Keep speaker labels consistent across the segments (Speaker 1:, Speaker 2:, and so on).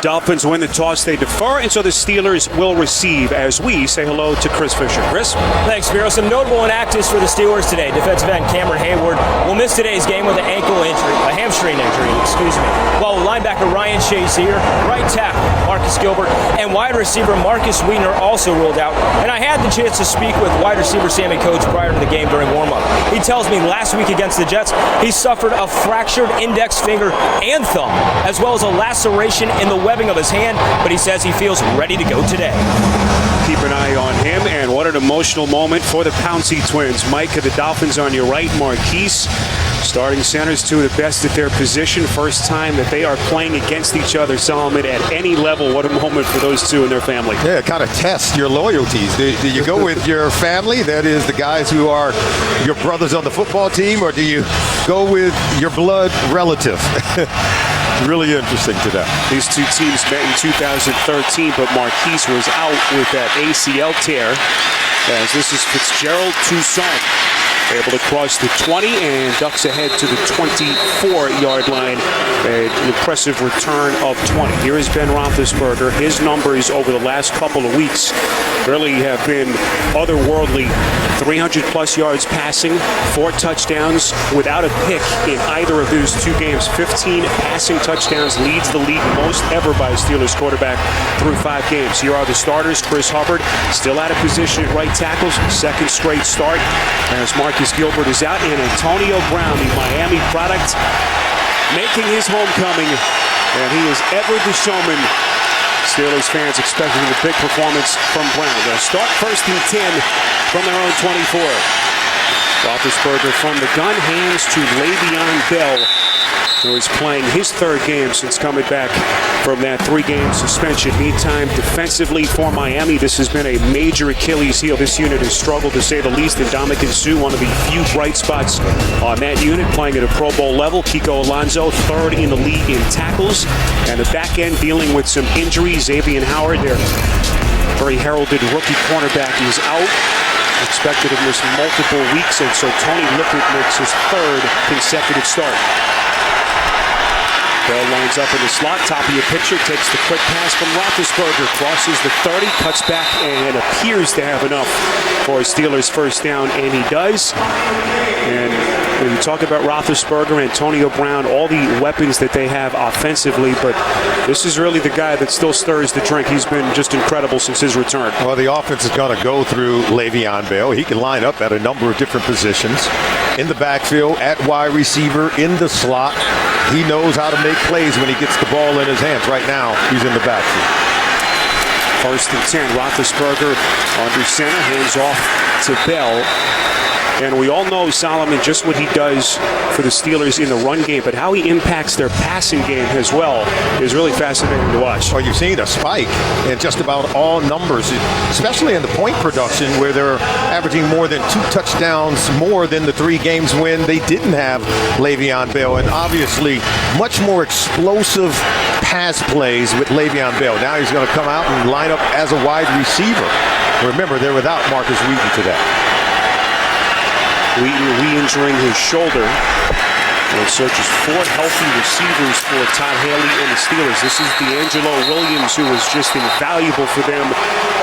Speaker 1: Dolphins win the toss, they defer, and so the Steelers will receive as we say hello to Chris Fisher. Chris?
Speaker 2: Thanks, Spiro. Some notable inactives for the Steelers today. Defensive end Cameron Hayward will miss today's game with a hamstring injury, while linebacker Ryan Shazier, right tackle Marcus Gilbert, and wide receiver Marcus Wiener also ruled out. And I had the chance to speak with wide receiver Sammy Coates prior to the game during warm-up. He tells me last week against the Jets, he suffered a fractured index finger and thumb, as well as a laceration in the webbing of his hand, but he says he feels ready to go today.
Speaker 1: Keep an eye on him, and what an emotional moment for the Pouncey twins. Mike of the Dolphins on your right, Marquise. Starting centers, two of the best at their position. First time that they are playing against each other, Solomon, at any level. What a moment for those two and their family.
Speaker 3: Yeah, kind of test your loyalties. Do you go with your family, that is the guys who are your brothers on the football team, or do you go with your blood relative? Really interesting today.
Speaker 1: These two teams met in 2013, but Marquise was out with that ACL tear. As this is Fitzgerald Toussaint, able to cross the 20 and ducks ahead to the 24-yard line. An impressive return of 20. Here is Ben Roethlisberger. His numbers over the last couple of weeks really have been otherworldly. 300-plus yards passing, 4 touchdowns without a pick in either of those two games. 15 passing touchdowns, leads the league most ever by a Steelers quarterback through 5 games. Here are the starters. Chris Hubbard still out of position at right tackles. Second straight start as Marcus Gilbert is out, and Antonio Brown, the Miami product, making his homecoming, and he is ever the showman. Steelers fans expecting a big performance from Brown. They'll start first and 10 from their own 24. Roethlisberger from the gun, hands to Le'Veon Bell, who is playing his 3rd game since coming back from that 3-game suspension. Meantime, defensively for Miami, this has been a major Achilles heel. This unit has struggled, to say the least, and Ndamukong Suh, one of the few bright spots on that unit, playing at a Pro Bowl level. Kiko Alonso, 3rd in the league in tackles, and the back end dealing with some injuries. Xavier Howard, their very heralded rookie cornerback, is out. Expected to miss multiple weeks, and so Tony Lippert makes his 3rd consecutive start. Bell lines up in the slot, top of your picture, takes the quick pass from Roethlisberger, crosses the 30, cuts back, and appears to have enough for a Steelers first down, and he does. And when you talk about Roethlisberger, Antonio Brown, all the weapons that they have offensively, but this is really the guy that still stirs the drink. He's been just incredible since his return.
Speaker 3: Well, the offense is going to go through Le'Veon Bell. He can line up at a number of different positions. In the backfield, at wide receiver, in the slot. He knows how to make plays when he gets the ball in his hands. Right now, he's in the backfield.
Speaker 1: First and 10, Roethlisberger under center, hands off to Bell. And we all know, Solomon, just what he does for the Steelers in the run game, but how he impacts their passing game as well is really fascinating to watch.
Speaker 3: Well, you've seen a spike in just about all numbers, especially in the point production, where they're averaging more than 2 touchdowns more than the 3 games when they didn't have Le'Veon Bell. And obviously, much more explosive pass plays with Le'Veon Bell. Now he's going to come out and line up as a wide receiver. Remember, they're without Marcus Wheaton today.
Speaker 1: Wheaton re-injuring his shoulder. And searches 4 healthy receivers for Todd Haley and the Steelers. This is D'Angelo Williams, who was just invaluable for them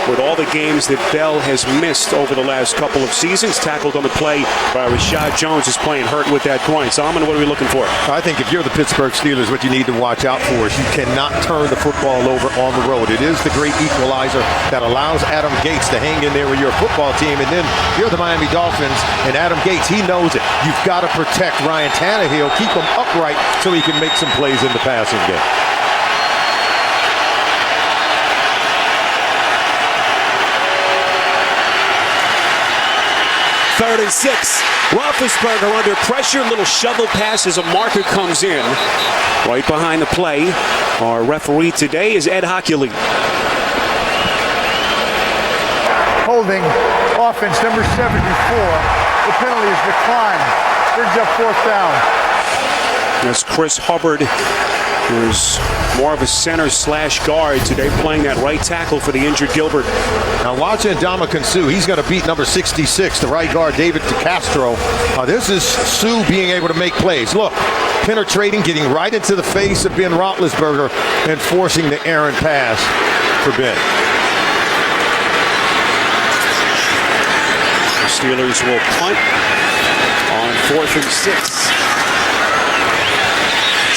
Speaker 1: with all the games that Bell has missed over the last couple of seasons. Tackled on the play by Rashad Jones, is playing hurt with that groin. Solomon, what are we looking for?
Speaker 3: I think if you're the Pittsburgh Steelers, what you need to watch out for is you cannot turn the football over on the road. It is the great equalizer that allows Adam Gates to hang in there with your football team. And then you're the Miami Dolphins, and Adam Gates, he knows it. You've got to protect Ryan Tannehill, keep him upright so he can make some plays in the passing game.
Speaker 1: Third and 6. Roethlisberger under pressure. Little shovel pass as a marker comes in. Right behind the play, our referee today is Ed Hockley.
Speaker 4: Holding offense number 74. The penalty is declined. Brings up 4th down.
Speaker 1: That's Chris Hubbard, who's more of a center/guard today, playing that right tackle for the injured Gilbert.
Speaker 3: Now watching Ndamukong Suh, he's going to beat number 66, the right guard, David DeCastro. This is Suh being able to make plays. Look, penetrating, getting right into the face of Ben Roethlisberger and forcing the errant pass for Ben.
Speaker 1: The Steelers will punt on 4th and 6.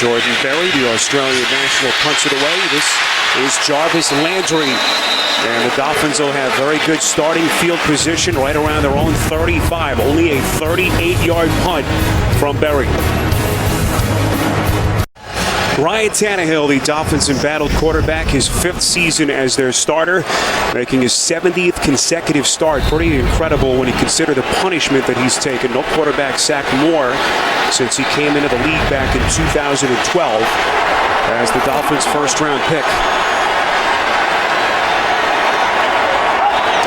Speaker 1: Jordan Berry, the Australian national, punts it away. This is Jarvis Landry. And the Dolphins will have very good starting field position right around their own 35. Only a 38-yard punt from Berry. Ryan Tannehill, the Dolphins' embattled quarterback, his 5th season as their starter, making his 70th consecutive start. Pretty incredible when you consider the punishment that he's taken. No quarterback sacked more since he came into the league back in 2012 as the Dolphins' first-round pick.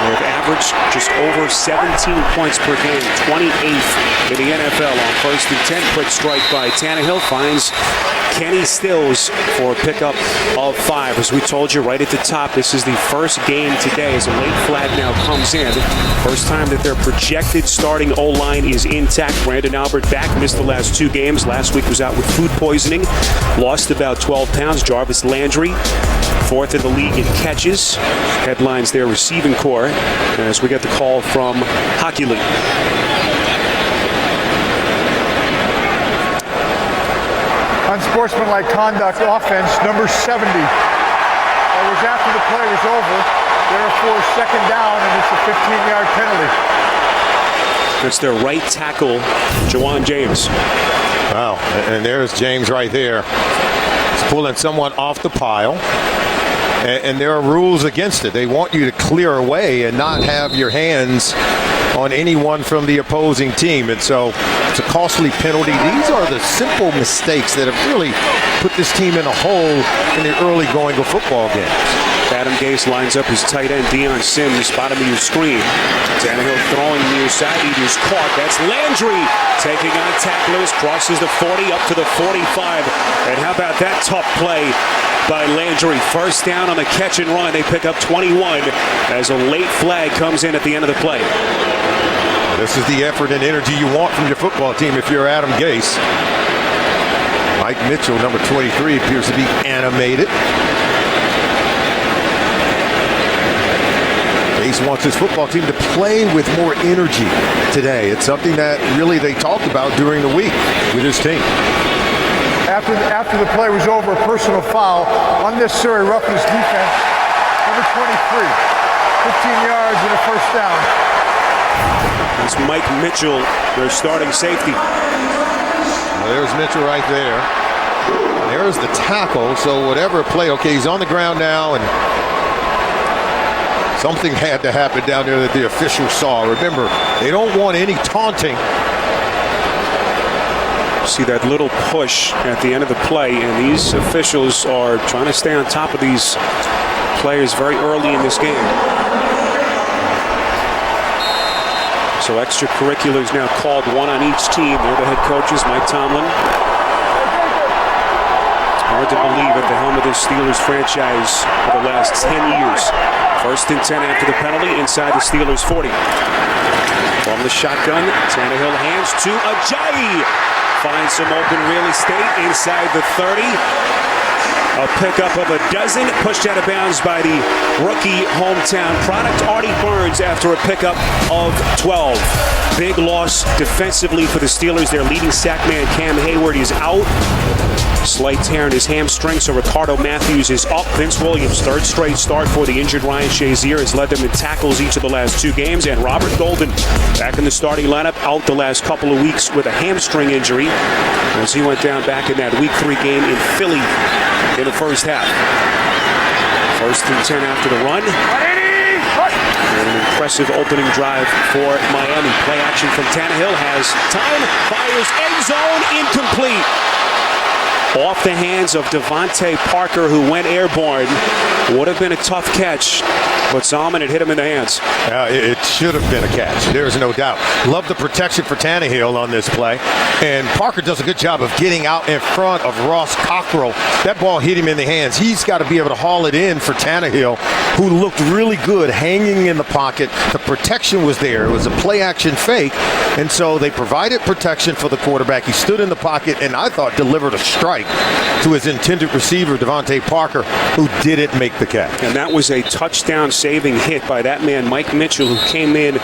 Speaker 1: They have averaged just over 17 points per game, 28th in the NFL on 1st and 10. Quick strike by Tannehill finds Kenny Stills for a pickup of 5. As we told you right at the top, this is the first game today as a late flag now comes in. First time that their projected starting O-line is intact. Brandon Albert back, missed the last 2 games. Last week was out with food poisoning, lost about 12 pounds. Jarvis Landry, 4th in the league in catches, headlines their receiving corps as we get the call from Hockey League.
Speaker 4: Unsportsmanlike conduct offense, number 70. That was after the play was over. Therefore, 2nd down, and it's a 15-yard penalty.
Speaker 1: It's their right tackle, Jawan James.
Speaker 3: Wow, and there's James right there. He's pulling someone off the pile. And there are rules against it. They want you to clear away and not have your hands on anyone from the opposing team. And so it's a costly penalty. These are the simple mistakes that have really put this team in a hole in the early going of football games.
Speaker 1: Adam Gase lines up his tight end, Deion Sims, bottom of your screen. Tannehill throwing near side. He is caught. That's Landry taking on tacklers, crosses the 40 up to the 45. And how about that tough play by Landry? First down on the catch and run. They pick up 21 as a late flag comes in at the end of the play.
Speaker 3: This is the effort and energy you want from your football team if you're Adam Gase. Mike Mitchell, number 23, appears to be animated. Gase wants his football team to play with more energy today. It's something that really they talked about during the week with his team.
Speaker 4: After the play was over, a personal foul, unnecessary roughness defense, number 23, 15 yards and a 1st down.
Speaker 1: It's Mike Mitchell, their starting safety.
Speaker 3: Well, there's Mitchell right there. There's the tackle, so whatever play, okay, he's on the ground now, and something had to happen down there that the officials saw. Remember, they don't want any taunting.
Speaker 1: See that little push at the end of the play, and these officials are trying to stay on top of these players very early in this game. So extracurriculars now called, 1 on each team. They're the head coaches, Mike Tomlin. It's hard to believe at the helm of this Steelers franchise for the last 10 years. 1st and 10 after the penalty inside the Steelers 40. From the shotgun, Tannehill hands to Ajayi. Finds some open real estate inside the 30. A pickup of a dozen, pushed out of bounds by the rookie hometown product, Artie Burns, after a pickup of 12. Big loss defensively for the Steelers. Their leading sack man, Cam Hayward, is out. Slight tear in his hamstring, so Ricardo Matthews is up. Vince Williams, 3rd straight start for the injured Ryan Shazier, has led them in tackles each of the last 2 games. And Robert Golden, back in the starting lineup, out the last couple of weeks with a hamstring injury as he went down back in that Week 3 game in Philly in the first half. 1st and 10 after the run. And an impressive opening drive for Miami. Play action from Tannehill, has time, fires end zone, incomplete. off the hands of Devontae Parker, who went airborne. Would have been a tough catch, but Solomon had hit him in the hands.
Speaker 3: It should have been a catch. There's no doubt. Love the protection for Tannehill on this play. And Parker does a good job of getting out in front of Ross Cockrell. That ball hit him in the hands. He's got to be able to haul it in for Tannehill, who looked really good hanging in the pocket. The protection was there. It was a play-action fake. And so they provided protection for the quarterback. He stood in the pocket and I thought delivered a strike to his intended receiver, Devontae Parker, who didn't make the catch.
Speaker 1: And that was a touchdown-saving hit by that man, Mike Mitchell, who came in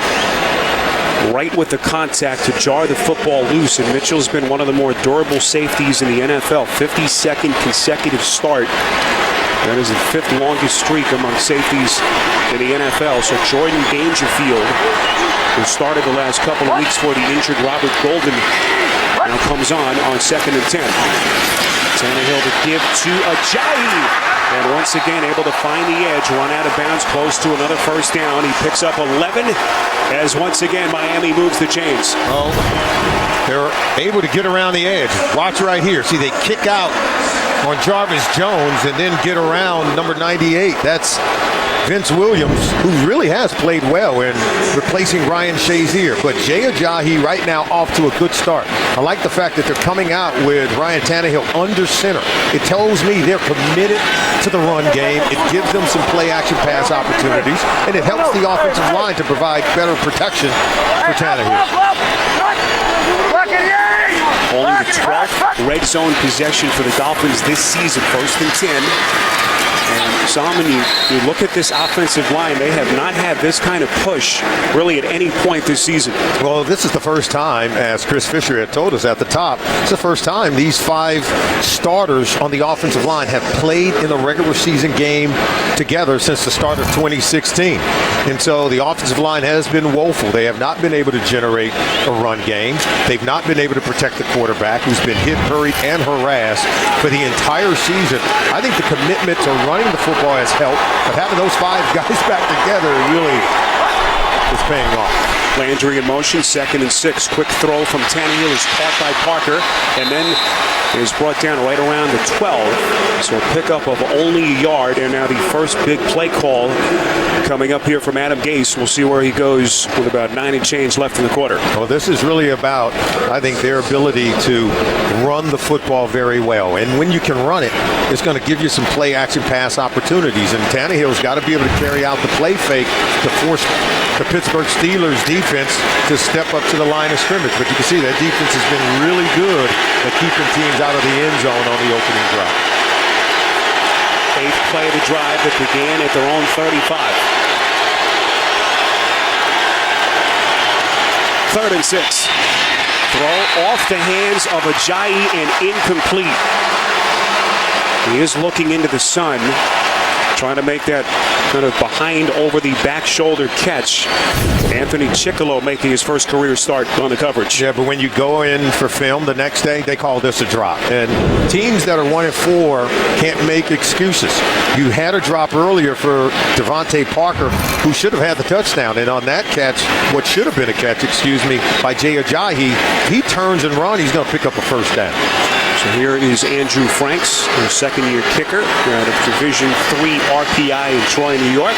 Speaker 1: right with the contact to jar the football loose. And Mitchell's been one of the more durable safeties in the NFL. 52nd consecutive start. That is the 5th longest streak among safeties in the NFL. So Jordan Dangerfield, who started the last couple of weeks for the injured Robert Golden, now comes on 2nd and 10. Tannehill to give to Ajayi. And once again able to find the edge, run out of bounds, close to another first down. He picks up 11 as once again Miami moves the chains.
Speaker 3: Well, they're able to get around the edge. Watch right here. See, they kick out on Jarvis Jones and then get around number 98. That's Vince Williams, who really has played well in replacing Ryan Shazier. But Jay Ajayi right now off to a good start. I like the fact that they're coming out with Ryan Tannehill under center. It tells me they're committed to the run game. It gives them some play-action pass opportunities, and it helps the offensive line to provide better protection for Tannehill.
Speaker 1: Only the 12th red zone possession for the Dolphins this season, 1st and 10. And Solomon, you look at this offensive line, they have not had this kind of push really at any point this season.
Speaker 3: Well, this is the first time, as Chris Fisher had told us at the top, it's the first time these 5 starters on the offensive line have played in a regular season game together since the start of 2016. And so the offensive line has been woeful. They have not been able to generate a run game. They've not been able to protect the quarterback, who's been hit, hurried, and harassed for the entire season. I think the commitment to running the football has helped, but having those 5 guys back together really is paying off.
Speaker 1: Landry in motion, 2nd and 6. Quick throw from Tannehill is caught by Parker, and then is brought down right around the 12. So a pickup of only a yard, and now the first big play call coming up here from Adam Gase. We'll see where he goes with about 9 and change left in the quarter.
Speaker 3: Well, this is really about, I think, their ability to run the football very well. And when you can run it, it's going to give you some play-action pass opportunities. And Tannehill's got to be able to carry out the play fake to force the Pittsburgh Steelers defense to step up to the line of scrimmage. But you can see that defense has been really good at keeping teams out of the end zone on the opening drive.
Speaker 1: 8th play of the drive that began at their own 35. 3rd and 6. Throw off the hands of Ajayi and incomplete. He is looking into the sun, trying to make that kind of behind over the back shoulder catch. Anthony Chickillo making his first career start on the coverage.
Speaker 3: Yeah, but when you go in for film the next day, they call this a drop. And teams that are 1-4 can't make excuses. You had a drop earlier for Devontae Parker, who should have had the touchdown. And on that catch, what should have been a catch, by Jay Ajayi, he turns and runs. He's going to pick up a first down.
Speaker 1: So here is Andrew Franks, their 2nd-year kicker out of Division III RPI in Troy, New York.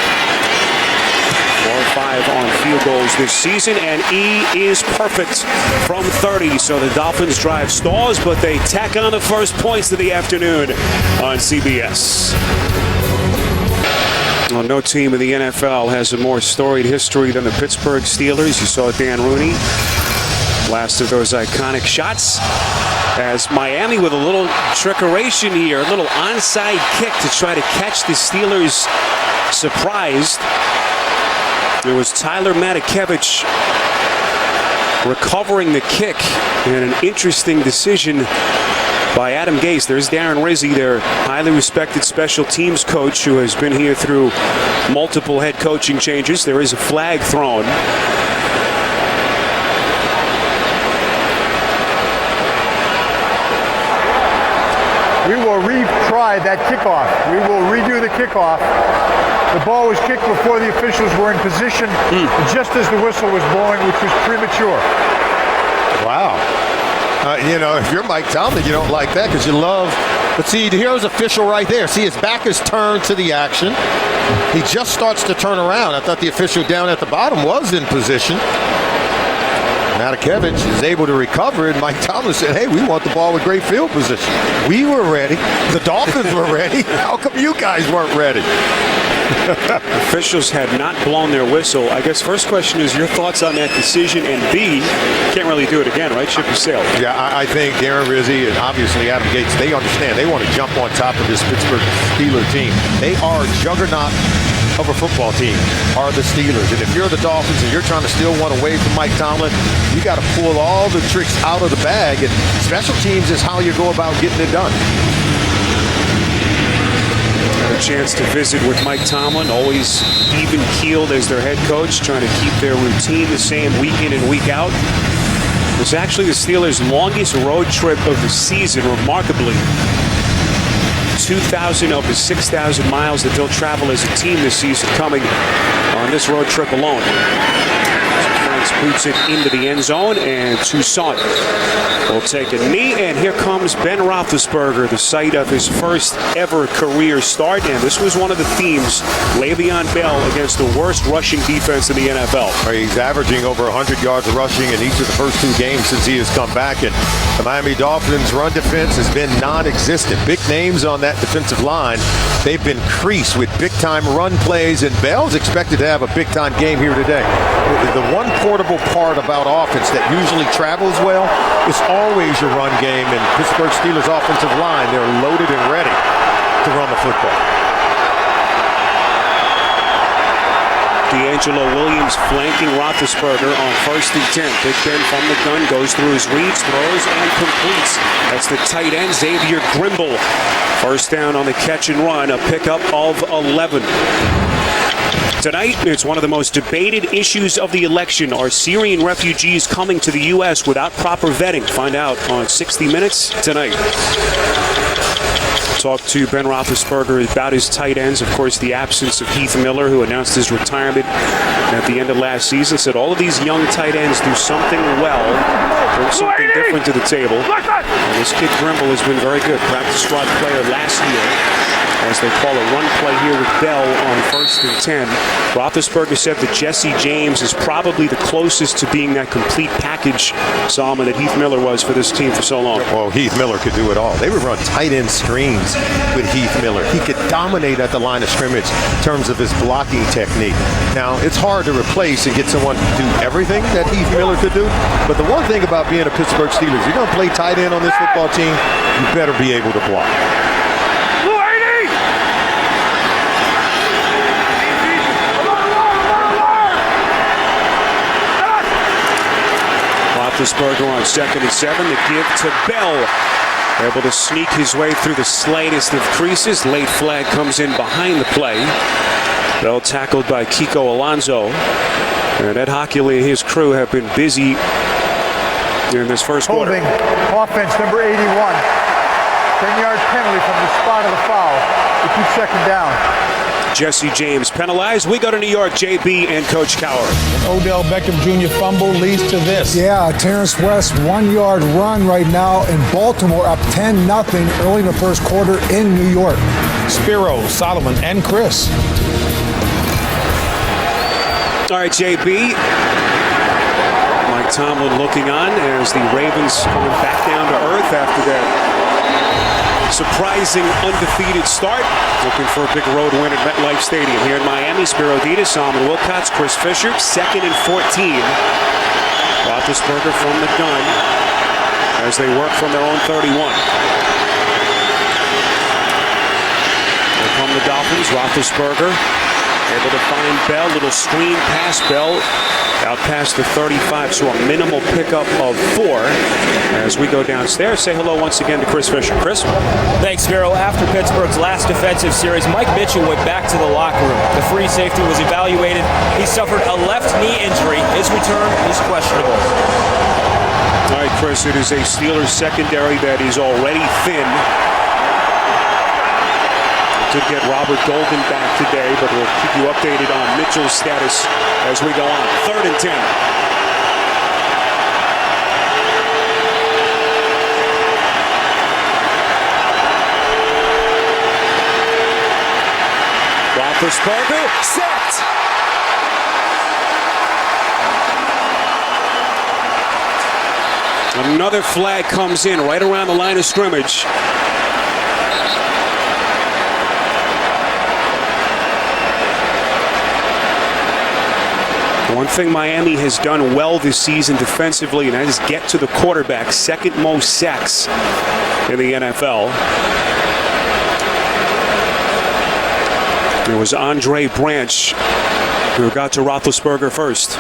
Speaker 1: 4-5 on field goals this season, and he is perfect from 30. So the Dolphins drive stalls, but they tack on the first points of the afternoon on CBS. Well, no team in the NFL has a more storied history than the Pittsburgh Steelers. You saw Dan Rooney, last of those iconic shots. As Miami with a little trickeration here, a little onside kick to try to catch the Steelers surprised. It was Tyler Matakevich recovering the kick, and an interesting decision by Adam Gase. There's Darren Rizzi, their highly respected special teams coach, who has been here through multiple head coaching changes. There is a flag thrown.
Speaker 4: We will retry that kickoff. We will redo the kickoff. The ball was kicked before the officials were in position, just as the whistle was blowing, which was premature.
Speaker 3: Wow. If you're Mike Tomlin, you don't like that because you love. But see, here's official right there. See, his back is turned to the action. He just starts to turn around. I thought the official down at the bottom was in position. Matakevich is able to recover it. Mike Tomlin said, hey, we want the ball with great field position. We were ready. The Dolphins were ready. How come you guys weren't ready?
Speaker 1: Officials had not blown their whistle. I guess first question is your thoughts on that decision, and B, can't really do it again, right? Ship has sailed.
Speaker 3: Yeah, I think Darren Rizzi and obviously Adam Gates, they understand. They want to jump on top of this Pittsburgh Steelers team. They are a juggernaut of a football team, are the Steelers. And if you're the Dolphins and you're trying to steal one away from Mike Tomlin, you got to pull all the tricks out of the bag. And special teams is how you go about getting it done.
Speaker 1: A chance to visit with Mike Tomlin, always even-keeled as their head coach, trying to keep their routine the same week in and week out. It was actually the Steelers' longest road trip of the season, remarkably. 2,000 of the 6,000 miles that they'll travel as a team this season coming on this road trip alone. Franks boots it into the end zone, and Toussaint will take a knee, and here comes Ben Roethlisberger, the site of his first ever career start, and this was one of the themes, Le'Veon Bell against the worst rushing defense in the NFL.
Speaker 3: He's averaging over 100 yards of rushing in each of the first 2 games since he has come back, and the Miami Dolphins' run defense has been non-existent. Big names on that defensive line. They've been creased with big-time run plays, and Bell's expected to have a big-time game here today. The one portable part about offense that usually travels well is always your run game, and Pittsburgh Steelers offensive line, they're loaded and ready to run the football.
Speaker 1: D'Angelo Williams flanking Roethlisberger on 1st and 10. Big Ben from the gun, goes through his reads, throws, and completes. That's the tight end, Xavier Grimble. First down on the catch and run, a pickup of 11. Tonight, it's one of the most debated issues of the election. Are Syrian refugees coming to the U.S. without proper vetting? Find out on 60 Minutes tonight. Talk to Ben Roethlisberger about his tight ends. Of course, the absence of Heath Miller, who announced his retirement at the end of last season, said all of these young tight ends do something well, bring something different to the table. And this kid Grimble has been very good. Practice squad player last year, as they call a run play here with Bell on 1st and 10. Roethlisberger said that Jesse James is probably the closest to being that complete package, Solomon, that Heath Miller was for this team for so long.
Speaker 3: Well, Heath Miller could do it all. They would run tight end screens with Heath Miller. He could dominate at the line of scrimmage in terms of his blocking technique. Now, it's hard to replace and get someone to do everything that Heath Miller could do, but the one thing about being a Pittsburgh Steelers, you're going to play tight end on this football team, you better be able to block.
Speaker 1: Roethlisberger on 2nd and 7. The give to Bell. Able to sneak his way through the slightest of creases. Late flag comes in behind the play. Bell tackled by Kiko Alonso. And Ed Hockley and his crew have been busy in this first quarter.
Speaker 4: Holding offense number 81. 10-yard penalty from the spot of the foul to keep 2nd down.
Speaker 1: Jesse James penalized. We go to New York, JB and Coach Cowher.
Speaker 5: Odell Beckham Jr. fumble leads to this.
Speaker 6: Yeah, Terrence West, 1-yard run right now in Baltimore, up 10-0 early in the first quarter in New York.
Speaker 5: Spiro, Solomon, and Chris.
Speaker 1: All right, JB. Mike Tomlin looking on as the Ravens coming back down to earth after that surprising undefeated start. Looking for a big road win at MetLife Stadium here in Miami. Spiro Ditas, Solomon Wilcots, Chris Fisher, 2nd and 14. Roethlisberger from the gun as they work from their own 31. Here come the Dolphins. Roethlisberger able to find Bell. Little screen pass. Bell out past the 35, so a minimal pickup of 4 as we go downstairs. Say hello once again to Chris Fisher. Chris?
Speaker 2: Thanks, Spiro. After Pittsburgh's last defensive series, Mike Mitchell went back to the locker room. The free safety was evaluated. He suffered a left knee injury. His return is questionable.
Speaker 1: All right, Chris, it is a Steelers secondary that is already thin. Could get Robert Golden back today, but we'll keep you updated on Mitchell's status as we go on. 3rd and 10. Roethlisberger, set. Another flag comes in right around the line of scrimmage. One thing Miami has done well this season defensively, and that is get to the quarterback. Second most sacks in the NFL. It was Andre Branch who got to Roethlisberger first.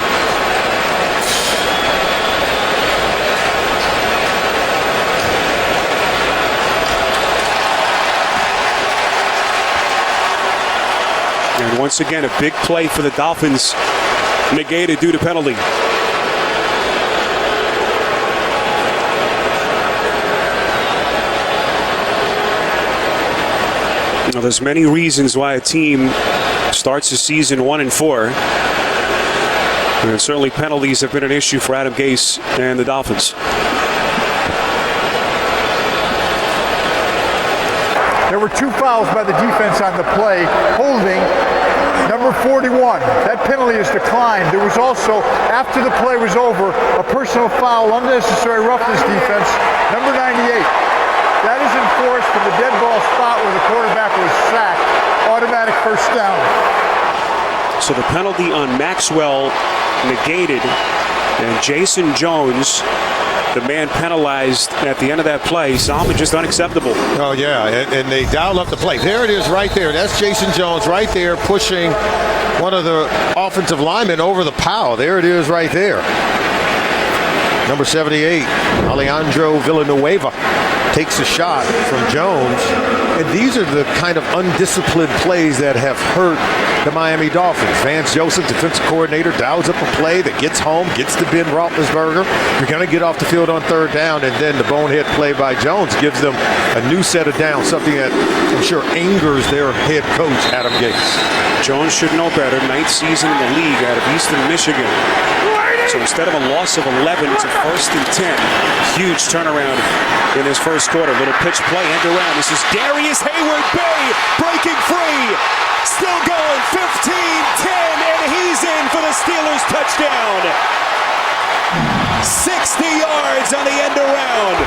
Speaker 1: And once again, a big play for the Dolphins, negated due to penalty. Now, there's many reasons why a team starts the season 1-4. And certainly penalties have been an issue for Adam Gase and the Dolphins.
Speaker 4: There were 2 fouls by the defense on the play, holding number 41. That penalty is declined. There was also, after the play was over, a personal foul, unnecessary roughness defense, number 98. That is enforced from the dead ball spot where the quarterback was sacked. Automatic first down.
Speaker 1: So the penalty on Maxwell negated, and Jason Jones, the man penalized at the end of that play, Solomon, just unacceptable.
Speaker 3: Oh, yeah, and they dial up the play. There it is right there. That's Jason Jones right there pushing one of the offensive linemen over the pile. There it is right there. Number 78, Alejandro Villanueva, takes a shot from Jones. And these are the kind of undisciplined plays that have hurt the Miami Dolphins. Vance Joseph, defensive coordinator, dials up a play that gets home, gets to Ben Roethlisberger. You're going to get off the field on third down, and then the bonehead play by Jones gives them a new set of downs, something that I'm sure angers their head coach, Adam Gase.
Speaker 1: Jones should know better. 9th season in the league out of Eastern Michigan. So instead of a loss of 11, it's a 1st and 10. Huge turnaround in his first quarter. Little pitch play, end around. This is Darius Hayward-Bay breaking free. Still going, 15-10, and he's in for the Steelers touchdown. 60 yards on the end around.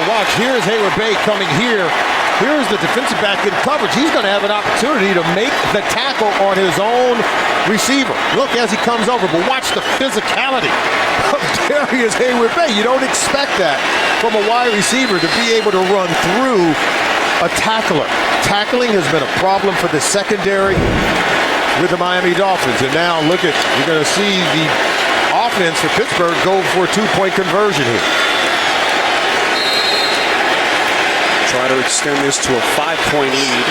Speaker 3: Watch, here's Hayward-Bay coming here. Here's the defensive back in coverage. He's going to have an opportunity to make the tackle on his own receiver. Look as he comes over, but watch the physicality of Darius Hayward-Bay. You don't expect that from a wide receiver to be able to run through a tackler. Tackling has been a problem for the secondary with the Miami Dolphins. And now look at, you're going to see the offense for Pittsburgh go for a 2-point conversion here.
Speaker 1: Try to extend this to a 5-point lead.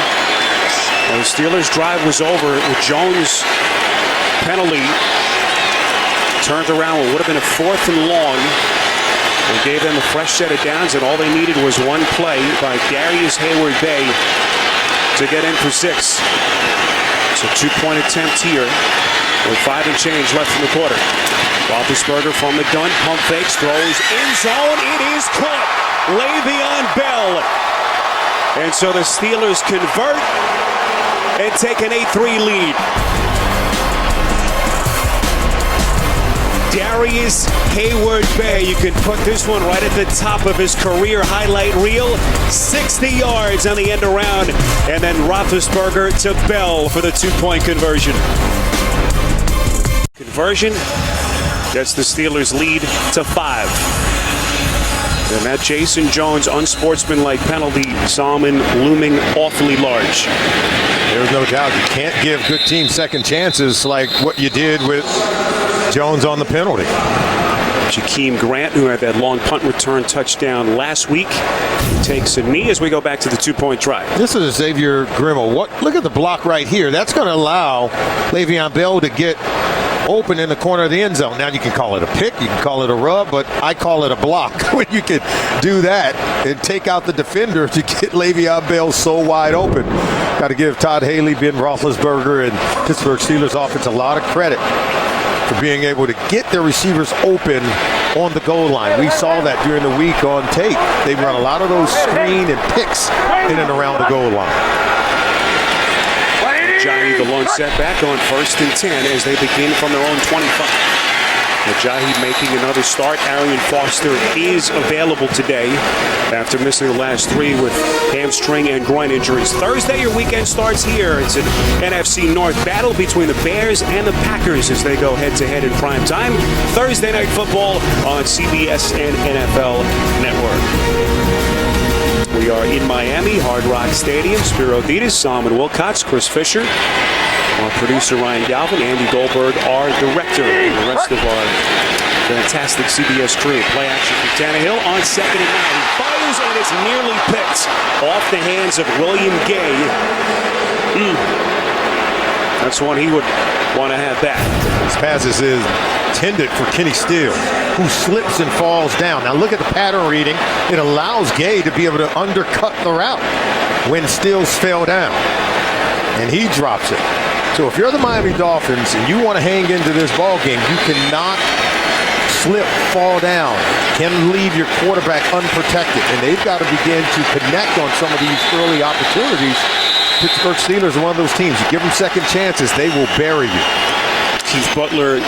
Speaker 1: And the Steelers' drive was over with Jones' penalty. Turned around what would have been a 4th and long. And gave them a fresh set of downs, and all they needed was one play by Darius Hayward-Bay to get in for 6. It's a 2-point attempt here with 5 and change left in the quarter. Roethlisberger from the gun, pump fakes, throws in zone. It is caught. Le'Veon Bell. And so the Steelers convert and take an 8-3 lead. Darius Hayward-Bay, you can put this one right at the top of his career highlight reel. 60 yards on the end around, and then Roethlisberger to Bell for the 2-point conversion. Conversion gets the Steelers lead to 5. And that Jason Jones unsportsmanlike penalty, Solomon, looming awfully large.
Speaker 3: There's no doubt you can't give good teams second chances like what you did with Jones on the penalty.
Speaker 1: Jakeem Grant, who had that long punt return touchdown last week, takes a knee as we go back to the 2-point try.
Speaker 3: This is Xavier Grimmel. Look at the block right here. That's going to allow Le'Veon Bell to get open in the corner of the end zone. Now you can call it a pick, you can call it a rub, but I call it a block when you can do that and take out the defender to get Le'Veon Bell so wide open. Got to give Todd Haley, Ben Roethlisberger, and Pittsburgh Steelers offense a lot of credit for being able to get their receivers open on the goal line. We saw that during the week on tape. They run a lot of those screen and picks in and around the goal line.
Speaker 1: Ajayi, the lone setback on 1st and 10 as they begin from their own 25. Ajayi making another start. Arian Foster is available today after missing the last 3 with hamstring and groin injuries. Thursday, your weekend starts here. It's an NFC North battle between the Bears and the Packers as they go head-to-head in prime time. Thursday night football on CBS and NFL Network. We are in Miami, Hard Rock Stadium. Spiro Ditas, Salman Wilcox, Chris Fisher, our producer Ryan Galvin, Andy Goldberg, our director, and the rest of our fantastic CBS crew. Play action from Tannehill on 2nd and 9. He fires and it's nearly picked off the hands of William Gay. That's one he would want to have back.
Speaker 3: This pass is intended for Kenny Steele, who slips and falls down. Now look at the pattern reading. It allows Gay to be able to undercut the route when Steele's fell down. And he drops it. So if you're the Miami Dolphins and you want to hang into this ball game, you cannot slip, fall down, can leave your quarterback unprotected. And they've got to begin to connect on some of these early opportunities. Pittsburgh Steelers are one of those teams. You give them second chances, they will bury you.
Speaker 1: Keith Butler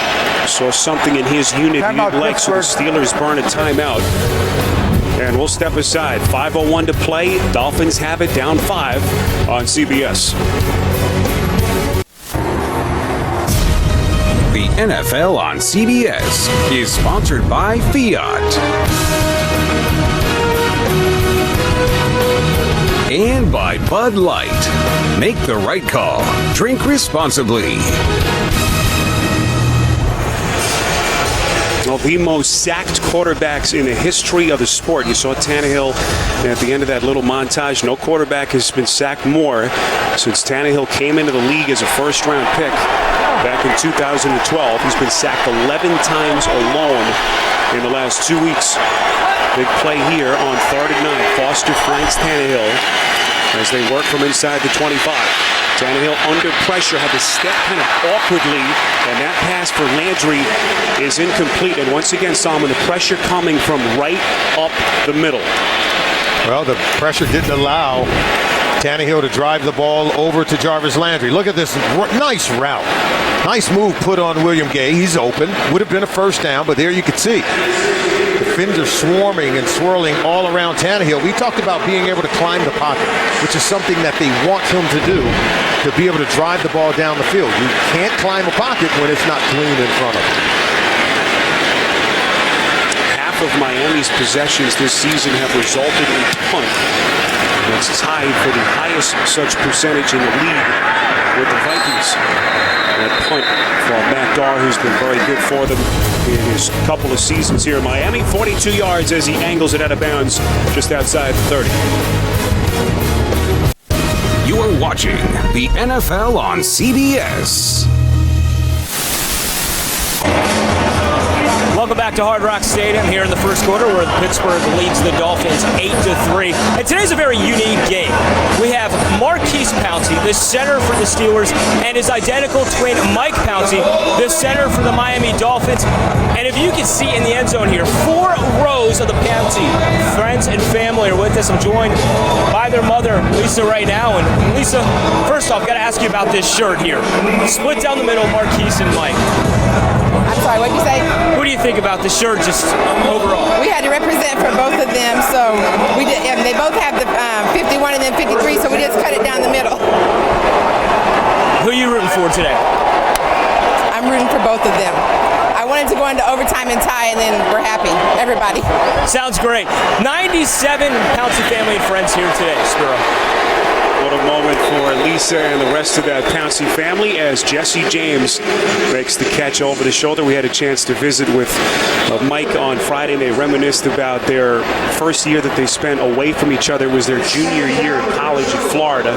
Speaker 1: saw something in his unit he didn't like, so the Steelers burn a timeout. And we'll step aside. 5:01 to play. Dolphins have it down 5 on CBS.
Speaker 7: The NFL on CBS is sponsored by Fiat. And by Bud Light. Make the right call. Drink responsibly.
Speaker 1: Well, the most sacked quarterbacks in the history of the sport. You saw Tannehill at the end of that little montage. No quarterback has been sacked more since Tannehill came into the league as a first-round pick back in 2012. He's been sacked 11 times alone in the last 2 weeks. Big play here on 3rd and 9. Foster flanks Tannehill as they work from inside the 25. Tannehill under pressure, had to step kind of awkwardly, and that pass for Landry is incomplete. And once again, Salman, the pressure coming from right up the middle.
Speaker 3: Well, the pressure didn't allow Tannehill to drive the ball over to Jarvis Landry. Look at this nice route. Nice move put on William Gay. He's open. Would have been a first down, but there you could see defenders swarming and swirling all around Tannehill. We talked about being able to climb the pocket, which is something that they want him to do, to be able to drive the ball down the field. You can't climb a pocket when it's not clean in front of you.
Speaker 1: Half of Miami's possessions this season have resulted in punt. That's tied for the highest such percentage in the league with the Vikings. That punt from Matt Darr, who's been very good for them in his couple of seasons here in Miami. 42 yards as he angles it out of bounds just outside the 30.
Speaker 7: You are watching the NFL on CBS.
Speaker 2: Welcome back to Hard Rock Stadium here in the first quarter where Pittsburgh leads the Dolphins 8-3. And today's a very unique game. We have Maurkice Pouncey, the center for the Steelers, and his identical twin Mike Pouncey, the center for the Miami Dolphins. And if you can see in the end zone here, 4 rows of the Pouncey friends and family are with us. I'm joined by their mother, Lisa, right now. And Lisa, first off, got to ask you about this shirt here. Split down the middle, Maurkice and Mike.
Speaker 8: I'm sorry, what did you say?
Speaker 2: What do you think about the shirt just overall?
Speaker 8: We had to represent for both of them, so we did. And they both have the 51 and then 53, so we just cut it down the middle.
Speaker 2: Who are you rooting for today?
Speaker 8: I'm rooting for both of them. I wanted to go into overtime and tie, and then we're happy. Everybody.
Speaker 2: Sounds great. 97 Pouncey family and friends here today, Spiro.
Speaker 1: What a moment for Lisa and the rest of that Pouncey family as Jesse James makes the catch over the shoulder. We had a chance to visit with Mike on Friday, and they reminisced about their first year that they spent away from each other. It was their junior year in college in Florida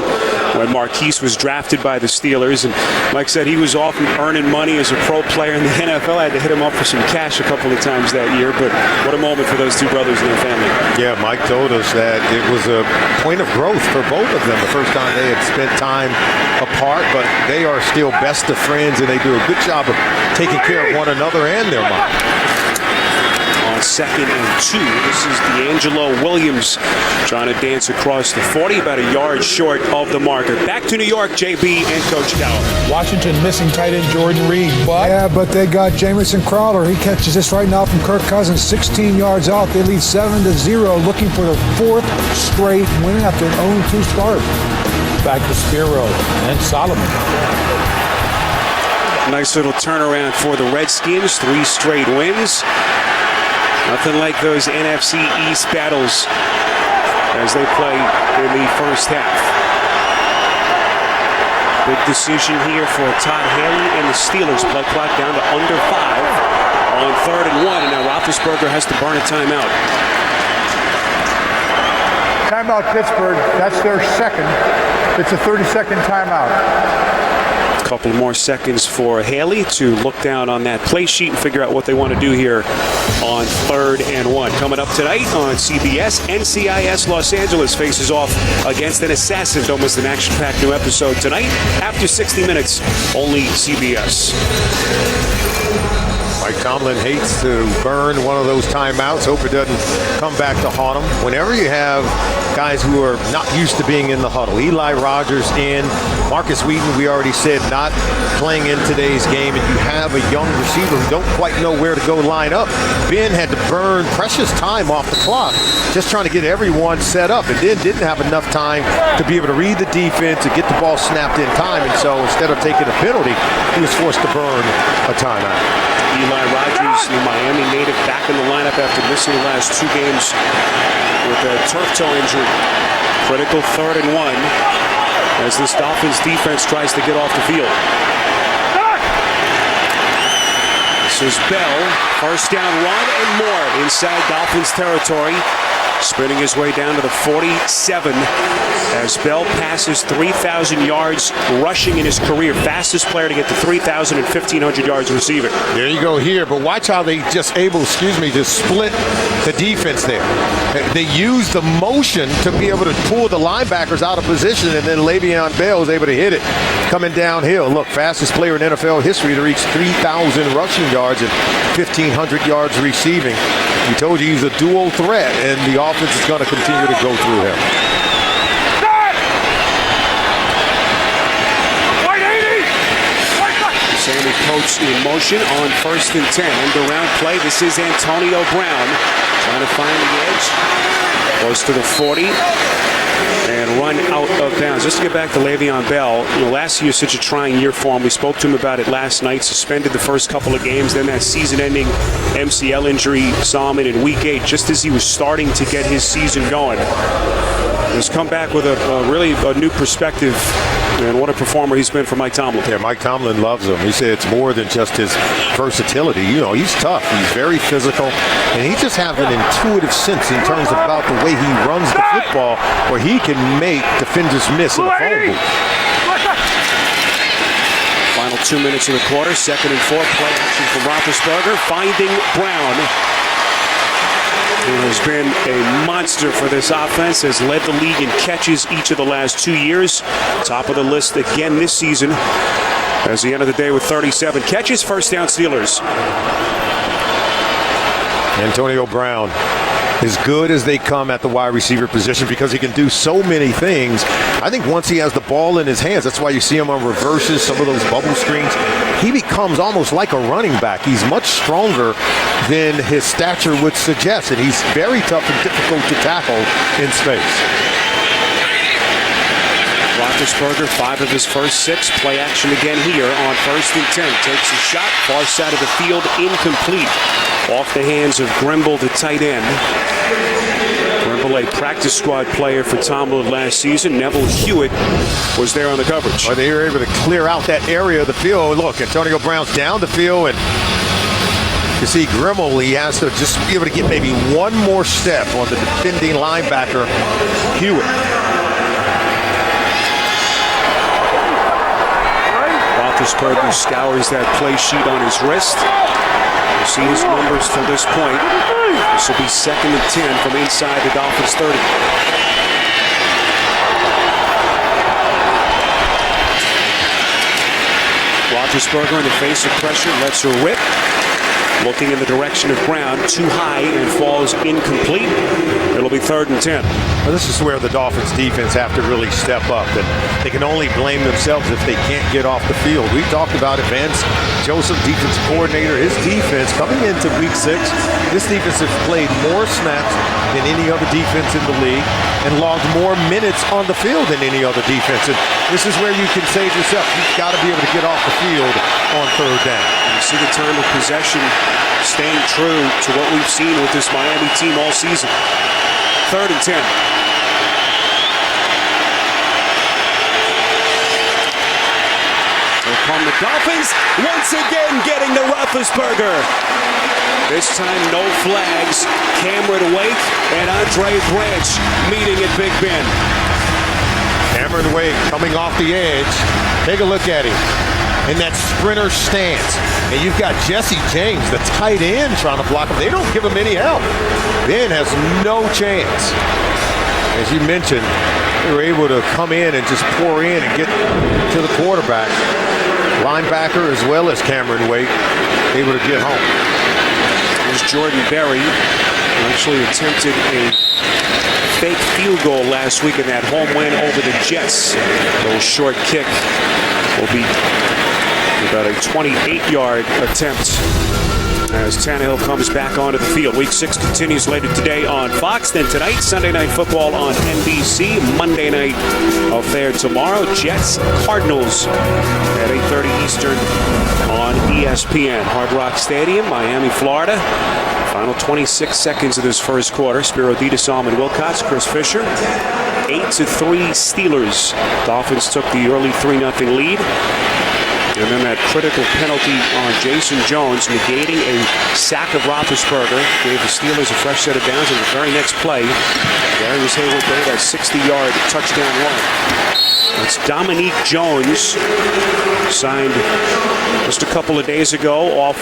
Speaker 1: when Marquise was drafted by the Steelers. And Mike said he was off earning money as a pro player in the NFL. I had to hit him up for some cash a couple of times that year. But what a moment for those two brothers and their family.
Speaker 3: Yeah, Mike told us that it was a point of growth for both of them the first time they had spent time apart, but they are still best of friends, and they do a good job of taking care of one another and their mom.
Speaker 1: On 2nd and 2, this is D'Angelo Williams trying to dance across the 40, about a yard short of the marker. Back to New York, JB and Coach Cowell.
Speaker 5: Washington missing tight end Jordan Reed, but
Speaker 6: Yeah, but they got Jamison Crowder. He catches this right now from Kirk Cousins, 16 yards out. They lead 7-0, looking for the 4th straight win after an 0-2 start.
Speaker 5: back to Spiro and Solomon.
Speaker 1: Nice little turnaround for the Redskins, 3 straight wins. Nothing like those NFC East battles as they play in the first half. Big decision here for Todd Haley and the Steelers. Play clock down to under 5 on 3rd and 1, and now Roethlisberger has to burn a timeout.
Speaker 4: Timeout Pittsburgh, that's their second. It's a 30-second timeout.
Speaker 1: A couple more seconds for Haley to look down on that play sheet and figure out what they want to do here on 3rd and 1. Coming up tonight on CBS, NCIS Los Angeles faces off against an assassin. Don't miss an action-packed new episode tonight after 60 minutes, only CBS.
Speaker 3: Mike Tomlin hates to burn one of those timeouts. Hope it doesn't come back to haunt him. Whenever you have guys who are not used to being in the huddle, Eli Rogers in, Marcus Wheaton, we already said, not playing in today's game, and you have a young receiver who don't quite know where to go line up. Ben had to burn precious time off the clock just trying to get everyone set up, and then didn't have enough time to be able to read the defense and get the ball snapped in time, and so instead of taking a penalty, he was forced to burn a timeout.
Speaker 1: Eli Rogers, the Miami native, back in the lineup after missing the last 2 games with a turf toe injury. Critical 3rd and 1 as this Dolphins defense tries to get off the field. This is Bell, first down run and more inside Dolphins territory. Spinning his way down to the 47 as Bell passes 3,000 yards rushing in his career. Fastest player to get to 3,000 and 1,500 yards receiving.
Speaker 3: There you go here, but watch how they just able, to split the defense there. They use the motion to be able to pull the linebackers out of position, and then Le'Veon Bell is able to hit it coming downhill. Look, fastest player in NFL history to reach 3,000 rushing yards and 1,500 yards receiving. We told you he's a dual threat, and the offense is going to continue to go through him.
Speaker 1: Sammy Coates in motion on 1st and 10. End around play. This is Antonio Brown trying to find the edge. Close to the 40. And run out of bounds. Just to get back to Le'Veon Bell, last year was such a trying year for him. We spoke to him about it last night. Suspended the first couple of games. Then that season-ending MCL injury saw him in Week 8, just as he was starting to get his season going. He's come back with a really new perspective, and what a performer he's been for Mike Tomlin.
Speaker 3: Yeah, Mike Tomlin loves him. He said it's more than just his versatility. He's tough. He's very physical, and he just has an intuitive sense in terms of about the way he runs the football, where he can make defenders miss in the phone booth.
Speaker 1: Final 2 minutes of the quarter, 2nd and 4, play action from Roethlisberger, finding Brown. Who has been a monster for this offense, has led the league in catches each of the last 2 years. Top of the list again this season, as the end of the day with 37 catches. First down, Steelers.
Speaker 3: Antonio Brown, as good as they come at the wide receiver position because he can do so many things. I think once he has the ball in his hands, that's why you see him on reverses, some of those bubble screens. He becomes almost like a running back. He's much stronger than his stature would suggest, and he's very tough and difficult to tackle in space.
Speaker 1: Roethlisberger, 5 of his first 6. Play action again here on 1st and 10. Takes a shot, far side of the field, incomplete. Off the hands of Grimble, the tight end. AA practice squad player for Tomlin last season. Neville Hewitt was there on the coverage.
Speaker 3: They were able to clear out that area of the field. Look, Antonio Brown's down the field, and you see Grimmel, he has to just be able to get maybe one more step on the defending linebacker, Hewitt.
Speaker 1: Roethlisberger scours that play sheet on his wrist. You see his numbers to this point. This will be 2nd and 10 from inside the Dolphins 30. Roethlisberger in the face of pressure lets her rip. Looking in the direction of Brown, too high, and falls incomplete. It'll be 3rd and 10.
Speaker 3: Well, this is where the Dolphins defense have to really step up, and they can only blame themselves if they can't get off the field. We talked about it, Vance Joseph, defensive coordinator, his defense coming into week 6. This defense has played more snaps than any other defense in the league and logged more minutes on the field than any other defense. And this is where you can save yourself. You've got to be able to get off the field on 3rd down.
Speaker 1: You see the time of possession staying true to what we've seen with this Miami team all season. 3rd and 10. Here come the Dolphins, once again getting the Roethlisberger. This time no flags. Cameron Wake and Andre Branch meeting at Big Ben.
Speaker 3: Cameron Wake coming off the edge. Take a look at him in that sprinter stance. And you've got Jesse James, the tight end, trying to block him. They don't give him any help. Ben has no chance. As you mentioned, they were able to come in and just pour in and get to the quarterback. Linebacker as well as Cameron Wake able to get home.
Speaker 1: There's Jordan Berry, who actually attempted a fake field goal last week in that home win over the Jets. A little short kick will be about a 28-yard attempt as Tannehill comes back onto the field. Week 6 continues later today on Fox. Then tonight, Sunday Night Football on NBC. Monday Night Affair tomorrow. Jets, Cardinals at 8:30 Eastern on ESPN. Hard Rock Stadium, Miami, Florida. Final 26 seconds of this first quarter. Spiro Dita, Salman Wilcox, Chris Fisher. 8-3 Steelers. Dolphins took the early 3-0 lead. And then that critical penalty on Jason Jones, negating a sack of Roethlisberger, gave the Steelers a fresh set of downs. In the very next play, Darius Hayward made a 60-yard touchdown run. It's Dominique Jones, signed just a couple of days ago off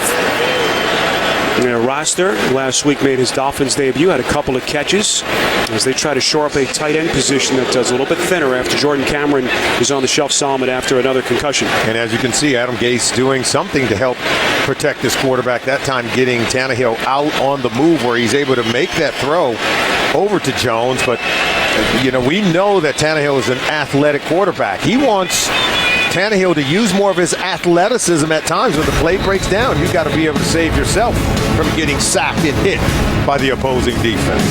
Speaker 1: their roster. Last week made his Dolphins debut, had a couple of catches as they try to shore up a tight end position that does a little bit thinner after Jordan Cameron is on the shelf, Solomon, after another concussion.
Speaker 3: And as you can see, Adam Gase doing something to help protect this quarterback, that time getting Tannehill out on the move where he's able to make that throw over to Jones. But, you know, we know that Tannehill is an athletic quarterback. He wants Tannehill to use more of his athleticism at times. When the play breaks down, you've got to be able to save yourself from getting sacked and hit by the opposing defense.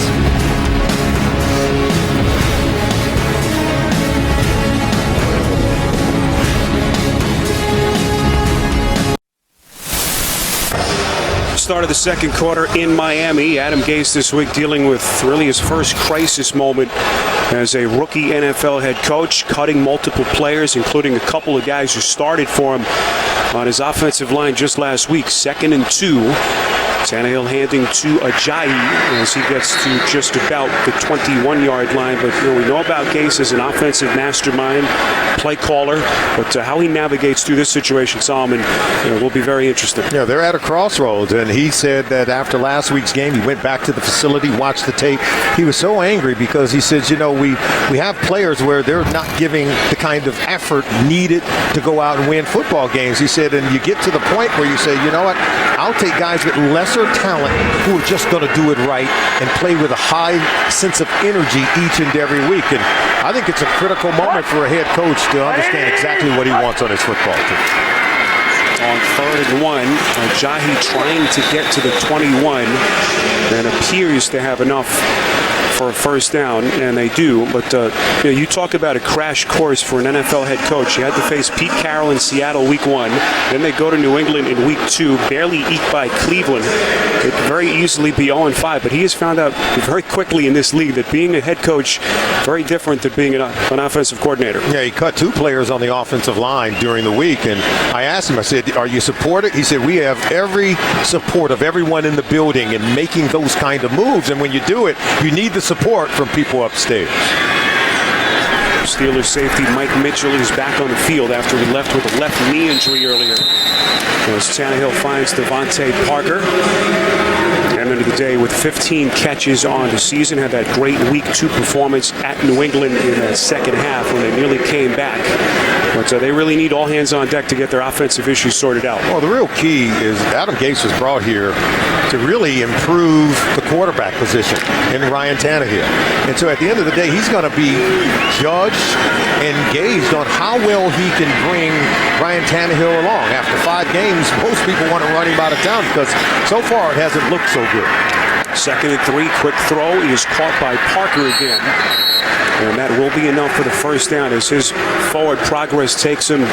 Speaker 1: Start of the second quarter in Miami. Adam Gase this week dealing with really his first crisis moment as a rookie NFL head coach, cutting multiple players, including a couple of guys who started for him on his offensive line just last week. 2nd and 2. Tannehill handing to Ajayi as he gets to just about the 21-yard line. But you know, we know about Gase as an offensive mastermind, play caller, but how he navigates through this situation, Solomon, will be very interesting.
Speaker 3: Yeah, they're at a crossroads, and he said that after last week's game, he went back to the facility, watched the tape. He was so angry because he says, you know, we have players where they're not giving the kind of effort needed to go out and win football games. He said, and you get to the point where you say, you know what, I'll take guys with lesser talent who are just going to do it right and play with a high sense of energy each and every week. And I think it's a critical moment for a head coach to understand exactly what he wants on his football team.
Speaker 1: On 3rd and 1, Ajayi trying to get to the 21 and appears to have enough for a first down, and they do. But you talk about a crash course for an NFL head coach. You had to face Pete Carroll in Seattle week 1. Then they go to New England in week 2, barely eked by Cleveland. It could very easily be 0-5, but he has found out very quickly in this league that being a head coach very different than being an offensive coordinator.
Speaker 3: Yeah, he cut 2 players on the offensive line during the week, and I asked him, I said, are you supported? He said, we have every support of everyone in the building in making those kind of moves, and when you do it, you need the support from people upstairs.
Speaker 1: Steelers safety Mike Mitchell is back on the field after he left with a left knee injury earlier. As Tannehill finds Devontae Parker. End of the day with 15 catches on the season. Had that great week 2 performance at New England in the second half when they nearly came back. But they really need all hands on deck to get their offensive issues sorted out.
Speaker 3: Well, the real key is Adam Gase was brought here to really improve the quarterback position in Ryan Tannehill. And so at the end of the day, he's going to be judged and gauged on how well he can bring Ryan Tannehill along. After 5 games, most people want to run him out of town because so far it hasn't looked so good.
Speaker 1: 2nd and 3, quick throw. He is caught by Parker again. And that will be enough for the first down as his forward progress takes him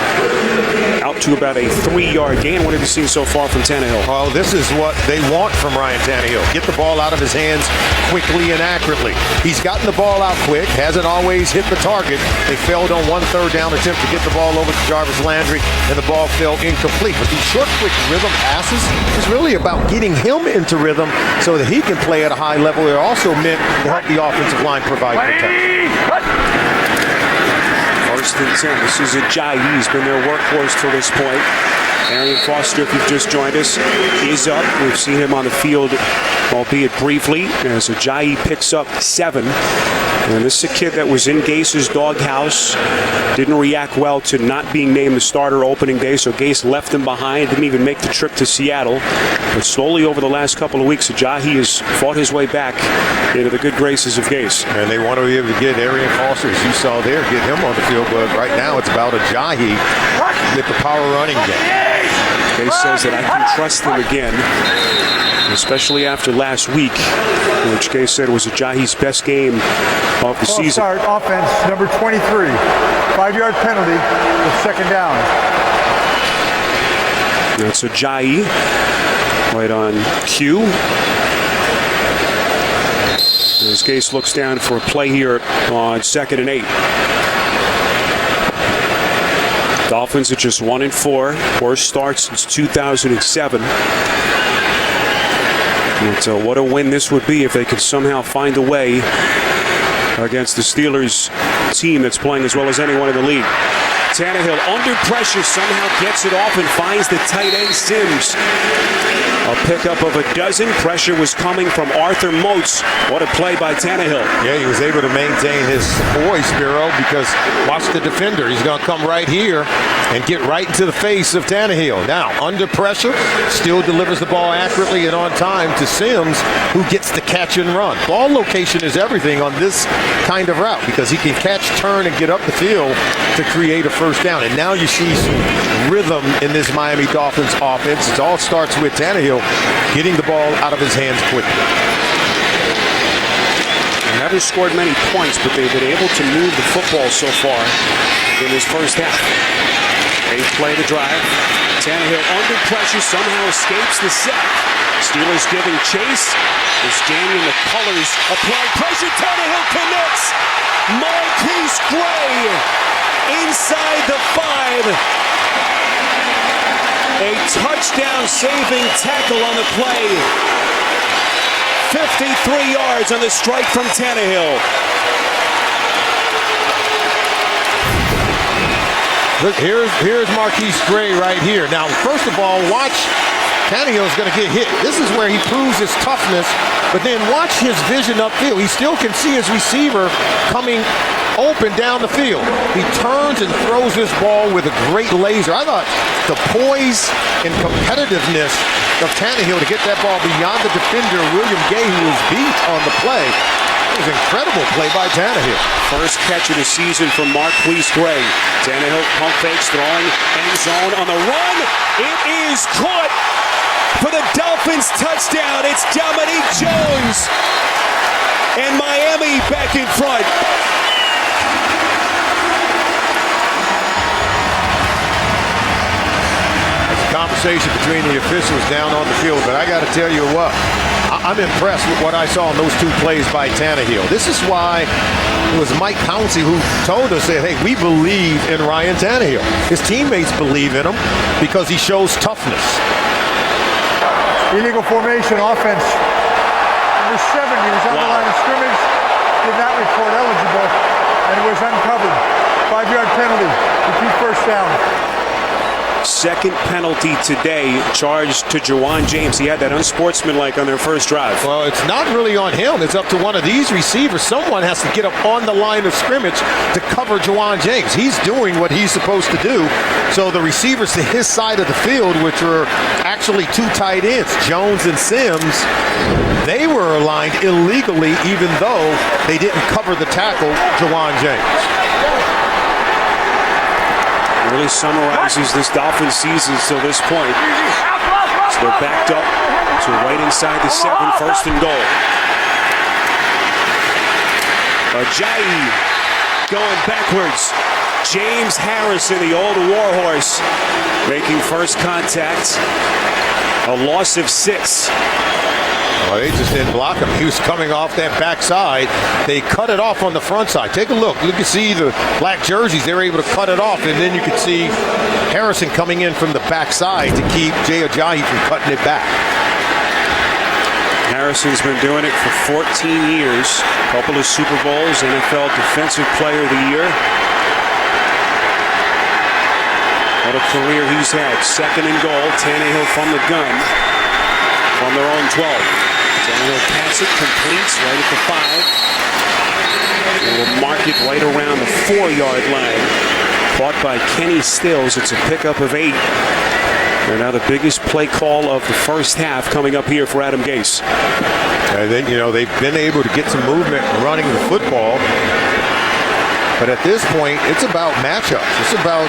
Speaker 1: out to about a 3-yard gain. What have you seen so far from Tannehill?
Speaker 3: Well, this is what they want from Ryan Tannehill. Get the ball out of his hands quickly and accurately. He's gotten the ball out quick, hasn't always hit the target. They failed on 1 third down attempt to get the ball over to Jarvis Landry, and the ball fell incomplete. But these short, quick rhythm passes is really about getting him into rhythm so that he can play at a high level. They're also meant to help the offensive line provide protection.
Speaker 1: 1st and 10. This is Ajayi. He's been their workhorse till this point. Arian Foster, if you've just joined us, is up. We've seen him on the field, albeit briefly, as Ajayi picks up 7. And this is a kid that was in Gase's doghouse. Didn't react well to not being named the starter opening day, so Gase left him behind. Didn't even make the trip to Seattle. But slowly over the last couple of weeks, Ajayi has fought his way back into the good graces of Gase.
Speaker 3: And they want to be able to get Arian Foster, as you saw there, get him on the field. But right now it's about Ajayi with the power running game.
Speaker 1: Gase says that I can trust him again, especially after last week, which Gase said was Ajayi's best game of the season.
Speaker 4: Start offense, number 23. 5-yard penalty with 2nd down.
Speaker 1: That's Ajayi right on cue. As Gase looks down for a play here on 2nd and 8. Dolphins are just 1-4. Worst start since 2007. And what a win this would be if they could somehow find a way against the Steelers team that's playing as well as anyone in the league. Tannehill under pressure somehow gets it off and finds the tight end Sims. A pickup of a dozen. Pressure was coming from Arthur Moats. What a play by Tannehill.
Speaker 3: Yeah, he was able to maintain his poise, Spiro, because watch the defender. He's going to come right here and get right into the face of Tannehill. Now, under pressure, still delivers the ball accurately and on time to Sims, who gets the catch and run. Ball location is everything on this kind of route because he can catch, turn, and get up the field to create a first down. And now you see some rhythm in this Miami Dolphins offense. It all starts with Tannehill getting the ball out of his hands quickly.
Speaker 1: They haven't scored many points, but they've been able to move the football so far in this first half. They play the drive. Tannehill under pressure somehow escapes the sack. Steelers giving chase. Is Daniel McCullers applying pressure. Tannehill connects. Marquise Gray inside the 5. A touchdown-saving tackle on the play. 53 yards on the strike from Tannehill.
Speaker 3: Look, here's Marquise Gray right here. Now, first of all, watch. Tannehill's going to get hit. This is where he proves his toughness. But then watch his vision upfield. He still can see his receiver coming open down the field. He turns and throws this ball with a great laser. I thought the poise and competitiveness of Tannehill to get that ball beyond the defender, William Gay, who was beat on the play. It was an incredible play by Tannehill.
Speaker 1: First catch of the season from Marquise Gray. Tannehill pump fakes, throwing end zone on the run. It is caught for the Dolphins touchdown. It's Dominique Jones. and Miami back in front.
Speaker 3: Conversation between the officials down on the field, but I got to tell you what, I'm impressed with what I saw in those two plays by Tannehill. This is why it was Mike Pouncey who told us that, hey, we believe in Ryan Tannehill. His teammates believe in him because he shows toughness.
Speaker 4: Illegal formation offense. Number 7, he was on the line of scrimmage, did not report eligible, and was uncovered. 5-yard penalty, repeat first down.
Speaker 1: Second penalty today charged to Juwan James. He had that unsportsmanlike on their first drive.
Speaker 3: Well, it's not really on him. It's up to one of these receivers. Someone has to get up on the line of scrimmage to cover Juwan James. He's doing what he's supposed to do. So the receivers to his side of the field, which were actually 2 tight ends, Jones and Sims, they were aligned illegally even though they didn't cover the tackle, Juwan James.
Speaker 1: Really summarizes this Dolphins season till this point. So they're backed up to right inside the 7, first and goal. Ajayi going backwards. James Harrison, the old warhorse, making first contact. A loss of 6.
Speaker 3: Well, they just didn't block him. He was coming off that backside. They cut it off on the front side. Take a look. You can see the black jerseys. They were able to cut it off, and then you could see Harrison coming in from the backside to keep Jay Ajayi from cutting it back.
Speaker 1: Harrison's been doing it for 14 years. A couple of Super Bowls, NFL Defensive Player of the Year. What a career he's had. Second and goal. Tannehill from the gun. From their own 12. Tannehill pass it, completes right at the 5. And will mark it right around the 4-yard line. Caught by Kenny Stills. It's a pickup of 8. And now the biggest play call of the first half coming up here for Adam Gase.
Speaker 3: I think, they've been able to get some movement running the football. But at this point, it's about matchups. It's about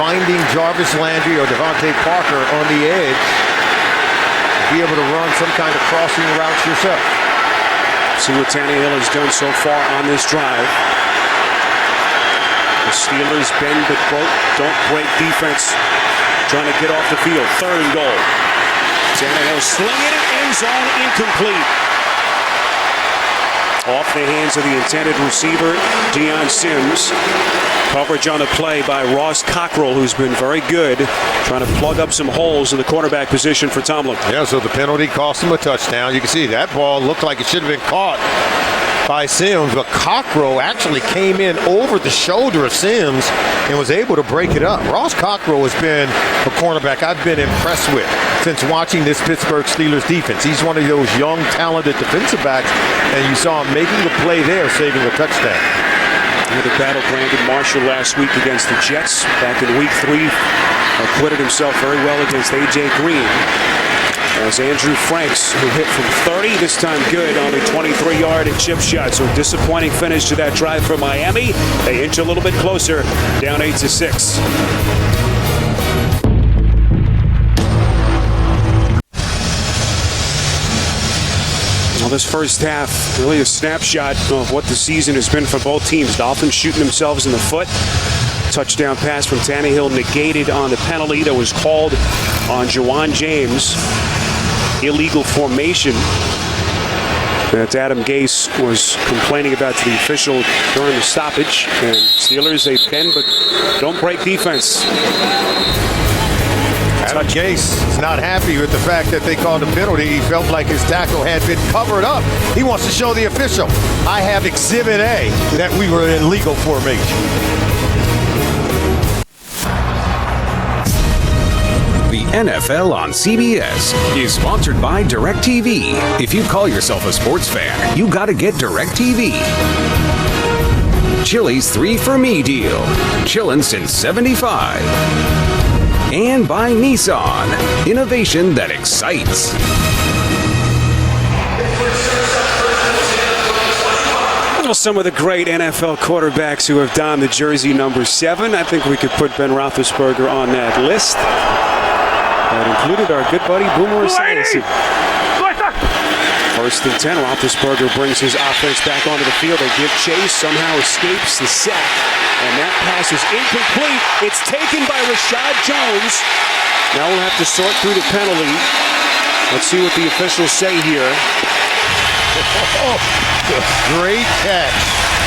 Speaker 3: finding Jarvis Landry or Devontae Parker on the edge. Be able to run some kind of crossing routes yourself.
Speaker 1: See what Tannehill has done so far on this drive. The Steelers bend but don't break defense. Trying to get off the field. Third and goal. Tannehill slinging it, end zone, incomplete. Off the hands of the intended receiver, Deion Sims. Coverage on the play by Ross Cockrell, who's been very good, trying to plug up some holes in the cornerback position for Tomlin.
Speaker 3: Yeah, so the penalty cost him a touchdown. You can see that ball looked like it should have been caught by Sims, but Cockrell actually came in over the shoulder of Sims and was able to break it up. Ross Cockrell has been a cornerback I've been impressed with since watching this Pittsburgh Steelers defense. He's one of those young, talented defensive backs, and you saw him making a play there, saving a touchdown.
Speaker 1: The battle Brandon Marshall last week against the Jets back in week 3. Acquitted himself very well against A.J. Green. As Andrew Franks, who hit from 30, this time good on the 23-yard and chip shot. So disappointing finish to that drive for Miami. They inch a little bit closer, down 8-6. Well, this first half, really a snapshot of what the season has been for both teams. Dolphins shooting themselves in the foot. Touchdown pass from Tannehill negated on the penalty that was called on Juwan James. Illegal formation that Adam Gase was complaining about to the official during the stoppage. And Steelers, they bend but don't break defense.
Speaker 3: Adam Gase is not happy with the fact that they called a penalty. He felt like his tackle had been covered up. He wants to show the official, I have Exhibit A, that we were in legal formation.
Speaker 7: The NFL on CBS is sponsored by DirecTV. If you call yourself a sports fan, you gotta get DirecTV. Chili's 3 for Me deal. Chillin' since 75. And by Nissan. Innovation that excites.
Speaker 1: Well, some of the great NFL quarterbacks who have donned the jersey number 7. I think we could put Ben Roethlisberger on that list. That included our good buddy Boomer Esiason. First and 10. Roethlisberger brings his offense back onto the field. They give chase, somehow escapes the sack, and that pass is incomplete. It's taken by Rashad Jones. Now we'll have to sort through the penalty. Let's see what the officials say here.
Speaker 3: Great catch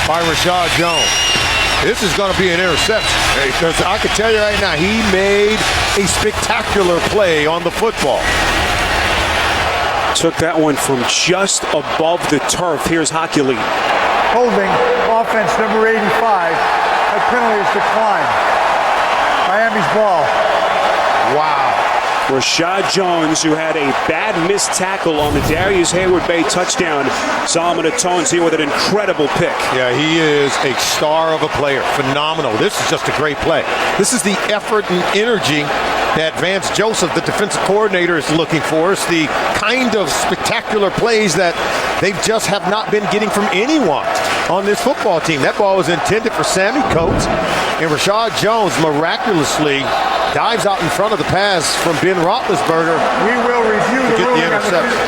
Speaker 3: by Rashad Jones. This is going to be an interception, because I can tell you right now, he made a spectacular play on the football.
Speaker 1: Took that one from just above the turf. Here's Hockley.
Speaker 4: Holding, offense number 85. That penalty is declined. Miami's ball.
Speaker 3: Wow.
Speaker 1: Rashad Jones, who had a bad missed tackle on the Darius Hayward-Bay touchdown, saw him in a tones here with an incredible pick.
Speaker 3: Yeah, he is a star of a player. Phenomenal. This is just a great play. This is the effort and energy that Vance Joseph, the defensive coordinator, is looking for. It's the kind of spectacular plays that they just have not been getting from anyone on this football team. That ball was intended for Sammy Coates, and Rashad Jones miraculously dives out in front of the pass from Ben Roethlisberger.
Speaker 4: We will review the
Speaker 3: get the
Speaker 4: ruling on
Speaker 3: interception.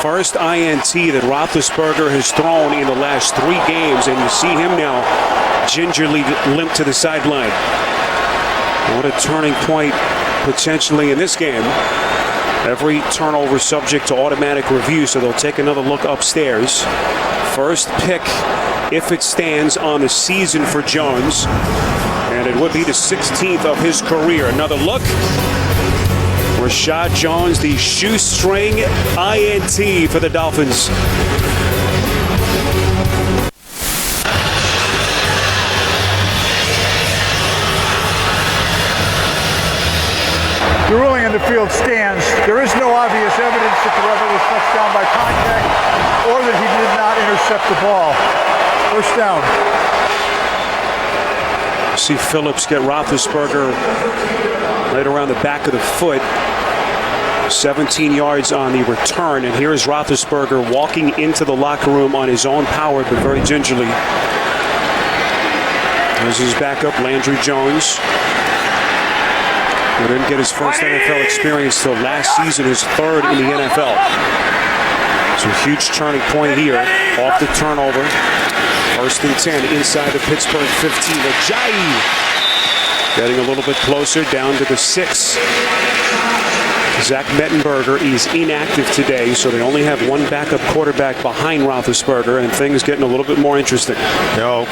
Speaker 1: First INT that Roethlisberger has thrown in the last 3 games, and you see him now gingerly limp to the sideline. What a turning point potentially in this game. Every turnover subject to automatic review, so they'll take another look upstairs. First pick, if it stands, on the season for Jones. And it would be the 16th of his career. Another look. Rashad Jones, the shoestring INT for the Dolphins.
Speaker 4: The ruling on the field stands. There is no obvious evidence that the rubber was touched down by contact or that he did not intercept the ball. First down.
Speaker 1: See Phillips get Roethlisberger right around the back of the foot. 17 yards on the return, and here's Roethlisberger walking into the locker room on his own power, but very gingerly. There's his backup, Landry Jones. He didn't get his first NFL experience till last season, his 3rd in the NFL. So a huge turning point here, off the turnover. First and 10 inside the Pittsburgh 15. Ajayi getting a little bit closer, down to the 6. Zach Mettenberger is inactive today, so they only have one backup quarterback behind Roethlisberger, and things getting a little bit more interesting.
Speaker 3: No,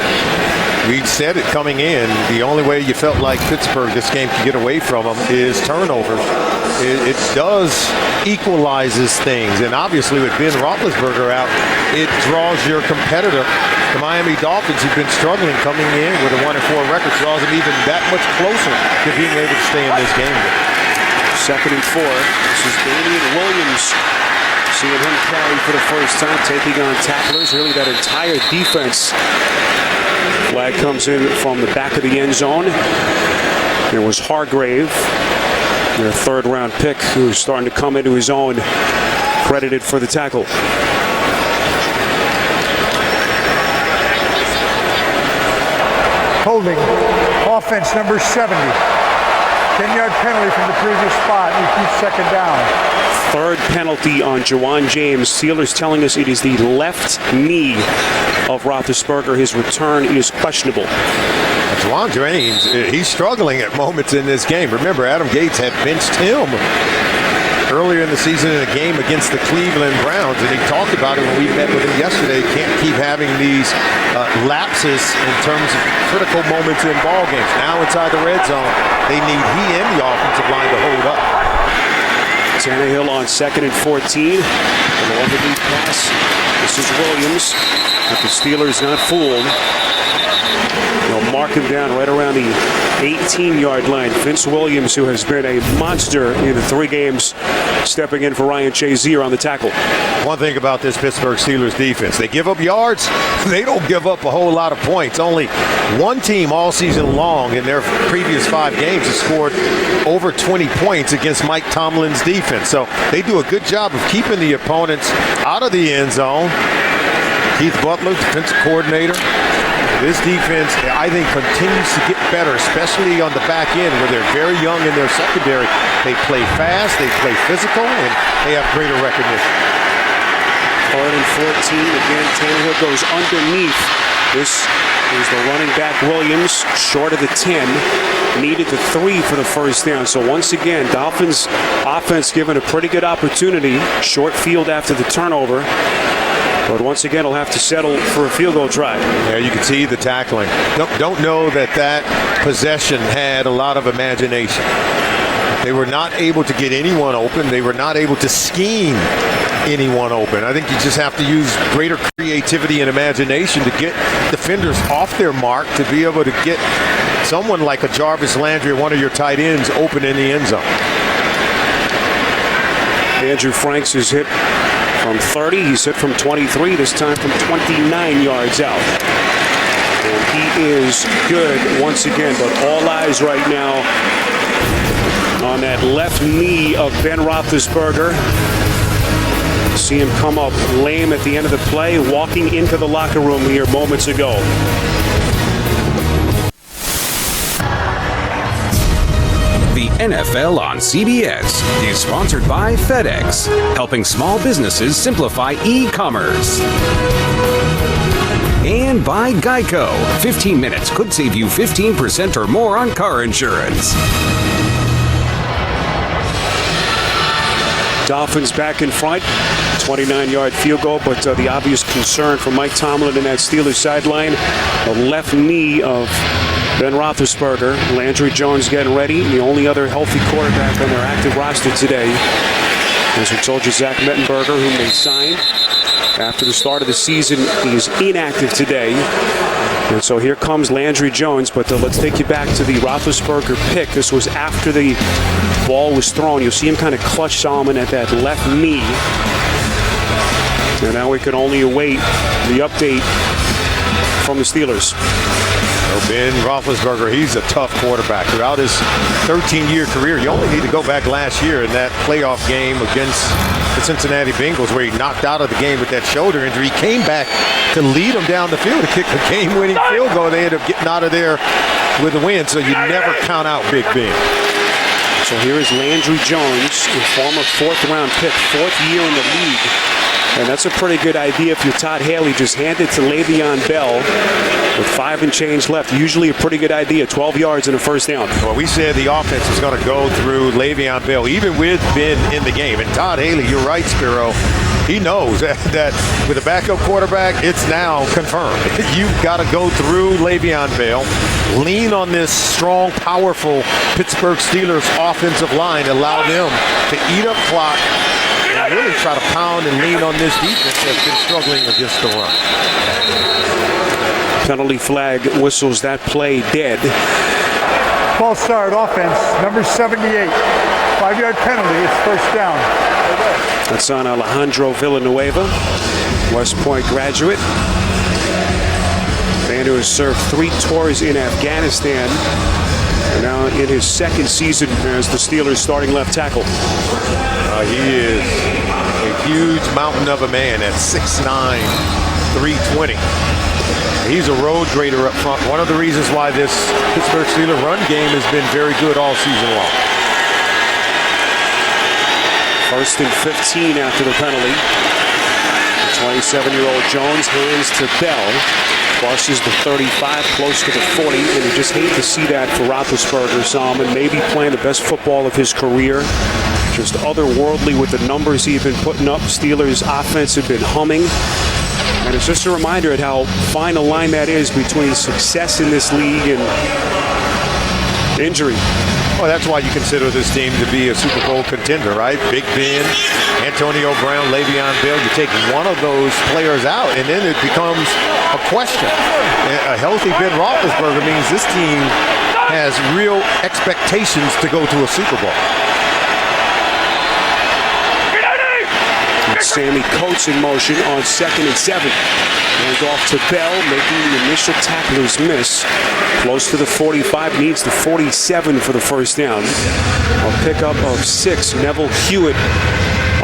Speaker 3: we said it coming in. The only way you felt like Pittsburgh, this game, could get away from them is turnovers. It does equalizes things, and obviously with Ben Roethlisberger out, it draws your competitor. The Miami Dolphins, who've been struggling coming in with a 1-4 record, draws them even that much closer to being able to stay in this game.
Speaker 1: 2nd and 4. This is Damian Williams. Seeing him carry for the first time, taking on tacklers. Really, that entire defense. Flag comes in from the back of the end zone. There was Hargrave, their 3rd-round pick, who's starting to come into his own, credited for the tackle.
Speaker 4: Holding, offense number 70. 10-yard penalty from the previous spot. We keep 2nd down.
Speaker 1: 3rd penalty on Jawan James. Steelers telling us it is the left knee of Roethlisberger. His return is questionable.
Speaker 3: Jawan James, he's struggling at moments in this game. Remember, Adam Gates had benched him earlier in the season in a game against the Cleveland Browns, and he talked about it when we met with him yesterday. Can't keep having these lapses in terms of critical moments in ball games. Now inside the red zone, they need he and the offensive line to hold up.
Speaker 1: Tannehill on 2nd and 14. Along the deep pass. This is Williams. But the Steelers not fooled. They'll mark him down right around the 18-yard line. Vince Williams, who has been a monster in the 3 games, stepping in for Ryan Shazier on the tackle.
Speaker 3: One thing about this Pittsburgh Steelers defense, they give up yards. They don't give up a whole lot of points. Only one team all season long in their previous 5 games has scored over 20 points against Mike Tomlin's defense. So they do a good job of keeping the opponents out of the end zone. Keith Butler, defensive coordinator. This defense, I think, continues to get better, especially on the back end where they're very young in their secondary. They play fast, they play physical, and they have greater recognition.
Speaker 1: 3rd and 14. Again, Tannehill goes underneath. This is the running back Williams, short of the 10. Needed the 3 for the first down. So once again, Dolphins offense given a pretty good opportunity. Short field after the turnover. But once again, he'll have to settle for a field goal try.
Speaker 3: Yeah, you can see the tackling. Don't know that possession had a lot of imagination. They were not able to get anyone open. They were not able to scheme anyone open. I think you just have to use greater creativity and imagination to get defenders off their mark, to be able to get someone like a Jarvis Landry or one of your tight ends open in the end zone.
Speaker 1: Andrew Franks is hit from 30. He's hit from 23, this time from 29 yards out. And he is good once again, but all eyes right now on that left knee of Ben Roethlisberger. See him come up lame at the end of the play, walking into the locker room here moments ago.
Speaker 7: The NFL on CBS is sponsored by FedEx, helping small businesses simplify e-commerce. And by Geico. 15 minutes could save you 15% or more on car insurance.
Speaker 1: Dolphins back in front. 29-yard field goal, but the obvious concern for Mike Tomlin in that Steelers sideline, the left knee of Ben Roethlisberger. Landry Jones getting ready. The only other healthy quarterback on their active roster today. As we told you, Zach Mettenberger, whom they signed after the start of the season, is inactive today. And so here comes Landry Jones, but let's take you back to the Roethlisberger pick. This was after the ball was thrown. You'll see him kind of clutch Solomon at that left knee. And now we can only await the update from the Steelers.
Speaker 3: Ben Roethlisberger, he's a tough quarterback. Throughout his 13-year career, you only need to go back last year in that playoff game against the Cincinnati Bengals where he knocked out of the game with that shoulder injury. He came back to lead them down the field to kick the game-winning field goal. They ended up getting out of there with a win, so you never count out Big Ben.
Speaker 1: So here is Landry Jones, a former 4th-round pick, 4th year in the league. And that's a pretty good idea if you're Todd Haley. Just hand it to Le'Veon Bell with 5 and change left. Usually a pretty good idea. 12 yards and a first down.
Speaker 3: Well, we said the offense is going to go through Le'Veon Bell, even with Ben in the game. And Todd Haley, you're right, Spiro. He knows that with a backup quarterback, it's now confirmed. You've got to go through Le'Veon Bell, lean on this strong, powerful Pittsburgh Steelers offensive line, allow them to eat up clock, and really try to pound and lean on this defense that's been struggling against the run.
Speaker 1: Penalty flag whistles that play dead.
Speaker 4: False start offense, number 78. 5-yard penalty, it's first down.
Speaker 1: That's on Alejandro Villanueva, West Point graduate. Man who has served 3 tours in Afghanistan. And now in his 2nd season as the Steelers starting left tackle.
Speaker 3: He is a huge mountain of a man at 6'9", 320. He's a road grader up front. One of the reasons why this Pittsburgh Steelers run game has been very good all season long.
Speaker 1: 1st and 15 after the penalty. The 27-year-old Jones hands to Bell. Crosses the 35, close to the 40, and you just hate to see that for Roethlisberger. Solomon maybe playing the best football of his career. Just otherworldly with the numbers he's been putting up. Steelers' offense have been humming. And it's just a reminder at how fine a line that is between success in this league and injury.
Speaker 3: Well, that's why you consider this team to be a Super Bowl contender, right? Big Ben, Antonio Brown, Le'Veon Bell. You take one of those players out, and then it becomes a question. A healthy Ben Roethlisberger means this team has real expectations to go to a Super Bowl.
Speaker 1: Sammy Coates in motion on 2nd and 7. Hands off to Bell, making the initial tacklers miss. Close to the 45, needs the 47 for the first down. A pickup of 6. Neville Hewitt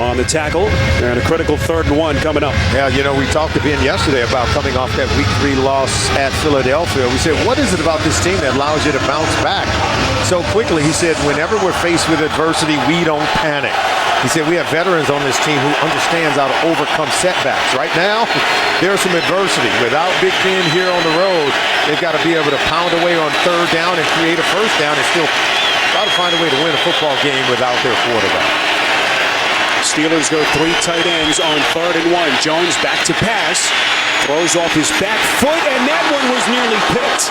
Speaker 1: on the tackle, and a critical 3rd and 1 coming up.
Speaker 3: Yeah, you know, we talked to Ben yesterday about coming off that Week 3 loss at Philadelphia. We said, what is it about this team that allows you to bounce back so quickly? He said, whenever we're faced with adversity, we don't panic. He said, we have veterans on this team who understands how to overcome setbacks. Right now, there's some adversity. Without Big Ben here on the road, they've got to be able to pound away on 3rd down and create a 1st down and still try to find a way to win a football game without their quarterback.
Speaker 1: Steelers go 3 tight ends on 3rd and 1. Jones back to pass. Throws off his back foot, and that one was nearly picked.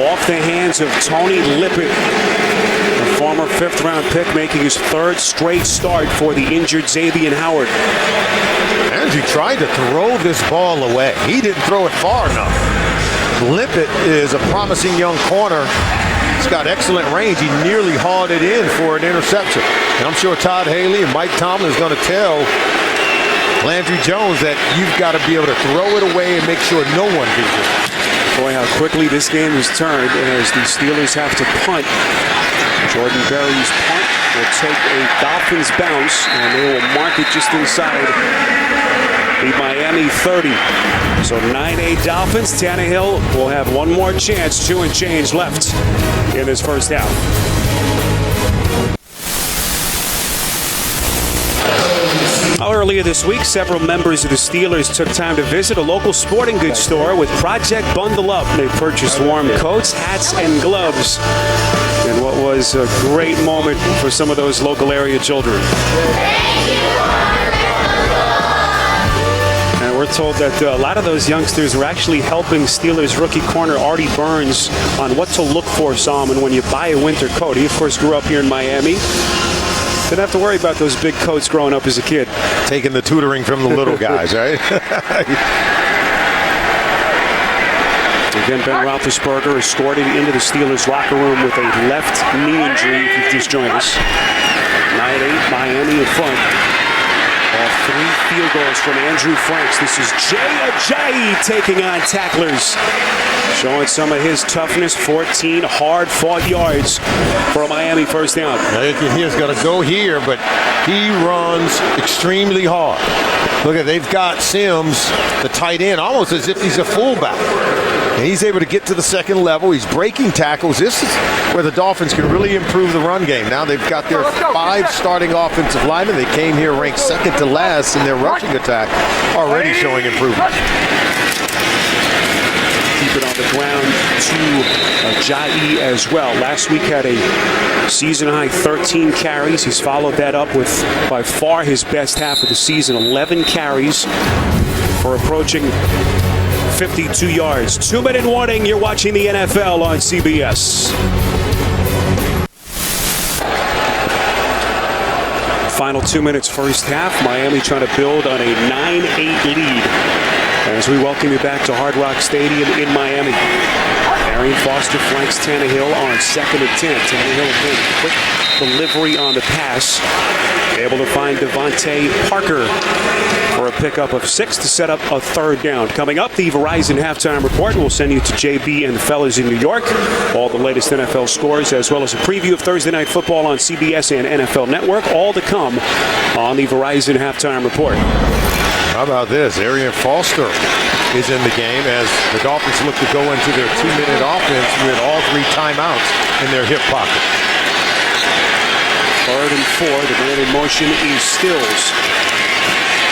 Speaker 1: Off the hands of Tony Lippett, the former 5th-round pick, making his 3rd straight start for the injured Xavier Howard.
Speaker 3: Andrew tried to throw this ball away. He didn't throw it far enough. Lippett is a promising young corner. He's got excellent range. He nearly hauled it in for an interception. And I'm sure Todd Haley and Mike Tomlin is going to tell Landry Jones that you've got to be able to throw it away and make sure no one gets it.
Speaker 1: Boy, how quickly this game has turned as the Steelers have to punt. Jordan Berry's punt will take a Dolphins bounce, and they will mark it just inside the Miami 30. So 9-8 Dolphins. Tannehill will have one more chance, 2 and change left in this first half. Earlier this week, several members of the Steelers took time to visit a local sporting goods store with Project Bundle Up. They purchased warm coats, hats, and gloves in what was a great moment for some of those local area children. And we're told that a lot of those youngsters were actually helping Steelers rookie corner Artie Burns on what to look for, Solomon, when you buy a winter coat. He, of course, grew up here in Miami. Didn't have to worry about those big coats growing up as a kid.
Speaker 3: Taking the tutoring from the little guys, right?
Speaker 1: Again, Ben Roethlisberger escorted into the Steelers locker room with a left knee injury, if you've just joined us. 9-8, Miami in front. Off 3 field goals from Andrew Franks. This is Jay Ajayi taking on tacklers. Showing some of his toughness, 14 hard-fought yards for a Miami first down.
Speaker 3: He's going to go here, but he runs extremely hard. Look at, they've got Sims, the tight end, almost as if he's a fullback. And he's able to get to the second level. He's breaking tackles. This is where the Dolphins can really improve the run game. Now they've got their 5 starting offensive linemen. They came here ranked 2nd to last in their rushing attack, already showing improvement.
Speaker 1: Keep it on the ground to Ajayi as well. Last week had a season-high 13 carries. He's followed that up with by far his best half of the season, 11 carries for approaching 52 yards. 2-minute warning. You're watching the NFL on CBS. Final 2 minutes first half. Miami trying to build on a 9-8 lead as we welcome you back to Hard Rock Stadium in Miami. Arian Foster flanks Tannehill on 2nd and 10. Tannehill again, quick delivery on the pass. Able to find Devontae Parker for a pickup of 6 to set up a 3rd down. Coming up, the Verizon Halftime Report. We'll send you to JB and the fellas in New York. All the latest NFL scores, as well as a preview of Thursday Night Football on CBS and NFL Network. All to come on the Verizon Halftime Report.
Speaker 3: How about this? Arian Foster is in the game as the Dolphins look to go into their 2-minute offense with all 3 timeouts in their hip pocket.
Speaker 1: 3rd and 4. The man in motion is Stills.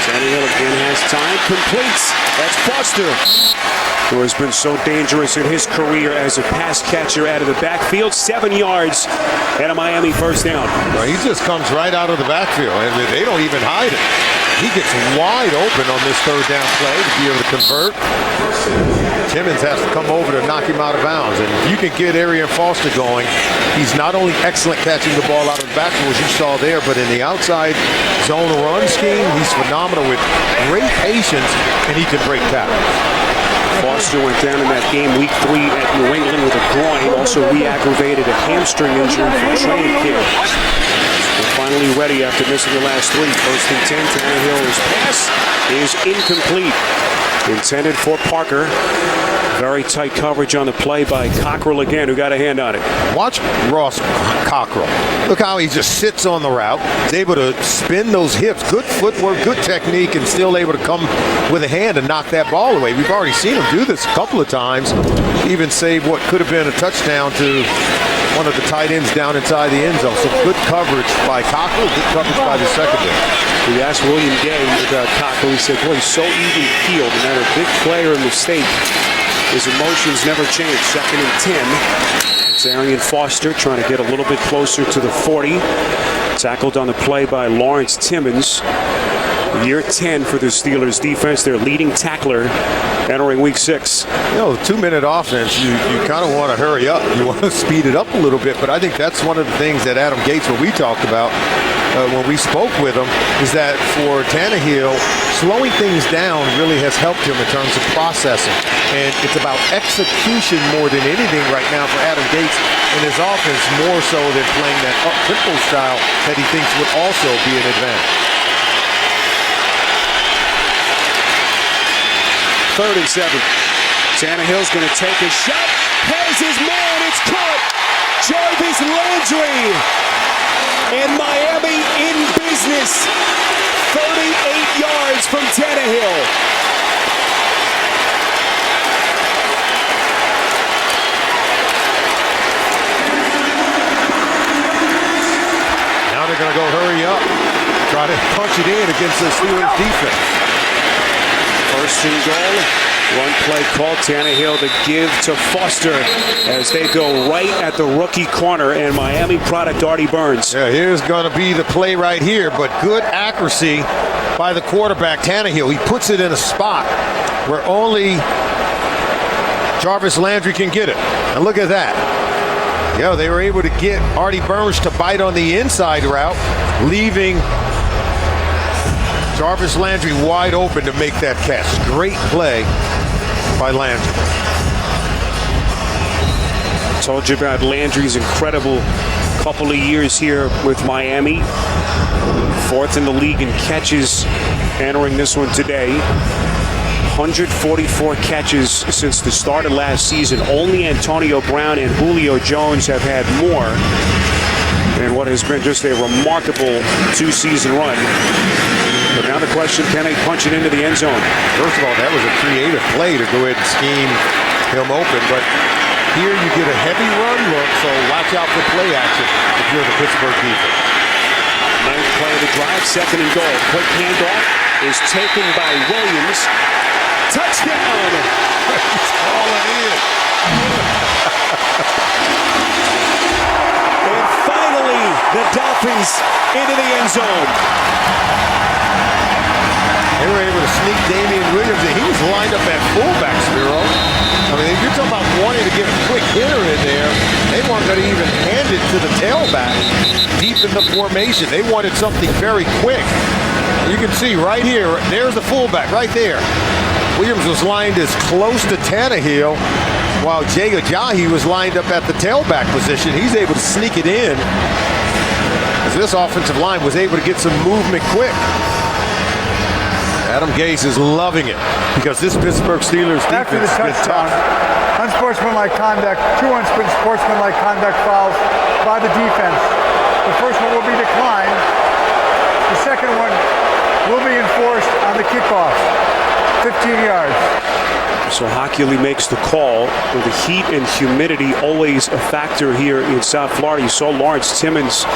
Speaker 1: Tannehill again has time. Completes. That's Foster, who has been so dangerous in his career as a pass catcher out of the backfield. 7 yards and a Miami first down.
Speaker 3: Well, he just comes right out of the backfield, and they don't even hide it. He gets wide open on this 3rd down play to be able to convert. Timmons has to come over to knock him out of bounds. And if you can get Arian Foster going, he's not only excellent catching the ball out of the backfield, as you saw there, but in the outside zone run scheme, he's phenomenal with great patience, and he can break tackles.
Speaker 1: Foster went down in that game week 3 at New England with a groin. Also re-aggravated a hamstring injury from training camp. They're finally ready after missing the last 3. 1st and 10. Tannehill's pass is incomplete. Intended for Parker. Very tight coverage on the play by Cockrell again, who got a hand on it.
Speaker 3: Watch Ross Cockrell. Look how he just sits on the route. He's able to spin those hips. Good footwork, good technique, and still able to come with a hand and knock that ball away. We've already seen him do this a couple of times. Even save what could have been a touchdown to one of the tight ends down inside the end zone. So good coverage by Cockrell, good coverage by the secondary.
Speaker 1: We asked William Gay about Cockrell. He said, boy, he's so even-keeled. No matter a big play or a mistake, his emotions never change. 2nd and 10. It's Arian Foster trying to get a little bit closer to the 40. Tackled on the play by Lawrence Timmons. Year 10 for the Steelers defense. Their leading tackler entering week 6.
Speaker 3: You know, the 2-minute offense, you kind of want to hurry up. You want to speed it up a little bit. But I think that's one of the things that Adam Gates, what we talked about when we spoke with him, is that for Tannehill, slowing things down really has helped him in terms of processing. And it's about execution more than anything right now for Adam Gates in his offense, more so than playing that up-tempo style that he thinks would also be an advantage.
Speaker 1: 3rd and 7. Tannehill's going to take a shot. Has his man. It's caught. Jarvis Landry. And Miami in business. 38 yards from Tannehill.
Speaker 3: Now they're going to go hurry up. Try to punch it in against the Steelers defense.
Speaker 1: 1st and goal. One play called. Tannehill to give to Foster as they go right at the rookie corner, and Miami product Artie Burns.
Speaker 3: Yeah, here's going to be the play right here, but good accuracy by the quarterback, Tannehill. He puts it in a spot where only Jarvis Landry can get it. And look at that. Yeah, they were able to get Artie Burns to bite on the inside route, leaving Jarvis Landry wide open to make that catch. Great play by Landry.
Speaker 1: Told you about Landry's incredible couple of years here with Miami. 4th in the league in catches entering this one today. 144 catches since the start of last season. Only Antonio Brown and Julio Jones have had more in what has been just a remarkable 2-season run. But now the question, can they punch it into the end zone?
Speaker 3: First of all, that was a creative play to go ahead and scheme him open. But here you get a heavy run look, so watch out for play action if you're the Pittsburgh defense.
Speaker 1: 9th play of the drive, 2nd and goal. Quick handoff is taken by Williams. Touchdown!
Speaker 3: He's calling in.
Speaker 1: And finally, the Dolphins into the end zone.
Speaker 3: They were able to sneak Damian Williams in. He was lined up at fullback, Spiro. I mean, if you're talking about wanting to get a quick hitter in there, they weren't going to even hand it to the tailback deep in the formation. They wanted something very quick. You can see right here, there's the fullback right there. Williams was lined as close to Tannehill, while Jay Ajayi was lined up at the tailback position. He's able to sneak it in, as this offensive line was able to get some movement quick. Adam Gase is loving it because this Pittsburgh Steelers
Speaker 4: After the
Speaker 3: defense is
Speaker 4: touchdown,
Speaker 3: tough.
Speaker 4: unsportsmanlike conduct, 2 unsportsmanlike conduct fouls by the defense. The first one will be declined. The second one will be enforced on the kickoff. 15 yards.
Speaker 1: So Hockley makes the call. With the heat and humidity always a factor here in South Florida. You saw Lawrence Timmons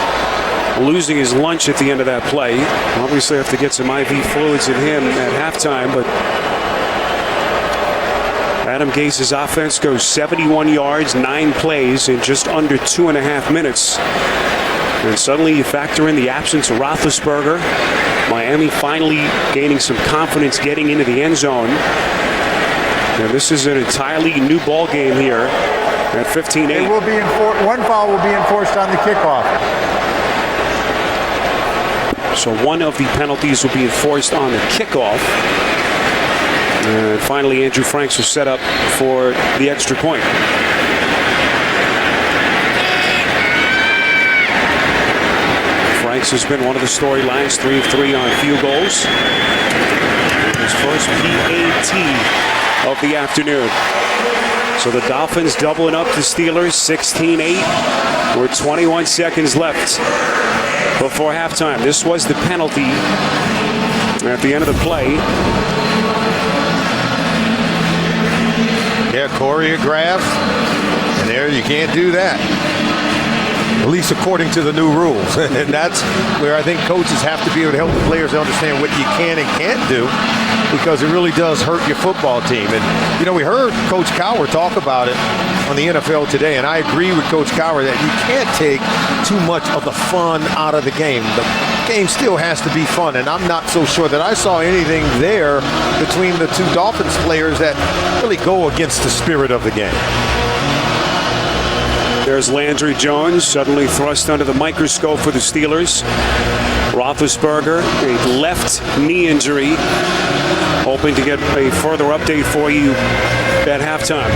Speaker 1: losing his lunch at the end of that play. Obviously have to get some IV fluids in him at halftime, but Adam Gase's offense goes 71 yards, 9 plays in just under 2.5 minutes. And suddenly you factor in the absence of Roethlisberger. Miami finally gaining some confidence getting into the end zone. And this is an entirely new ball game here at 15-8.
Speaker 4: It will be one foul will be enforced on the kickoff.
Speaker 1: So one of the penalties will be enforced on the kickoff. And finally, Andrew Franks was set up for the extra point. Franks has been one of the storylines, 3 of 3 on field goals. His first PAT of the afternoon. So the Dolphins doubling up the Steelers 16-8 with 21 seconds left before halftime. This was the penalty at the end of the play.
Speaker 3: Yeah, choreographed, and there you can't do that. At least according to the new rules. And that's where I think coaches have to be able to help the players understand what you can and can't do, because it really does hurt your football team. And, you know, we heard Coach Cowher talk about it on the NFL Today, and I agree with Coach Cowher that you can't take too much of the fun out of the game. The game still has to be fun, and I'm not so sure that I saw anything there between the two Dolphins players that really go against the spirit of the game.
Speaker 1: There's Landry Jones, suddenly thrust under the microscope for the Steelers. Roethlisberger, a left knee injury. Hoping to get a further update for you at halftime.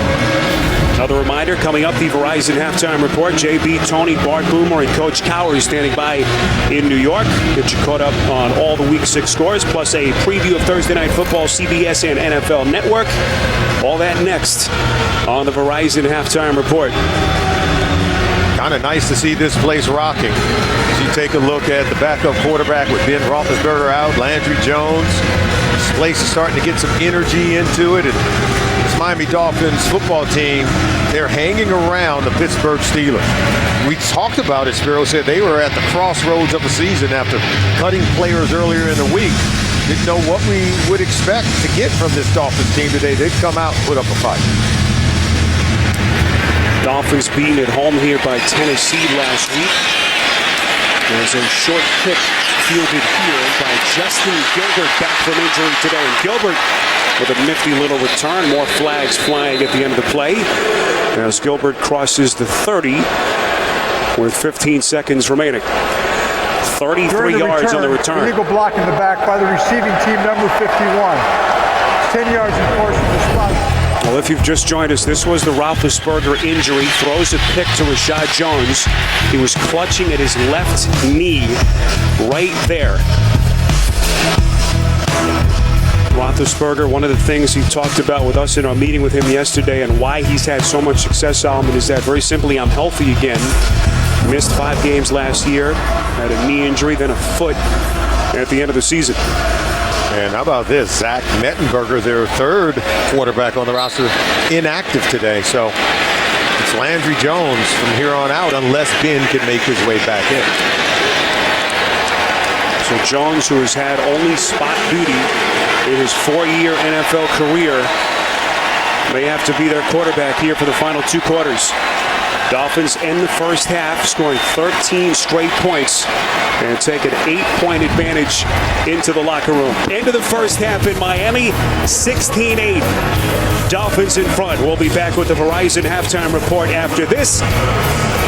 Speaker 1: Another reminder, coming up, the Verizon Halftime Report. JB, Tony, Bart Boomer, and Coach Cowher standing by in New York. Get you caught up on all the Week 6 scores, plus a preview of Thursday Night Football, CBS and NFL Network. All that next on the Verizon Halftime Report.
Speaker 3: Kind of nice to see this place rocking. As you take a look at the backup quarterback with Ben Roethlisberger out, Landry Jones. This place is starting to get some energy into it. And this Miami Dolphins football team, they're hanging around the Pittsburgh Steelers. We talked about it. Spiro said they were at the crossroads of the season after cutting players earlier in the week. Didn't know what we would expect to get from this Dolphins team today. They've come out and put up a fight.
Speaker 1: Dolphins beaten at home here by Tennessee last week. There's a short kick fielded here by Justin Gilbert, back from injury today. And Gilbert with a nifty little return. More flags flying at the end of the play as Gilbert crosses the 30 with 15 seconds remaining. 33 yards on the return.
Speaker 4: Illegal block in the back by the receiving team, number 51. 10 yards in course of the spot.
Speaker 1: Well, if you've just joined us, this was the Roethlisberger injury. Throws a pick to Rashad Jones. He was clutching at his left knee right there. Roethlisberger, one of the things he talked about with us in our meeting with him yesterday and why he's had so much success, Solomon, is that very simply, I'm healthy again. Missed 5 games last year, had a knee injury, then a foot at the end of the season.
Speaker 3: And how about this? Zach Mettenberger, their third quarterback on the roster, inactive today. So it's Landry Jones from here on out, unless Ben can make his way back in.
Speaker 1: So Jones, who has had only spot duty in his 4-year NFL career, may have to be their quarterback here for the final 2 quarters. Dolphins end the first half, scoring 13 straight points and take an 8-point advantage into the locker room. End of the first half in Miami, 16-8. Dolphins in front. We'll be back with the Verizon Halftime Report after this.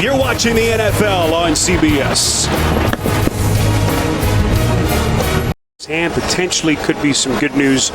Speaker 1: You're watching the NFL on CBS. And potentially could be some good news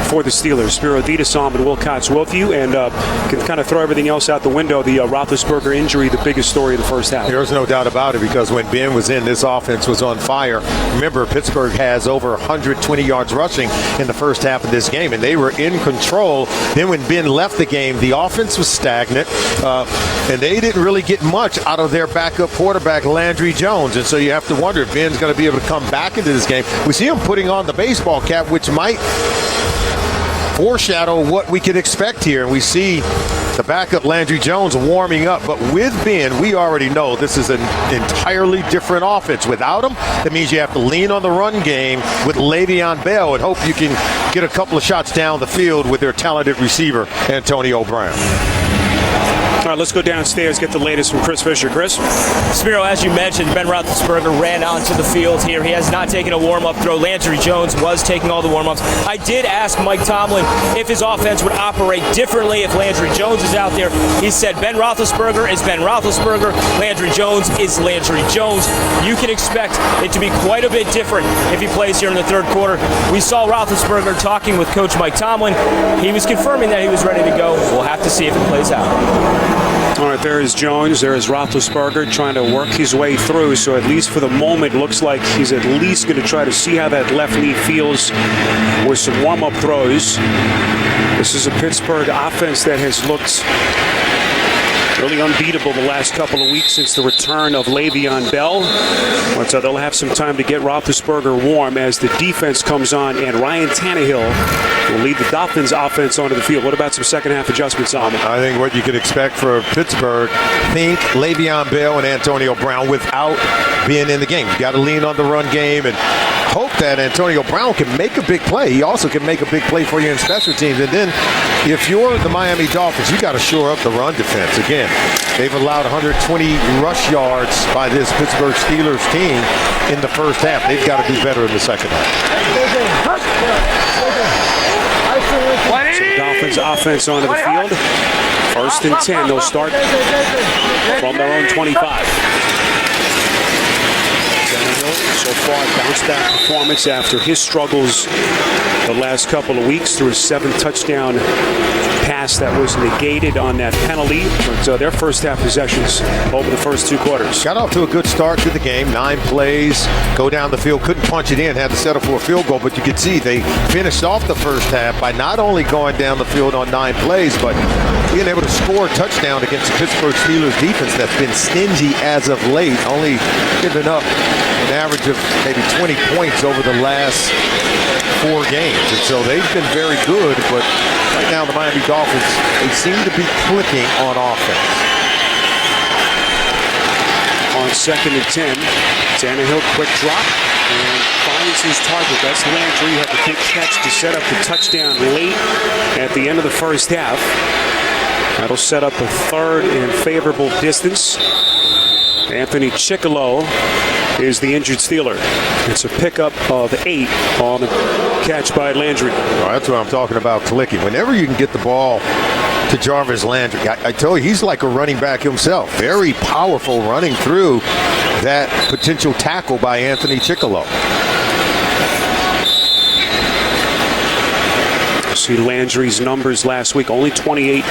Speaker 1: for the Steelers. Spiro Dita, Solomon Wilcox with you, and can kind of throw everything else out the window. The Roethlisberger injury, the biggest story of the first half.
Speaker 3: There's no doubt about it, because when Ben was in, this offense was on fire. Remember, Pittsburgh has over 120 yards rushing in the first half of this game, and they were in control. Then when Ben left the game, the offense was stagnant, and they didn't really get much out of their backup quarterback, Landry Jones. And so you have to wonder if Ben's going to be able to come back into this game. We see him putting on the baseball cap, which might foreshadow what we could expect here. And we see the backup Landry Jones warming up. But with Ben, we already know this is an entirely different offense. Without him, that means you have to lean on the run game with Le'Veon Bell and hope you can get a couple of shots down the field with their talented receiver, Antonio Brown.
Speaker 1: All right, let's go downstairs, get the latest from Chris Fisher. Chris?
Speaker 2: Spiro, as you mentioned, Ben Roethlisberger ran onto the field here. He has not taken a warm-up throw. Landry Jones was taking all the warm-ups. I did ask Mike Tomlin if his offense would operate differently if Landry Jones is out there. He said Ben Roethlisberger is Ben Roethlisberger. Landry Jones is Landry Jones. You can expect it to be quite a bit different if he plays here in the third quarter. We saw Roethlisberger talking with Coach Mike Tomlin. He was confirming that he was ready to go. We'll have to see if it plays out.
Speaker 1: All right, there is Jones. There is Roethlisberger trying to work his way through. So at least for the moment, looks like he's at least going to try to see how that left knee feels with some warm-up throws. This is a Pittsburgh offense that has looked really unbeatable the last couple of weeks since the return of Le'Veon Bell. But they'll have some time to get Roethlisberger warm as the defense comes on, and Ryan Tannehill will lead the Dolphins offense onto the field. What about some second half adjustments on it?
Speaker 3: I think what you could expect for Pittsburgh, think Le'Veon Bell and Antonio Brown without being in the game. You got to lean on the run game and hope that Antonio Brown can make a big play. He also can make a big play for you in special teams. And then if you're the Miami Dolphins, you got to shore up the run defense. Again, they've allowed 120 rush yards by this Pittsburgh Steelers team in the first half. They've got to do better in the second half.
Speaker 1: So Dolphins offense onto the field. 1st and 10. They'll start from their own 25. So far, bounced back performance after his struggles the last couple of weeks through a 7-touchdown pass that was negated on that penalty. But their first half possessions over the first 2 quarters.
Speaker 3: Got off to a good start to the game. 9 plays, go down the field, couldn't punch it in, had to settle for a field goal. But you could see they finished off the first half by not only going down the field on 9 plays, but being able to score a touchdown against the Pittsburgh Steelers defense that's been stingy as of late, only giving up an average of maybe 20 points over the last 4 games. And so they've been very good, but right now the Miami Dolphins, they seem to be clicking on offense.
Speaker 1: On 2nd and 10, Tannehill quick drop and finds his target. That's Landry, had the big catch to set up the touchdown late at the end of the first half. That'll set up a 3rd and favorable distance. Anthony Chickillo is the injured Steeler. It's a pickup of 8 on a catch by Landry.
Speaker 3: Well, that's what I'm talking about, clicking. Whenever you can get the ball to Jarvis Landry, I tell you, he's like a running back himself. Very powerful running through that potential tackle by Anthony Chickillo.
Speaker 1: See Landry's numbers last week, only 28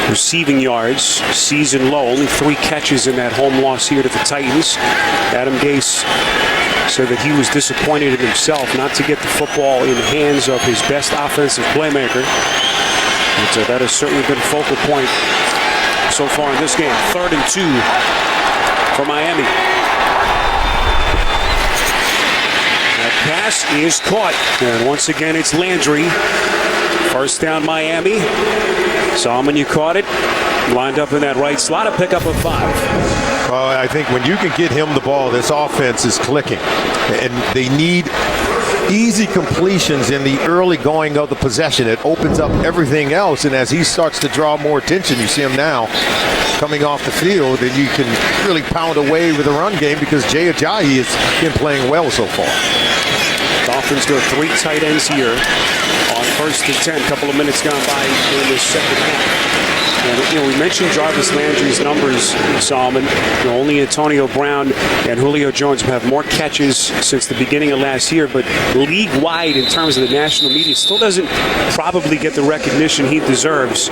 Speaker 1: receiving yards, season low, only 3 catches in that home loss here to the Titans. Adam Gase said that he was disappointed in himself not to get the football in the hands of his best offensive playmaker. And so that has certainly been a focal point so far in this game. 3rd and 2 for Miami. That pass is caught, and once again it's Landry. 1st down Miami. Solomon, you caught it. Lined up in that right slot, a pickup of 5.
Speaker 3: Well, I think when you can get him the ball, this offense is clicking. And they need easy completions in the early going of the possession. It opens up everything else. And as he starts to draw more attention, you see him now coming off the field, and you can really pound away with the run game because Jay Ajayi has been playing well so far.
Speaker 1: Dolphins go 3 tight ends here on 1st and 10. A couple of minutes gone by in this second half. And, we mentioned Jarvis Landry's numbers, Solomon. Only Antonio Brown and Julio Jones have more catches since the beginning of last year, but league-wide in terms of the national media still doesn't probably get the recognition he deserves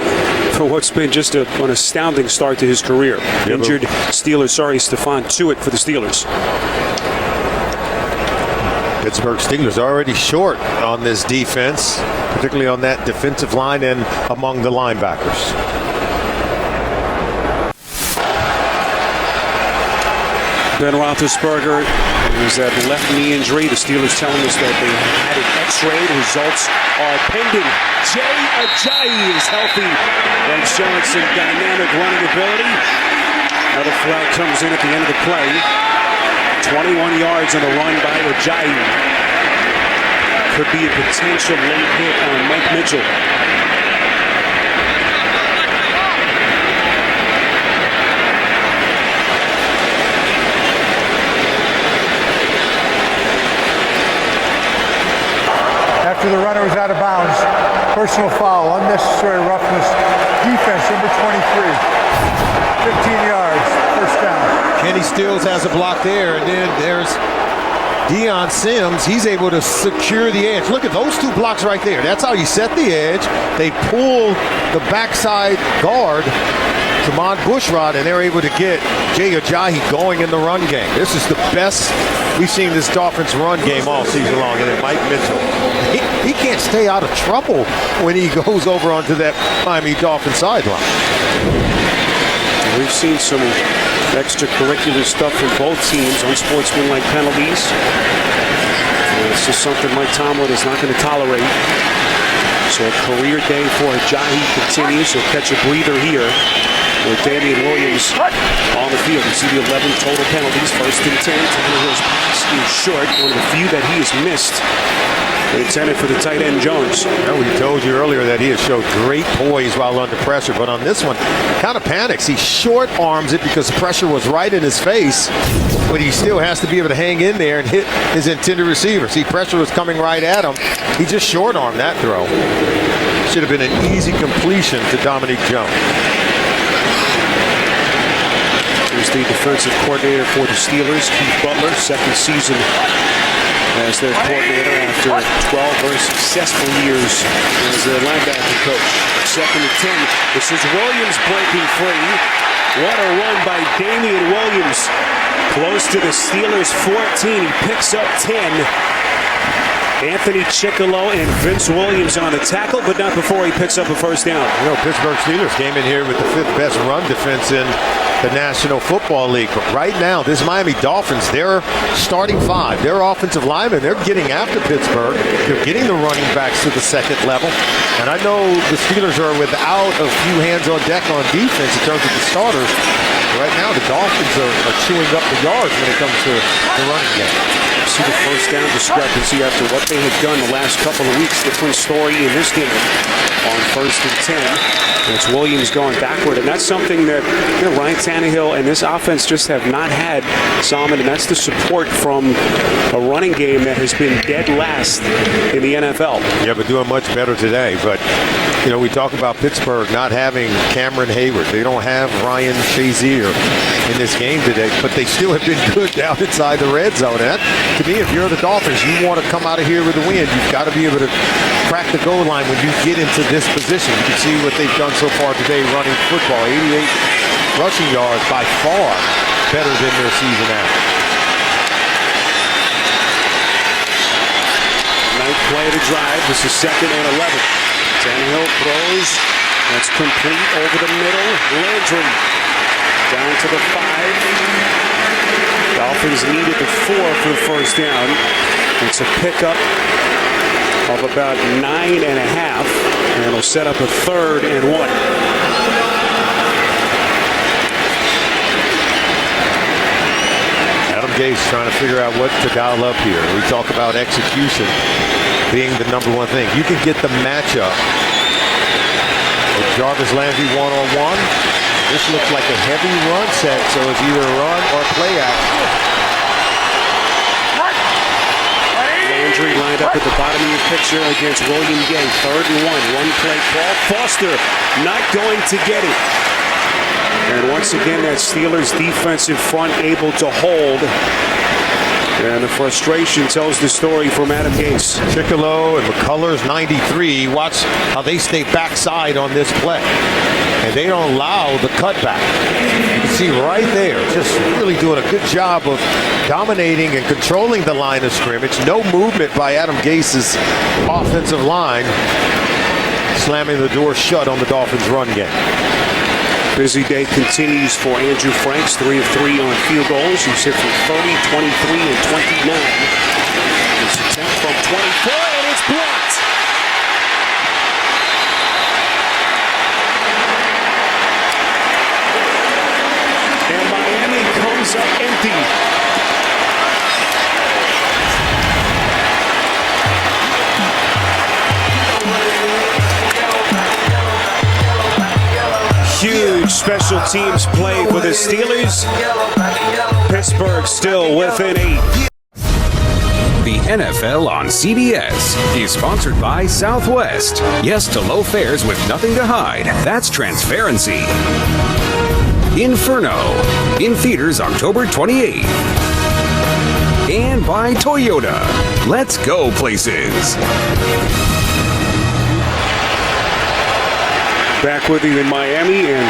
Speaker 1: for what's been just an astounding start to his career. Injured Steelers, Stephon Tuitt for the Steelers.
Speaker 3: Pittsburgh Steelers already short on this defense, particularly on that defensive line and among the linebackers.
Speaker 1: Ben Roethlisberger was that left knee injury. The Steelers telling us that they had an X-ray. The results are pending. Jay Ajayi is healthy and showing some dynamic running ability. Another flag comes in at the end of the play. 21 yards on the run by Ajayi. Could be a potential late hit on Mike Mitchell.
Speaker 4: After the runner was out of bounds, personal foul, unnecessary roughness, defense, number 23, 15 yards, 1st down.
Speaker 3: Kenny Stills has a block there, and then there's Deion Sims, he's able to secure the edge. Look at those two blocks right there. That's how you set the edge. They pull the backside guard, Jamon Bushrod, and they're able to get Jay Ajayi going in the run game. This is the best we've seen this Dolphins run game all season long. And then Mike Mitchell, he can't stay out of trouble when he goes over onto that Miami Dolphins sideline.
Speaker 1: We've seen some extracurricular stuff from both teams, unsportsmanlike penalties. It's just something Mike Tomlin is not going to tolerate. So a career day for Ajayi continues. He'll catch a breather here with Damian Williams on the field. You see the 11 total penalties, 1st and 10. Tannehill's pass is short, one of the few that he has missed. Intended for the tight end Jones.
Speaker 3: Well, we told you earlier that he has showed great poise while under pressure, but on this one, kind of panics. He short arms it because the pressure was right in his face, but he still has to be able to hang in there and hit his intended receiver. See, pressure was coming right at him. He just short armed that throw. Should have been an easy completion to Dominique Jones.
Speaker 1: Here's the defensive coordinator for the Steelers, Keith Butler, 2nd season as their coordinator after 12 very successful years as their linebacker coach. 2nd and 10. This is Williams breaking free. What a run by Damian Williams. Close to the Steelers' 14. He picks up 10. Anthony Chickillo and Vince Williams on the tackle, but not before he picks up a 1st down.
Speaker 3: You know, Pittsburgh Steelers came in here with the 5th best run defense in the National Football League. But right now, this Miami Dolphins, they're starting 5. Their offensive linemen, they're getting after Pittsburgh. They're getting the running backs to the 2nd level. And I know the Steelers are without a few hands on deck on defense in terms of the starters. Right now, the Dolphins are chewing up the yards when it comes to the running game.
Speaker 1: See the 1st down discrepancy after what they had done the last couple of weeks. Different story in this game on 1st and 10. It's Williams going backward, and that's something that Ryan Tannehill and this offense just have not had, Salmon, and that's the support from a running game that has been dead last in the NFL.
Speaker 3: Yeah, but doing much better today. But, you know, we talk about Pittsburgh not having Cameron Hayward. They don't have Ryan Shazier in this game today, but they still have been good down inside the red zone. And that, to me, if you're the Dolphins, you want to come out of here with a win. You've got to be able to crack the goal line when you get into this position. You can see what they've done so far today running football. 88 rushing yards, by far better than their season average.
Speaker 1: 9th play of the drive. This is 2nd and 11. Tannehill throws. That's complete over the middle. Landry down to the 5. Dolphins needed the 4 for the 1st down. It's a pickup of about 9.5, and it'll set up a 3rd and 1.
Speaker 3: Adam Gase trying to figure out what to dial up here. We talk about execution being the #1 thing. You can get the matchup with Jarvis Landry one-on-one. This looks like a heavy run set, so it's either run or play action.
Speaker 1: Landry lined up at the bottom of your picture against William Gay. 3rd and 1. One play call. Foster not going to get it. And once again, that Steelers defensive front able to hold. And the frustration tells the story from Adam Gase.
Speaker 3: Chickillo and McCullers, 93. Watch how they stay backside on this play. And they don't allow the cutback. You can see right there, just really doing a good job of dominating and controlling the line of scrimmage. No movement by Adam Gase's offensive line, slamming the door shut on the Dolphins' run game.
Speaker 1: Busy day continues for Andrew Franks, 3 of 3 on field goals. He's hit from 30, 23, and 29. His attempt from 24, and it's blocked. And Miami comes up empty. Huge special teams play for the Steelers. Pittsburgh still within 8.
Speaker 7: The NFL on CBS is sponsored by Southwest. Yes to low fares with nothing to hide. That's transparency. Inferno. In theaters October 28th. and by Toyota. Let's go places.
Speaker 1: Back with you in Miami, and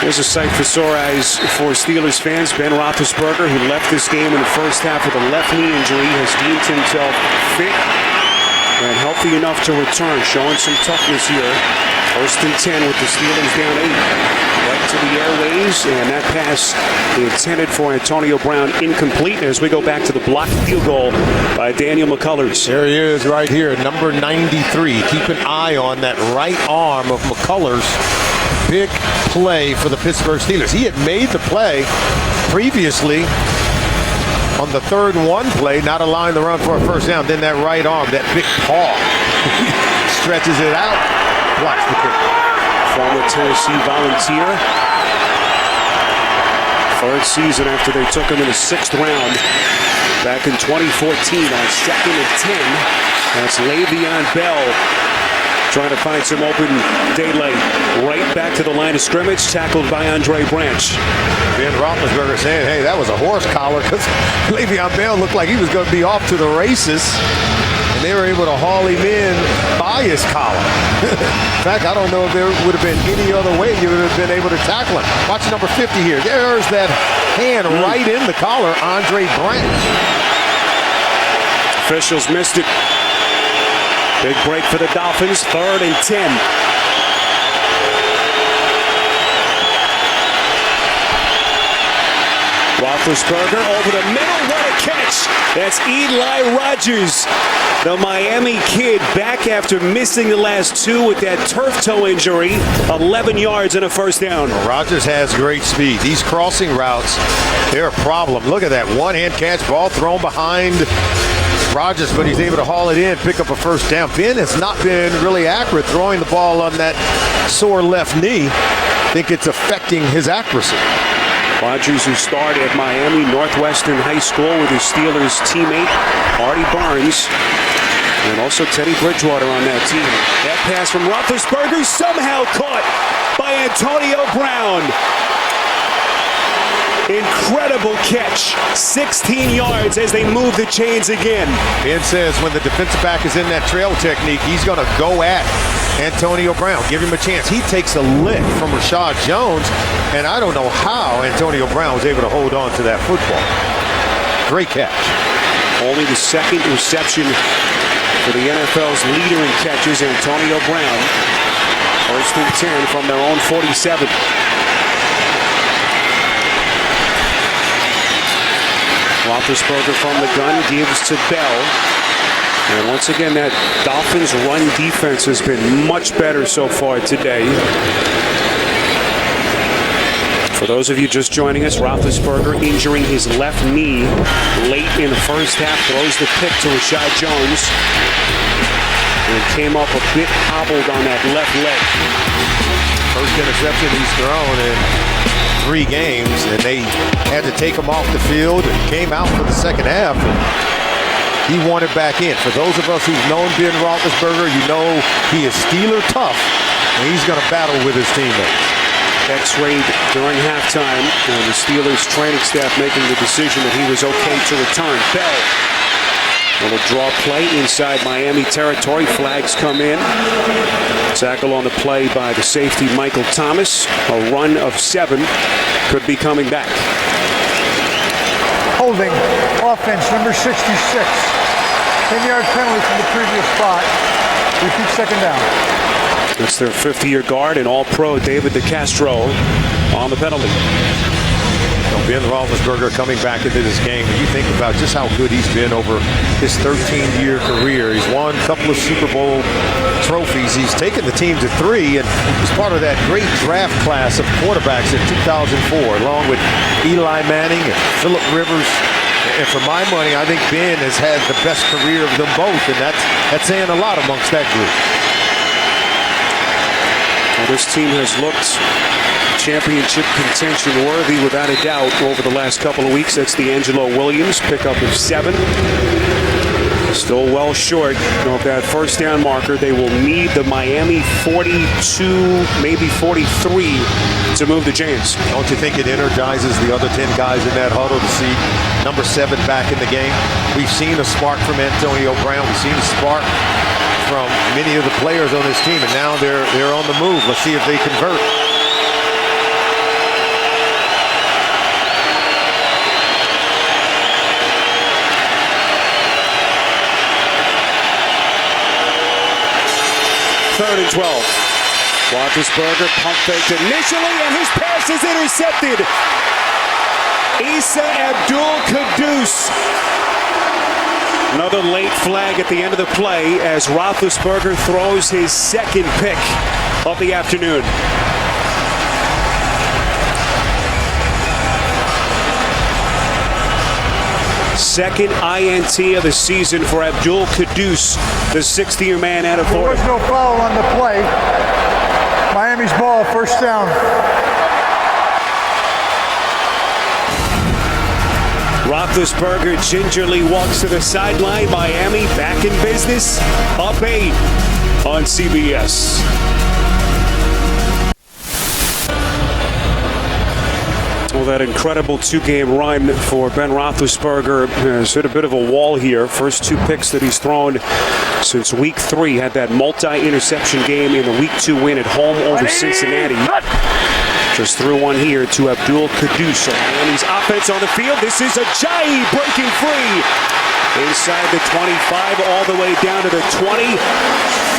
Speaker 1: there's a sight for sore eyes for Steelers fans. Ben Roethlisberger, who left this game in the first half with a left knee injury, has deemed himself fit and healthy enough to return, showing some toughness here. 1st and 10 with the Steelers down 8. Right to the airways, and that pass intended for Antonio Brown incomplete as we go back to the blocked field goal by Daniel McCullers.
Speaker 3: There he is right here, number 93. Keep an eye on that right arm of McCullers. Big play for the Pittsburgh Steelers. He had made the play previously on the 3rd and 1 play, not allowing the run for a first down. Then that right arm, that big paw, stretches it out, blocks the kick.
Speaker 1: Former Tennessee Volunteer. 3rd season after they took him in the 6th round back in 2014 on 2nd and 10. That's Le'Veon Bell trying to find some open daylight. Right back to the line of scrimmage, tackled by Andre Branch.
Speaker 3: Ben Roethlisberger saying, hey, that was a horse collar, because Le'Veon Bell looked like he was going to be off to the races. And they were able to haul him in by his collar. In fact, I don't know if there would have been any other way you would have been able to tackle him. Watch number 50 here. There's that hand right in the collar, Andre Branch.
Speaker 1: Officials missed it. Big break for the Dolphins, 3rd and 10. Roethlisberger over the middle, what a catch! That's Eli Rogers, the Miami kid, back after missing the last 2 with that turf toe injury. 11 yards and a first down.
Speaker 3: Rogers has great speed. These crossing routes, they're a problem. Look at that one-hand catch, ball thrown behind Rogers, but he's able to haul it in, pick up a first down. Ben has not been really accurate throwing the ball on that sore left knee. I think it's affecting his accuracy.
Speaker 1: Rogers, who started at Miami Northwestern High School with his Steelers teammate Artie Burns, and also Teddy Bridgewater on that team. That pass from Roethlisberger somehow caught by Antonio Brown. Incredible catch. 16 yards as they move the chains again.
Speaker 3: Ben says when the defensive back is in that trail technique, he's going to go at Antonio Brown, give him a chance. He takes a lick from Rashad Jones, and I don't know how Antonio Brown was able to hold on to that football. Great catch.
Speaker 1: Only the 2nd reception for the NFL's leader in catches, Antonio Brown. 1st and 10 from their own 47. Roethlisberger from the gun gives to Bell. And once again, that Dolphins run defense has been much better so far today. For those of you just joining us, Roethlisberger injuring his left knee late in the first half, throws the pick to Rashad Jones. And came up a bit hobbled on that left leg.
Speaker 3: First interception he's thrown in 3 games, and they had to take him off the field and came out for the second half. He wanted back in. For those of us who've known Ben Roethlisberger, you know he is Steeler tough, and he's going to battle with his teammates.
Speaker 1: X-rayed during halftime, and the Steelers training staff making the decision that he was okay to return. Bell, a little draw play inside Miami territory. Flags come in. Tackle on the play by the safety Michael Thomas. A run of 7 could be coming back.
Speaker 4: Holding offense, number 66. 10-yard penalty from the previous spot. Repeat, 2nd down.
Speaker 1: That's their 5th-year guard and All-Pro David DeCastro on the penalty.
Speaker 3: Ben Roethlisberger coming back into this game, and you think about just how good he's been over his 13-year career. He's won a couple of Super Bowl trophies. He's taken the team to 3, and was part of that great draft class of quarterbacks in 2004, along with Eli Manning and Phillip Rivers. And for my money, I think Ben has had the best career of them both, and that's saying a lot amongst that group.
Speaker 1: Well, this team has looked championship contention worthy without a doubt over the last couple of weeks. That's D'Angelo Williams, pickup of 7. Still well short of that first down marker. They will need the Miami 42, maybe 43 to move to James.
Speaker 3: Don't you think it energizes the other 10 guys in that huddle to see number 7 back in the game? We've seen a spark from Antonio Brown. We've seen a spark from many of the players on this team, and now they're on the move. Let's see if they convert.
Speaker 1: Third and 12. Roethlisberger pump faked initially, and his pass is intercepted. Issa Abdul Kudus. Another late flag at the end of the play as Roethlisberger throws his second pick of the afternoon. Second INT of the season for Abdul Kudus, the 6th-year man out of
Speaker 4: There
Speaker 1: Florida.
Speaker 4: was no foul on the play. Miami's ball, first down.
Speaker 1: Roethlisberger gingerly walks to the sideline. Miami back in business. Up 8 on CBS. Well, that incredible 2-game run for Ben Roethlisberger has hit a bit of a wall here. First 2 picks that he's thrown since week 3. Had that multi-interception game in the week 2 win at home over Cincinnati. Just threw one here to Abdul Kudus. Miami's offense on the field. This is Ajayi breaking free. Inside the 25, all the way down to the 20.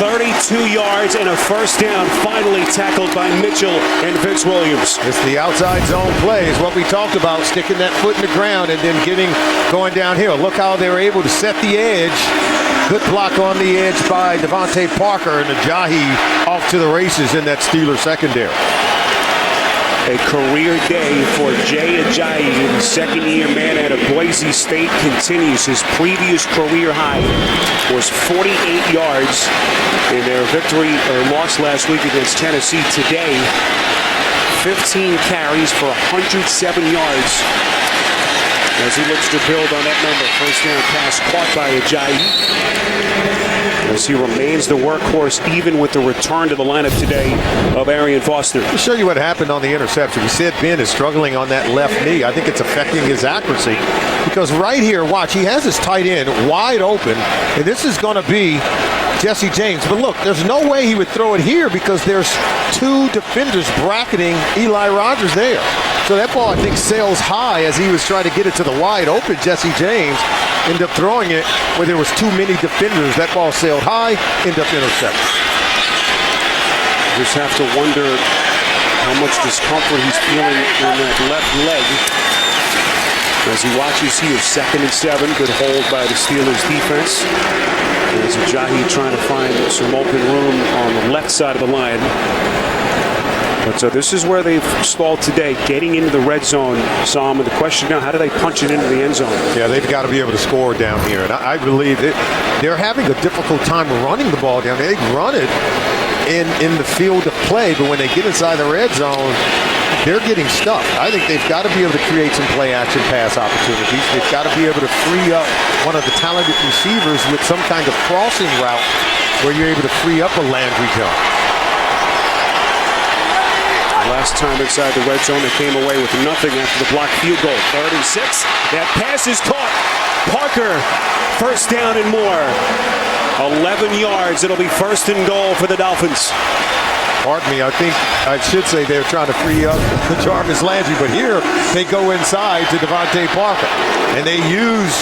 Speaker 1: 32 yards and a first down, finally tackled by Mitchell and Vince Williams.
Speaker 3: It's the outside zone play is what we talked about, sticking that foot in the ground and then going downhill. Look how they were able to set the edge. Good block on the edge by Devontae Parker, and Ajayi off to the races in that Steelers secondary.
Speaker 1: A career day for Jay Ajayi, the 2nd-year man out of Boise State, continues. His previous career high was 48 yards in their victory or loss last week against Tennessee. Today, 15 carries for 107 yards as he looks to build on that number. First down pass caught by Ajayi, as he remains the workhorse even with the return to the lineup today of Arian Foster.
Speaker 3: To show you what happened on the interception, we said Ben is struggling on that left knee. I think it's affecting his accuracy because right here, watch, he has his tight end wide open, and this is going to be Jesse James. But look, there's no way he would throw it here because there's 2 defenders bracketing Eli Rogers there. So that ball, I think, sails high as he was trying to get it to the wide open Jesse James. Ended up throwing it where there was too many defenders. That ball sailed high, ended up intercepted.
Speaker 1: Just have to wonder how much discomfort he's feeling in that left leg as he watches here. 2nd and 7, good hold by the Steelers defense. As Ajayi trying to find some open room on the left side of the line. But so this is where they've stalled today, getting into the red zone, Sam. And the question now, how do they punch it into the end zone?
Speaker 3: Yeah, they've got to be able to score down here. And I believe they're having a difficult time running the ball down there. They run it in the field of play, but when they get inside the red zone, they're getting stuck. I think they've got to be able to create some play-action pass opportunities. They've got to be able to free up one of the talented receivers with some kind of crossing route where you're able to free up a Landry jump.
Speaker 1: Last time inside the red zone, they came away with nothing after the blocked field goal. 3rd and 6. That pass is caught. Parker, first down and more. 11 yards. It'll be 1st and goal for the Dolphins.
Speaker 3: Pardon me, I think I should say they're trying to free up Jarvis Landry, but here they go inside to Devontae Parker. And they use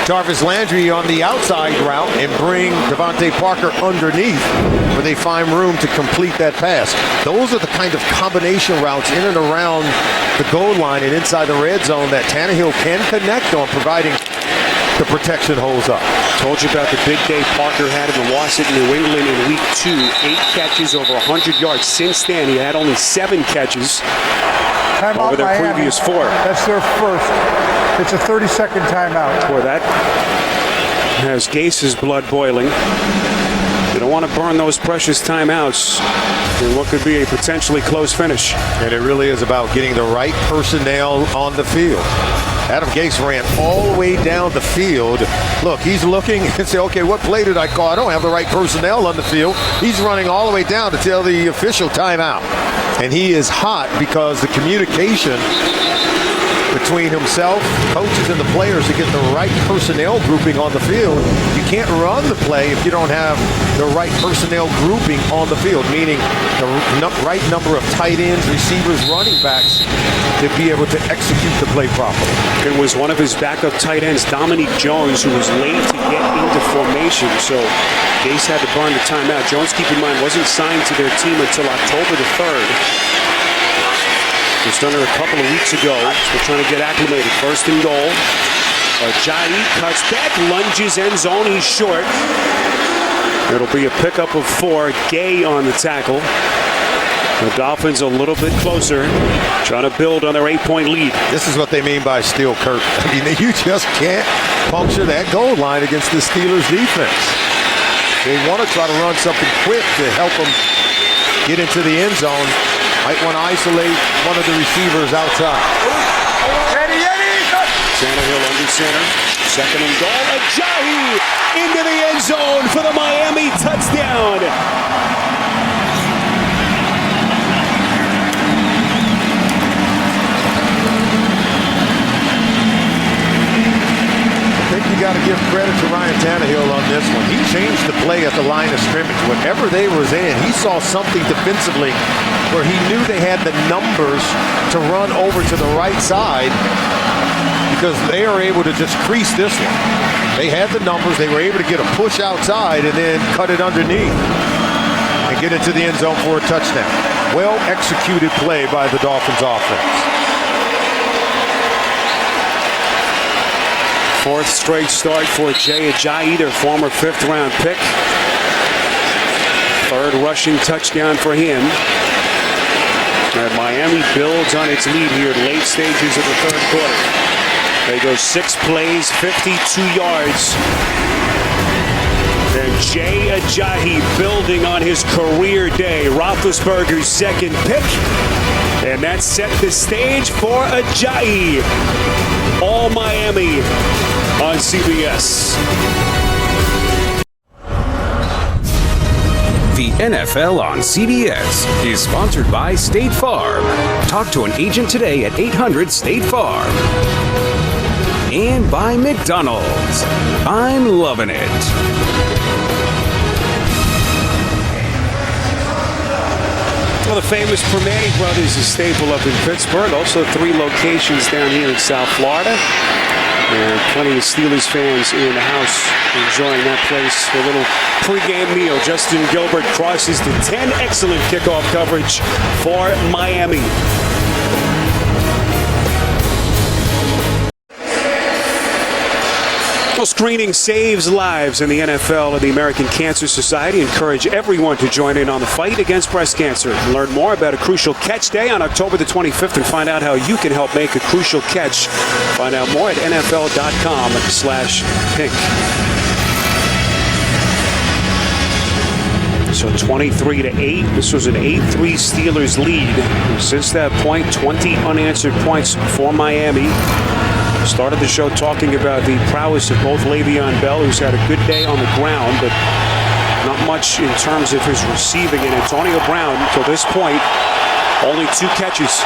Speaker 3: Jarvis Landry on the outside route and bring Devontae Parker underneath where they find room to complete that pass. Those are the kind of combination routes in and around the goal line and inside the red zone that Tannehill can connect on, providing the protection holds up.
Speaker 1: Told you about the big day Parker had in the loss at New England in week 2. 8 catches over 100 yards. Since then, he had only 7 catches over their previous 4.
Speaker 4: That's their first. It's a 30-second timeout.
Speaker 1: Boy, that has Gase's blood boiling. You don't want to burn those precious timeouts in what could be a potentially close finish.
Speaker 3: And it really is about getting the right personnel on the field. Adam Gase ran all the way down the field. Look, he's looking and say, okay, what play did I call? I don't have the right personnel on the field. He's running all the way down to tell the official timeout. And he is hot because the communication between himself, coaches, and the players to get the right personnel grouping on the field. You can't run the play if you don't have the right personnel grouping on the field, meaning the right number of tight ends, receivers, running backs to be able to execute the play properly.
Speaker 1: It was one of his backup tight ends, Dominique Jones, who was late to get into formation, so Gase had to burn the timeout. Jones, keep in mind, wasn't signed to their team until October the 3rd. Just under a couple of weeks ago. We're trying to get acclimated. First and goal. Ajayi cuts back, lunges, end zone. He's short. It'll be a pickup of 4. Gay on the tackle. The Dolphins a little bit closer, trying to build on their 8-point lead.
Speaker 3: This is what they mean by steel curtain. I mean, you just can't puncture that goal line against the Steelers defense. They want to try to run something quick to help them get into the end zone. Might want to isolate one of the receivers outside.
Speaker 1: Tannehill under center. Second and goal. Ajayi into the end zone for the Miami touchdown.
Speaker 3: I think you got to give credit to Ryan Tannehill on this one. He changed the play at the line of scrimmage. Whatever they was in, he saw something defensively where he knew they had the numbers to run over to the right side because they are able to just crease this one. They had the numbers. They were able to get a push outside and then cut it underneath and get into the end zone for a touchdown. Well executed play by the Dolphins offense.
Speaker 1: 4th straight start for Jay Ajayi, their former 5th-round pick. 3rd rushing touchdown for him. And Miami builds on its lead here at late stages of the 3rd quarter. They go 6 plays, 52 yards. And Jay Ajayi building on his career day. Roethlisberger's 2nd pick. And that set the stage for Ajayi. All Miami on CBS.
Speaker 7: The NFL on CBS is sponsored by State Farm. Talk to an agent today at 800-STATE-FARM. And by McDonald's. I'm loving it.
Speaker 1: Well, the famous Primanti Brothers is staple up in Pittsburgh. Also 3 locations down here in South Florida. And plenty of Steelers fans in the house enjoying that place. A little pregame meal. Justin Gilbert crosses the 10. Excellent kickoff coverage for Miami. Screening saves lives in the NFL and the American Cancer Society encourage everyone to join in on the fight against breast cancer. Learn more about a Crucial Catch Day on October the 25th and find out how you can help make a crucial catch. Find out more at NFL.com/pink. So 23-8. This was an 8-3 Steelers lead. Since that point, 20 unanswered points for Miami. Started the show talking about the prowess of both Le'Veon Bell, who's had a good day on the ground, but not much in terms of his receiving. And Antonio Brown, to this point, only 2 catches.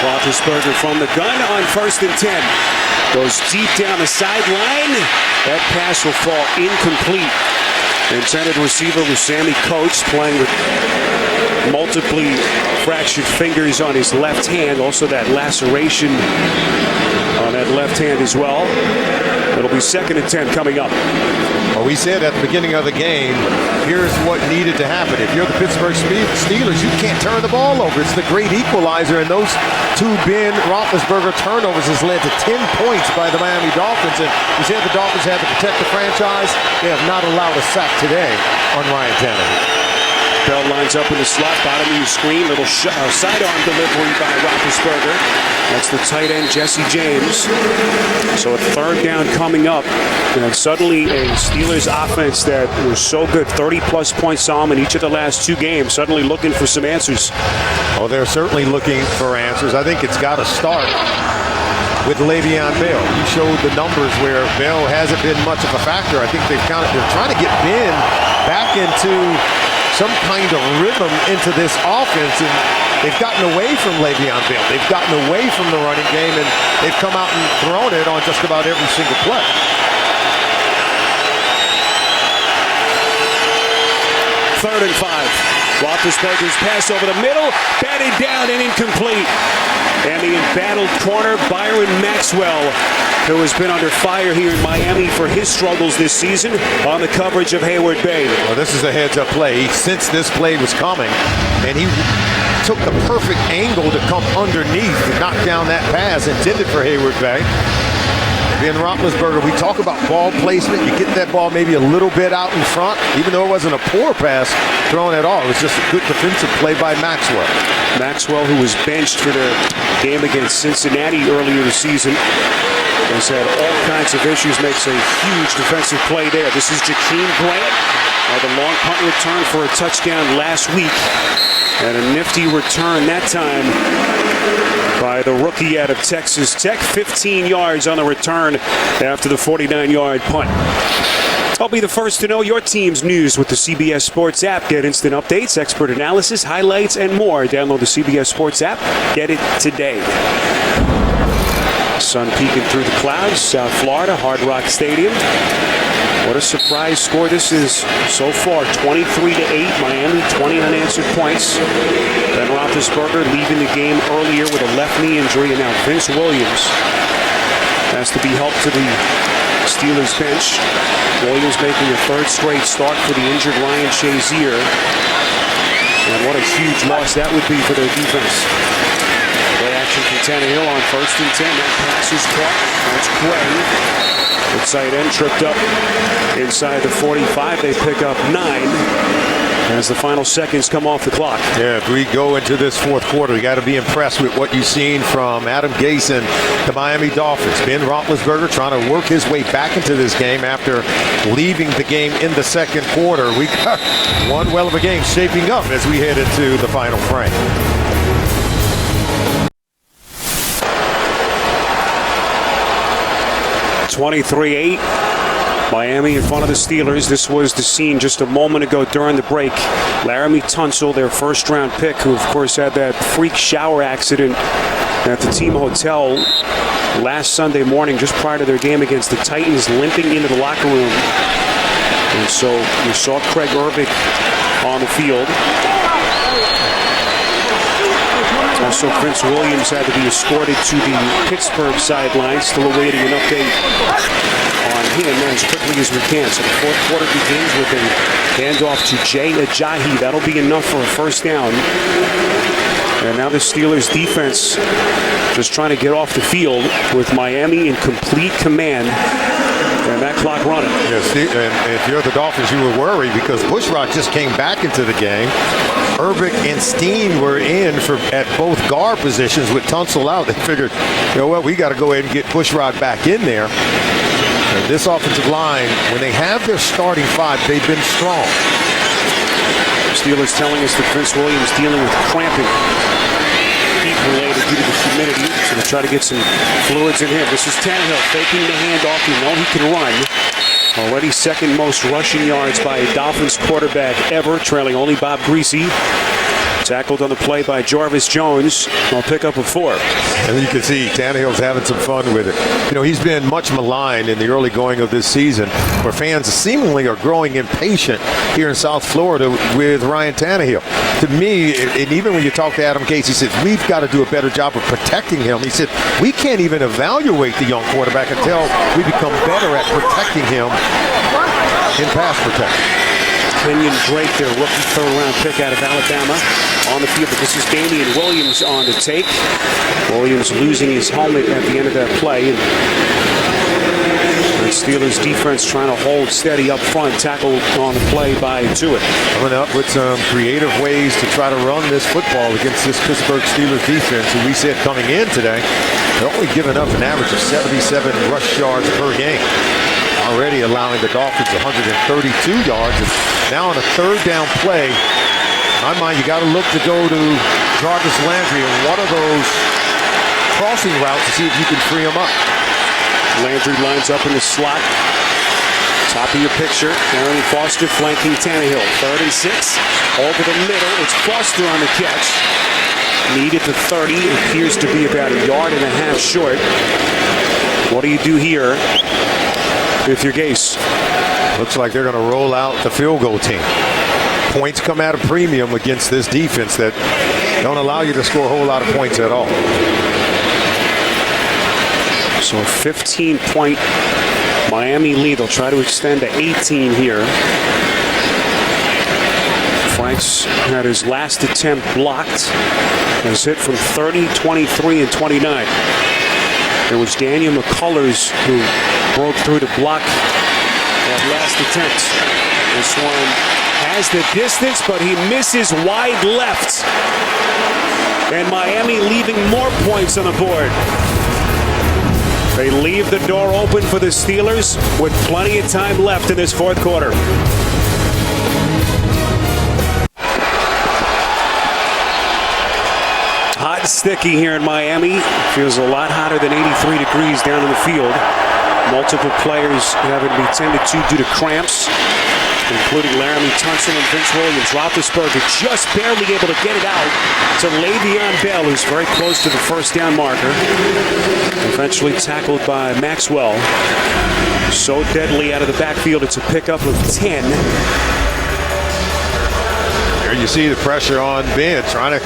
Speaker 1: Roethlisberger from the gun on 1st and 10. Goes deep down the sideline. That pass will fall incomplete. Intended receiver was Sammy Coates, playing with multiply fractured fingers on his left hand. Also that laceration on that left hand as well. It'll be 2nd and 10 coming up.
Speaker 3: Well, we said at the beginning of the game, here's what needed to happen. If you're the Pittsburgh Steelers, you can't turn the ball over. It's the great equalizer, and those 2 Ben Roethlisberger turnovers has led to 10 points by the Miami Dolphins. And we said the Dolphins had to protect the franchise. They have not allowed a sack today on Ryan Tannehill.
Speaker 1: Bell lines up in the slot, bottom of your screen. Little sidearm delivery by Roethlisberger. That's the tight end, Jesse James. So a third down coming up. And suddenly a Steelers offense that was so good, 30-plus points on in each of the last 2 games, suddenly looking for some answers.
Speaker 3: Oh, they're certainly looking for answers. I think it's got to start with Le'Veon Bell. He showed the numbers where Bell hasn't been much of a factor. I think they're trying to get Ben back into some kind of rhythm into this offense, and they've gotten away from Le'Veon Bell. They've gotten away from the running game, and they've come out and thrown it on just about every single play.
Speaker 1: Third and 5. Roethlisberger's pass over the middle, batted down and incomplete. And the embattled corner, Byron Maxwell, who has been under fire here in Miami for his struggles this season, on the coverage of Hayward Bay.
Speaker 3: Well, this is a heads-up play. He sensed this play was coming, and he took the perfect angle to come underneath to knock down that pass intended for Hayward Bay. Ben Roethlisberger, we talk about ball placement. You get that ball maybe a little bit out in front, even though it wasn't a poor pass thrown at all. It was just a good defensive play by Maxwell.
Speaker 1: Maxwell, who was benched for the game against Cincinnati earlier this season, has had all kinds of issues, makes a huge defensive play there. This is Jakeem Grant, the long punt return for a touchdown last week. And a nifty return that time by the rookie out of Texas Tech. 15 yards on the return after the 49-yard punt. I'll be the first to know your team's news with the CBS Sports app. Get instant updates, expert analysis, highlights, and more. Download the CBS Sports app. Get it today. Sun peeking through the clouds, South Florida, Hard Rock Stadium. What a surprise score this is so far. 23-8, Miami, 20 unanswered points. Ben Roethlisberger leaving the game earlier with a left knee injury, and now Vince Williams has to be helped to the Steelers bench. Williams making a third straight start for the injured Ryan Shazier. And what a huge loss that would be for their defense. Play action from Tannehill on 1st and 10. That pass is caught. That's Quay. The tight end tripped up inside the 45. They pick up 9 as the final seconds come off the clock.
Speaker 3: Yeah, if we go into this fourth quarter, we got to be impressed with what you've seen from Adam Gase and the Miami Dolphins. Ben Roethlisberger trying to work his way back into this game after leaving the game in the second quarter. We got one well of a game shaping up as we head into the final frame.
Speaker 1: $23-8, Miami in front of the Steelers. This was the scene just a moment ago during the break. Laramie Tunsil, their first-round pick, who of course had that freak shower accident at the team hotel last Sunday morning, just prior to their game against the Titans, limping into the locker room. And so you saw Craig Urbick on the field. Also, Vince Williams had to be escorted to the Pittsburgh sideline, still awaiting an update on him as quickly as we can. So the fourth quarter begins with a handoff to Jay Ajayi. That'll be enough for a first down. And now the Steelers defense just trying to get off the field with Miami in complete command. And that clock running.
Speaker 3: Yes, and if you're the Dolphins, you were worried because Bushrod just came back into the game. Urbick and Steen were in at both guard positions with Tunsil out. They figured, you know what, we got to go ahead and get Bushrod back in there. And this offensive line, when they have their starting 5, they've been strong.
Speaker 1: Steelers telling us that Vince Williams dealing with cramping. Related due to the humidity, so they try to get some fluids in him. This is Tannehill faking the handoff. You know he can run. Already second most rushing yards by a Dolphins quarterback ever, trailing only Bob Greasy. Tackled on the play by Jarvis Jones. I'll pick up a 4.
Speaker 3: And you can see Tannehill's having some fun with it. You know, he's been much maligned in the early going of this season, where fans seemingly are growing impatient here in South Florida with Ryan Tannehill. To me, and even when you talk to Adam Gase, he says, we've got to do a better job of protecting him. He said, we can't even evaluate the young quarterback until we become better at protecting him in pass protection.
Speaker 1: Kenyon Drake, their rookie third-round pick out of Alabama, on the field. But this is Damian Williams on the take. Williams losing his helmet at the end of that play. And Steelers defense trying to hold steady up front. Tackle on the play by Tuitt.
Speaker 3: Coming up with some creative ways to try to run this football against this Pittsburgh Steelers defense, who we said coming in today, they're only giving up an average of 77 rush yards per game. Already allowing the Dolphins 132 yards. And now on a third down play, in my mind, you got to look to go to Jarvis Landry in one of those crossing routes to see if you can free him up.
Speaker 1: Landry lines up in the slot. Top of your picture, Aaron Foster flanking Tannehill. 3rd and 6. Over the middle, it's Foster on the catch. Needed the 30. It appears to be about 1.5 yards short. What do you do here with your Gase?
Speaker 3: Looks like they're going to roll out the field goal team. Points come at a premium against this defense that don't allow you to score a whole lot of points at all.
Speaker 1: So a 15-point Miami lead. They'll try to extend to 18 here. Franks had his last attempt blocked. Was hit from 30, 23, and 29. It was Daniel McCullers who broke through to block that last attempt. This one has the distance, but he misses wide left. And Miami leaving more points on the board. They leave the door open for the Steelers with plenty of time left in this fourth quarter. Hot and sticky here in Miami. Feels a lot hotter than 83 degrees down in the field. Multiple players having to be tended to due to cramps, including Laramie Tunsil and Vince Williams. Roethlisberger just barely able to get it out to Le'Veon Bell, who's very close to the first down marker. Eventually tackled by Maxwell. So deadly out of the backfield, it's a pickup of 10.
Speaker 3: There you see the pressure on Ben, trying to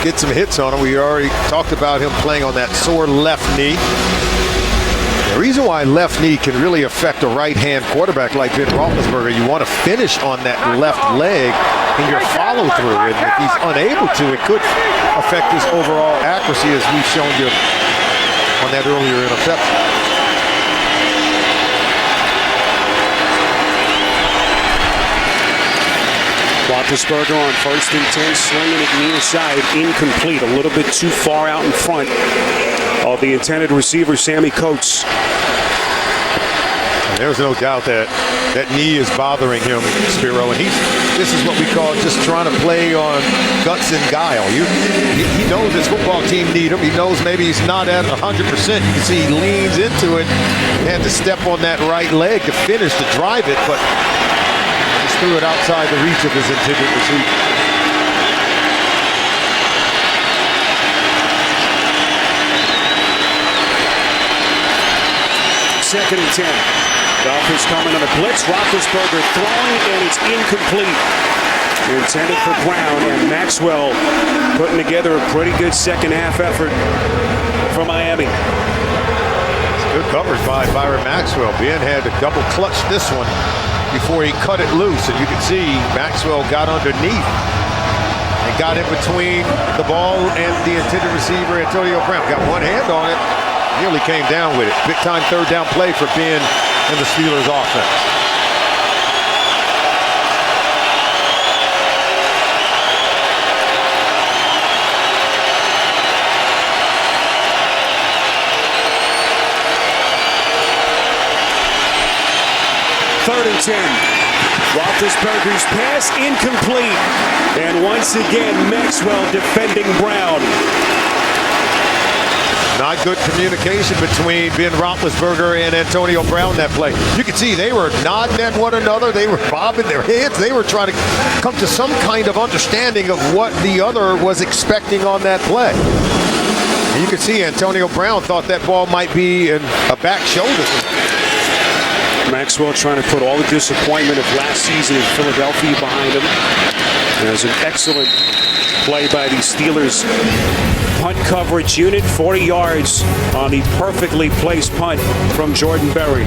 Speaker 3: get some hits on him. We already talked about him playing on that sore left knee. The reason why left knee can really affect a right-hand quarterback like Ben Roethlisberger, you want to finish on that left leg in your follow-through. And if he's unable to, it could affect his overall accuracy, as we've shown you on that earlier interception.
Speaker 1: Roethlisberger on 1st and 10, slinging it near side, incomplete. A little bit too far out in front of the intended receiver, Sammy Coates.
Speaker 3: And there's no doubt that that knee is bothering him, Spiro, and this is what we call just trying to play on guts and guile. He knows his football team need him. He knows maybe he's not at 100%. You can see he leans into it, had to step on that right leg to finish, to drive it, but just threw it outside the reach of his intended receiver.
Speaker 1: 2nd and 10. Dolphins coming on a blitz. Roethlisberger throwing, and it's incomplete. Intended for Brown, and Maxwell putting together a pretty good second half effort for Miami.
Speaker 3: Good coverage by Byron Maxwell. Ben had to double clutch this one before he cut it loose, and you can see Maxwell got underneath and got in between the ball and the intended receiver, Antonio Brown. Got one hand on it. Nearly came down with it. Big time third down play for Ben and the Steelers offense.
Speaker 1: Third and 10. Roethlisberger's pass incomplete. And once again, Maxwell defending Brown.
Speaker 3: Not good communication between Ben Roethlisberger and Antonio Brown that play. You can see they were nodding at one another. They were bobbing their heads. They were trying to come to some kind of understanding of what the other was expecting on that play. And you can see Antonio Brown thought that ball might be in a back shoulder.
Speaker 1: Maxwell trying to put all the disappointment of last season in Philadelphia behind him. There's an excellent play by the Steelers punt coverage unit. 40 yards on the perfectly placed punt from Jordan Berry.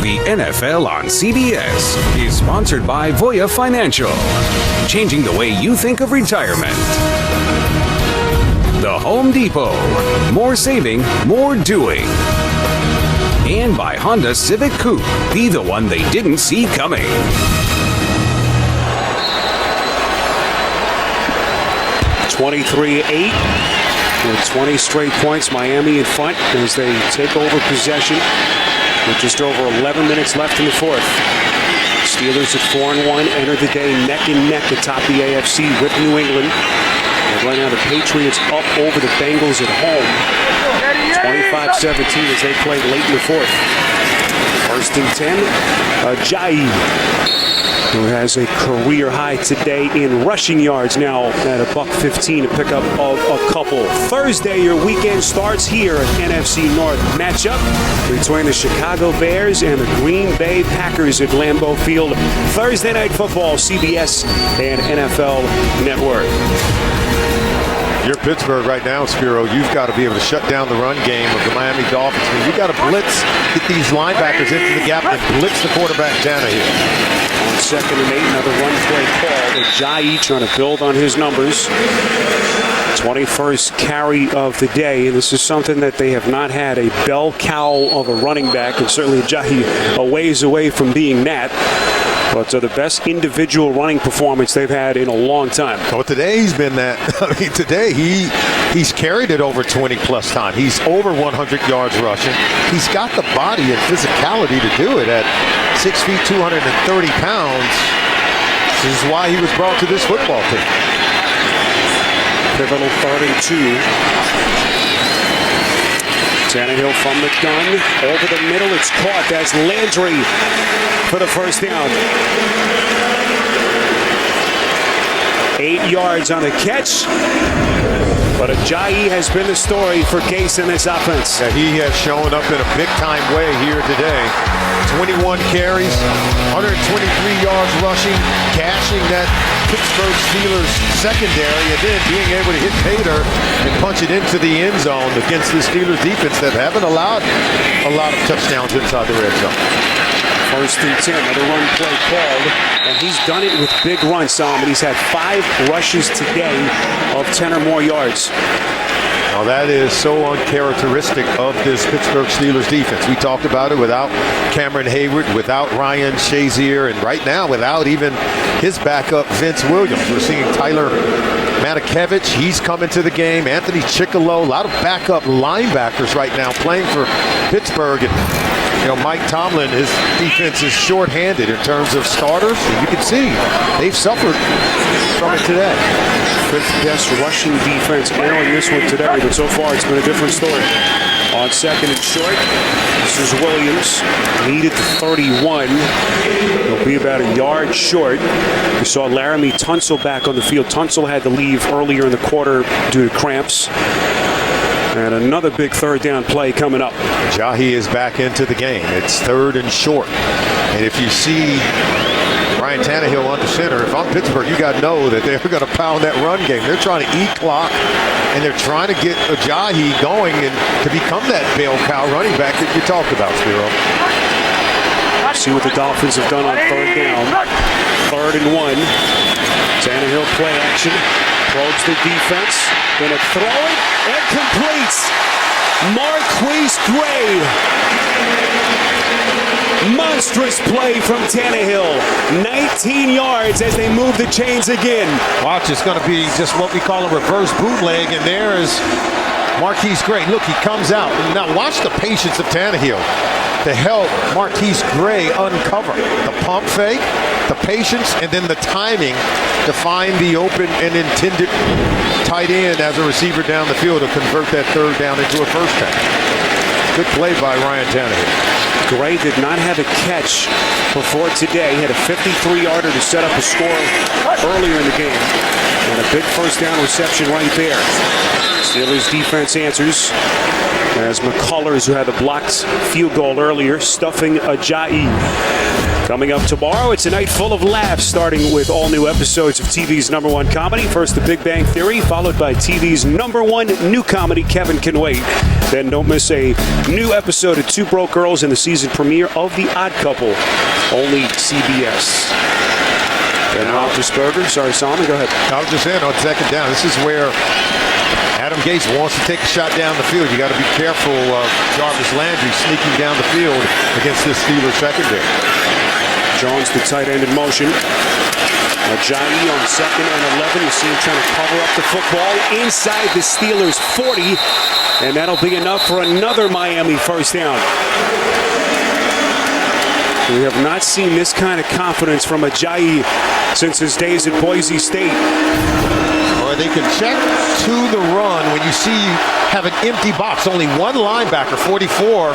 Speaker 7: The NFL on CBS is sponsored by Voya Financial, changing the way you think of retirement. The Home Depot. More saving, more doing. And by Honda Civic Coupe. Be the one they didn't see coming.
Speaker 1: (23-8). With 20 straight points, Miami in front as they take over possession with just over 11 minutes left in the fourth. Steelers at 4-1 enter the day neck and neck atop the AFC with New England. And right now the Patriots up over the Bengals at home, 25-17 as they play late in the fourth. First and 10, Ajayi, who has a career high today in rushing yards, now at $115, a pickup of a couple. Thursday, your weekend starts here at NFC North matchup between the Chicago Bears and the Green Bay Packers at Lambeau Field. Thursday Night Football, CBS and NFL Network.
Speaker 3: You're Pittsburgh right now, Spiro. You've got to be able to shut down the run game of the Miami Dolphins. I mean, you've got to blitz, get these linebackers into the gap, and blitz the quarterback Tannehill.
Speaker 1: On 2nd and 8, another run play call. Ajayi trying to build on his numbers. 21st carry of the day, and this is something that they have not had, a bell cow of a running back, and certainly Ajayi a ways away from being that. But the best individual running performance they've had in a long time.
Speaker 3: Well, today he's been that. I mean, today he's carried it over 20-plus times. He's over 100 yards rushing. He's got the body and physicality to do it at 6 feet, 230 pounds. This is why he was brought to this football team.
Speaker 1: Pivotal 3rd and 2. Tannehill from the gun, over the middle, it's caught. That's Landry for the first down. 8 yards on the catch, but Ajayi has been the story for Gase in this offense.
Speaker 3: Yeah, he has shown up in a big-time way here today. 21 carries, 123 yards rushing, cashing that Pittsburgh Steelers secondary, and then being able to hit Pater and punch it into the end zone against the Steelers defense that haven't allowed a lot of touchdowns inside the red zone.
Speaker 1: First and 10, another run play called, and he's done it with big runs, Solomon. He's had 5 rushes today of 10 or more yards.
Speaker 3: Now that is so uncharacteristic of this Pittsburgh Steelers defense. We talked about it without Cameron Hayward, without Ryan Shazier, and right now without even his backup Vince Williams. We're seeing Tyler Matakevich, he's coming to the game. Anthony Chickalow, a lot of backup linebackers right now playing for Pittsburgh. And Mike Tomlin, his defense is shorthanded in terms of starters. And you can see they've suffered from it today.
Speaker 1: Fifth best rushing defense ailing this one today, but so far it's been a different story. On 2nd and short, this is Williams, needed to 31. He'll be about a yard short. We saw Laramie Tunsil back on the field. Tunsil had to leave earlier in the quarter due to cramps. And another big 3rd down play coming up.
Speaker 3: Ajayi is back into the game. It's 3rd and short. And if you see Ryan Tannehill under center, if I'm Pittsburgh, you got to know that they're going to pound that run game. They're trying to eat clock, and they're trying to get Ajayi going and to become that bell cow running back that you talked about, Spiro.
Speaker 1: See what the Dolphins have done on 3rd down. 3rd and 1. Tannehill play action. Probes the defense. Gonna throw it and completes. Marquise Gray. Monstrous play from Tannehill. 19 yards as they move the chains again.
Speaker 3: Watch, it's going to be just what we call a reverse bootleg, and there is Marquise Gray. Look, he comes out. Now watch the patience of Tannehill to help Marquise Gray uncover the pump fake, the patience, and then the timing to find the open and intended tight end as a receiver down the field to convert that 3rd down into a first down. Good play by Ryan Tannehill.
Speaker 1: Gray did not have a catch before today. He had a 53-yarder to set up a score earlier in the game. And a big first down reception right there. Steelers defense answers as McCullers, who had the blocked field goal earlier, stuffing Ajayi. Coming up tomorrow, it's a night full of laughs, starting with all new episodes of TV's #1 comedy. First, The Big Bang Theory, followed by TV's #1 new comedy, Kevin Can Wait. Then don't miss a new episode of Two Broke Girls and the season premiere of The Odd Couple, only CBS. Ben Roethlisberger, sorry, Solomon, go ahead.
Speaker 3: I was just saying on 2nd down, this is where Adam Gase wants to take a shot down the field. You got to be careful of Jarvis Landry sneaking down the field against this Steelers secondary.
Speaker 1: Jones, the tight end in motion. Ajayi on 2nd and 11. You see him trying to cover up the football inside the Steelers 40. And that'll be enough for another Miami first down. We have not seen this kind of confidence from Ajayi since his days at Boise State.
Speaker 3: Or they can check to the run when you see you have an empty box. Only one linebacker, 44.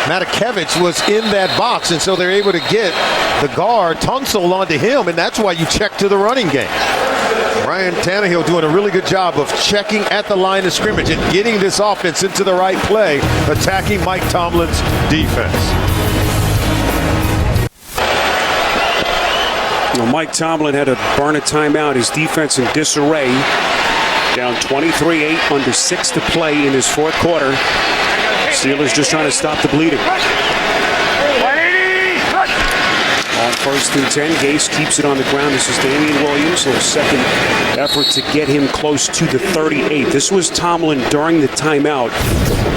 Speaker 3: Matakevich was in that box, and so they're able to get the guard, Tunsil, onto him, and that's why you check to the running game. Ryan Tannehill doing a really good job of checking at the line of scrimmage and getting this offense into the right play, attacking Mike Tomlin's defense.
Speaker 1: Well, Mike Tomlin had to burn a timeout. His defense in disarray. Down 23-8, under 6 to play in his 4th quarter. Steelers just trying to stop the bleeding. On 1st and 10, Gase keeps it on the ground. This is Damian Williams. Their second effort to get him close to the 38. This was Tomlin during the timeout.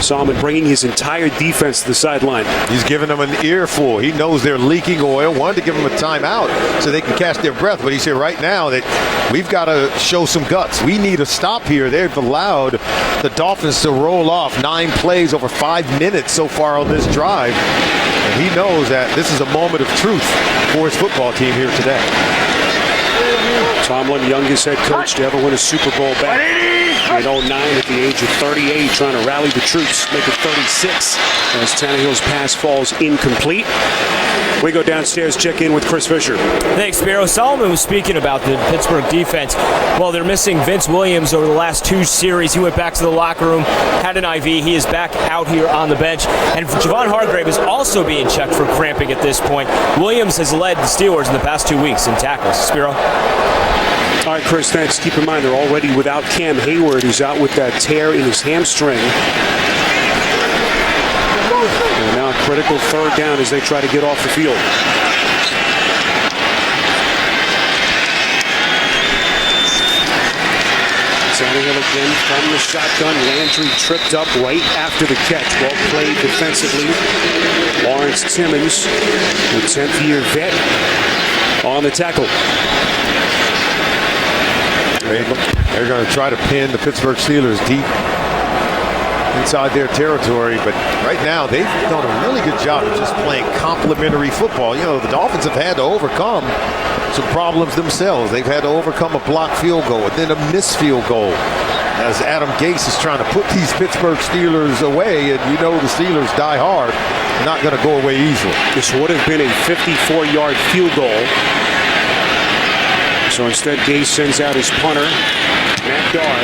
Speaker 1: Saw him bringing his entire defense to the sideline.
Speaker 3: He's giving them an earful. He knows they're leaking oil. Wanted to give them a timeout so they can catch their breath. But he said right now that we've got to show some guts. We need a stop here. They've allowed the Dolphins to roll off 9 plays over 5 minutes so far on this drive. And he knows that this is a moment of truth for his football team here today.
Speaker 1: Tomlin, youngest head coach to ever win a Super Bowl back in 09 at the age of 38, trying to rally the troops, make it 36 as Tannehill's pass falls incomplete. We go downstairs, check in with Chris Fisher.
Speaker 2: Thanks, Spiro. Solomon was speaking about the Pittsburgh defense. Well, they're missing Vince Williams over the last 2 series. He went back to the locker room, had an IV. He is back out here on the bench. And Javon Hargrave is also being checked for cramping at this point. Williams has led the Steelers in the past 2 weeks in tackles. Spiro?
Speaker 1: All right, Chris, thanks. Keep in mind they're already without Cam Hayward, who's out with that tear in his hamstring. And now a critical 3rd down as they try to get off the field. Tannehill again from the shotgun. Landry tripped up right after the catch. Well played defensively. Lawrence Timmons, the 10th-year vet, on the tackle.
Speaker 3: They're going to try to pin the Pittsburgh Steelers deep inside their territory, but right now they've done a really good job of just playing complementary football. You know, the Dolphins have had to overcome some problems themselves. They've had to overcome a blocked field goal and then a missed field goal as Adam Gase is trying to put these Pittsburgh Steelers away, and you know the Steelers die hard. They're not going to go away easily.
Speaker 1: This would have been a 54-yard field goal. So instead, Gase sends out his punter, Matt Darr.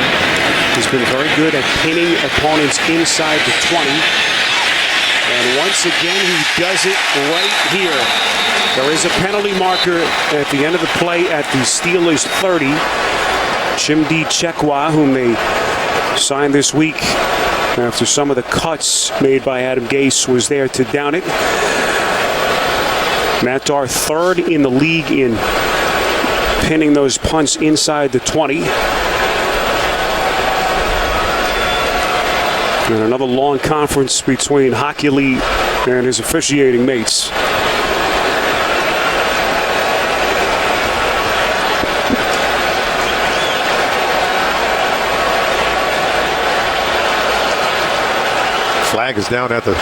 Speaker 1: He's been very good at pinning opponents inside the 20. And once again, he does it right here. There is a penalty marker at the end of the play at the Steelers 30. Chimdi Chekwa, whom they signed this week after some of the cuts made by Adam Gase, was there to down it. Matt Darr, 3rd in the league in pinning those punts inside the 20. And another long conference between Hockey Lee and his officiating mates.
Speaker 3: Flag is down at the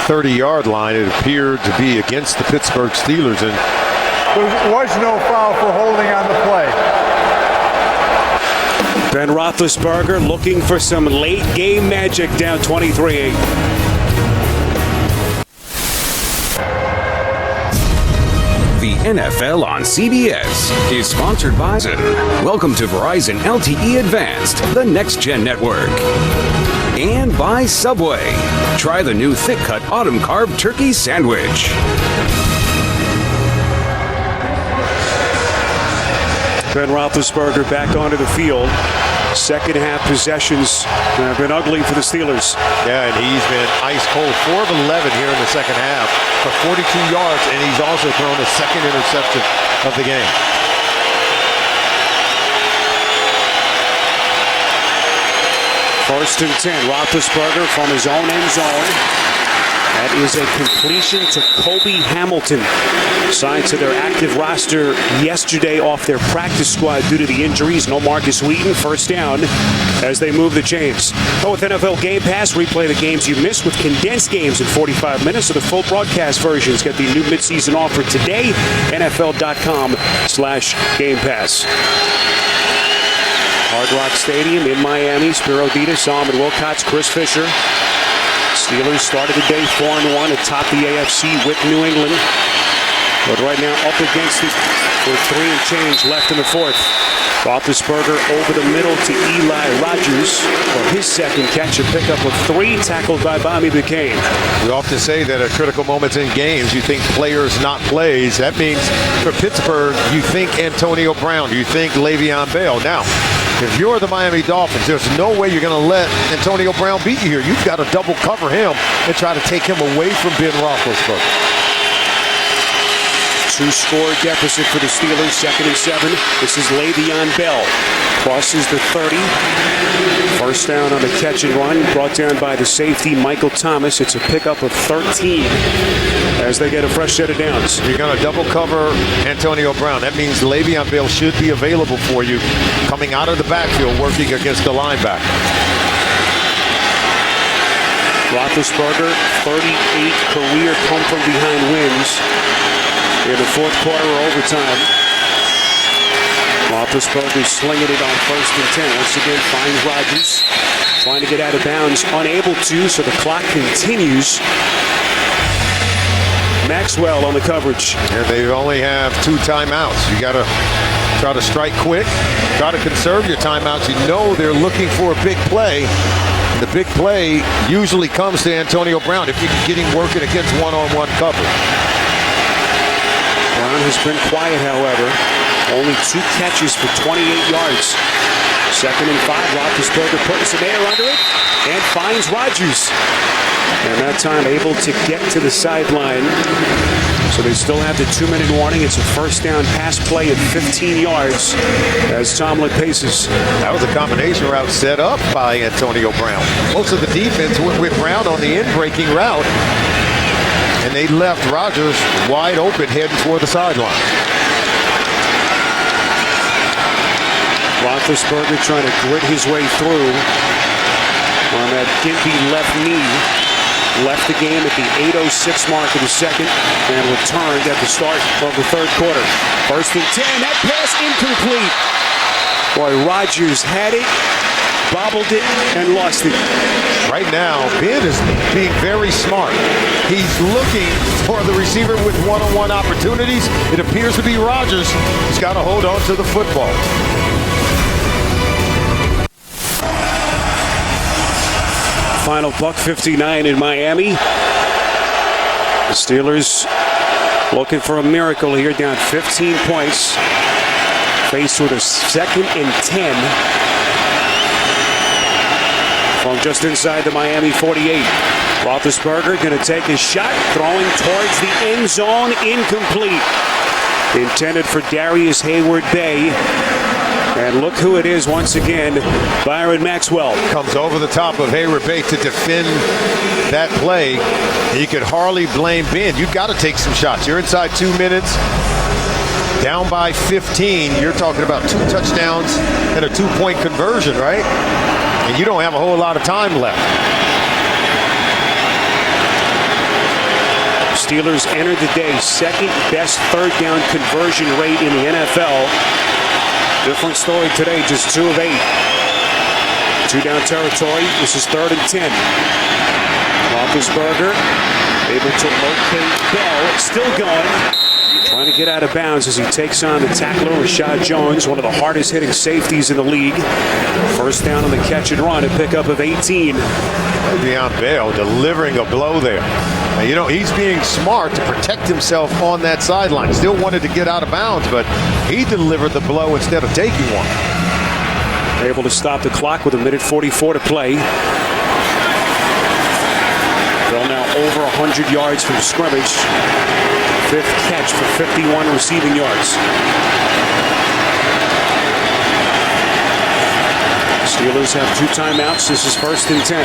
Speaker 3: 30-yard line. It appeared to be against the Pittsburgh Steelers, and
Speaker 4: there was no foul for holding on the play.
Speaker 1: Ben Roethlisberger looking for some late game magic, down 23-8.
Speaker 7: The NFL on CBS is sponsored by Verizon. Welcome to Verizon LTE Advanced, the next-gen network. And by Subway. Try the new thick-cut autumn carb turkey sandwich.
Speaker 1: Ben Roethlisberger back onto the field. Second half possessions have been ugly for the Steelers.
Speaker 3: yeah, and he's been ice cold. 4 of 11 here in the second half for 42 yards, and he's also thrown the 2nd interception of the game.
Speaker 1: First and 10. Roethlisberger from his own end zone. That is a completion to Kobe Hamilton. Signed to their active roster yesterday off their practice squad due to the injuries. No Marcus Wheaton. First down as they move the chains. Oh, with NFL Game Pass, replay the games you missed with condensed games in 45 minutes. So the full broadcast versions get the new midseason offer today. NFL.com/Game Pass. Hard Rock Stadium in Miami. Spiro Ditas, Solomon Wilcots, Chris Fisher. Steelers started the day 4-1 atop the AFC with New England. But right now up against it with 3 and change left in the fourth. Roethlisberger over the middle to Eli Rogers for his second catch, a pickup of 3, tackled by Bobby McCain.
Speaker 3: We often say that at critical moments in games, you think players, not plays. That means for Pittsburgh, you think Antonio Brown, you think Le'Veon Bell. Now, if you're the Miami Dolphins, there's no way you're going to let Antonio Brown beat you here. You've got to double cover him and try to take him away from Ben Roethlisberger.
Speaker 1: 2-score deficit for the Steelers, 2nd and 7. This is Le'Veon Bell. Crosses the 30. First down on the catch and run, brought down by the safety, Michael Thomas. It's a pickup of 13 as they get a fresh set of downs.
Speaker 3: You're going to double cover Antonio Brown. That means Le'Veon Bell should be available for you coming out of the backfield working against the linebacker.
Speaker 1: Roethlisberger, 38 career come-from-behind wins in the fourth quarter or overtime. Roethlisberger slinging it on 1st and 10. Once again, finds Rodgers. Trying to get out of bounds. Unable to, so the clock continues. Maxwell on the coverage.
Speaker 3: And they only have 2 timeouts. You got to try to strike quick. Try to conserve your timeouts. You know they're looking for a big play. And the big play usually comes to Antonio Brown if you can get him working against one-on-one coverage.
Speaker 1: Brown has been quiet, however. Only 2 catches for 28 yards. 2nd and 5. Roethlisberger putting some air under it and finds Rodgers. And that time able to get to the sideline. So they still have the 2-minute warning. It's a first down pass play at 15 yards as Tomlin paces.
Speaker 3: That was a combination route set up by Antonio Brown. Most of the defense went with Brown on the in-breaking route. And they left Rodgers wide open heading toward the sideline.
Speaker 1: Roethlisberger trying to grit his way through on that gimpy left knee. Left the game at the 8:06 mark of the second and returned at the start of the third quarter. 1st and 10. That pass incomplete. Boy, Rodgers had it, bobbled it, and lost it.
Speaker 3: Right now, Ben is being very smart. He's looking for the receiver with one-on-one opportunities. It appears to be Rodgers. He's got to hold on to the football.
Speaker 1: Final $1.59 in Miami. The Steelers looking for a miracle here, down 15 points. Faced with a 2nd and 10 from just inside the Miami 48. Roethlisberger going to take his shot, throwing towards the end zone, incomplete. Intended for Darius Hayward-Bay. And look who it is once again, Byron Maxwell.
Speaker 3: Comes over the top of Hayward-Bay to defend that play. You could hardly blame Ben. You've got to take some shots. You're inside 2 minutes, down by 15. You're talking about 2 touchdowns and a 2-point conversion, right? And you don't have a whole lot of time left.
Speaker 1: Steelers entered the day 2nd best 3rd down conversion rate in the NFL. Different story today, just 2 of 8. 2 down territory. This is 3rd and 10. Roethlisberger able to locate Bell. Still going. Trying to get out of bounds as he takes on the tackler, Rashad Jones, one of the hardest hitting safeties in the league. First down on the catch and run, a pickup of 18.
Speaker 3: Le'Veon Bell delivering a blow there. Now, you know, he's being smart to protect himself on that sideline. Still wanted to get out of bounds, but he delivered the blow instead of taking one.
Speaker 1: Able to stop the clock with 1:44 to play. Bell now over 100 yards from scrimmage. 5th catch for 51 receiving yards. Steelers have 2 timeouts. This is 1st and 10.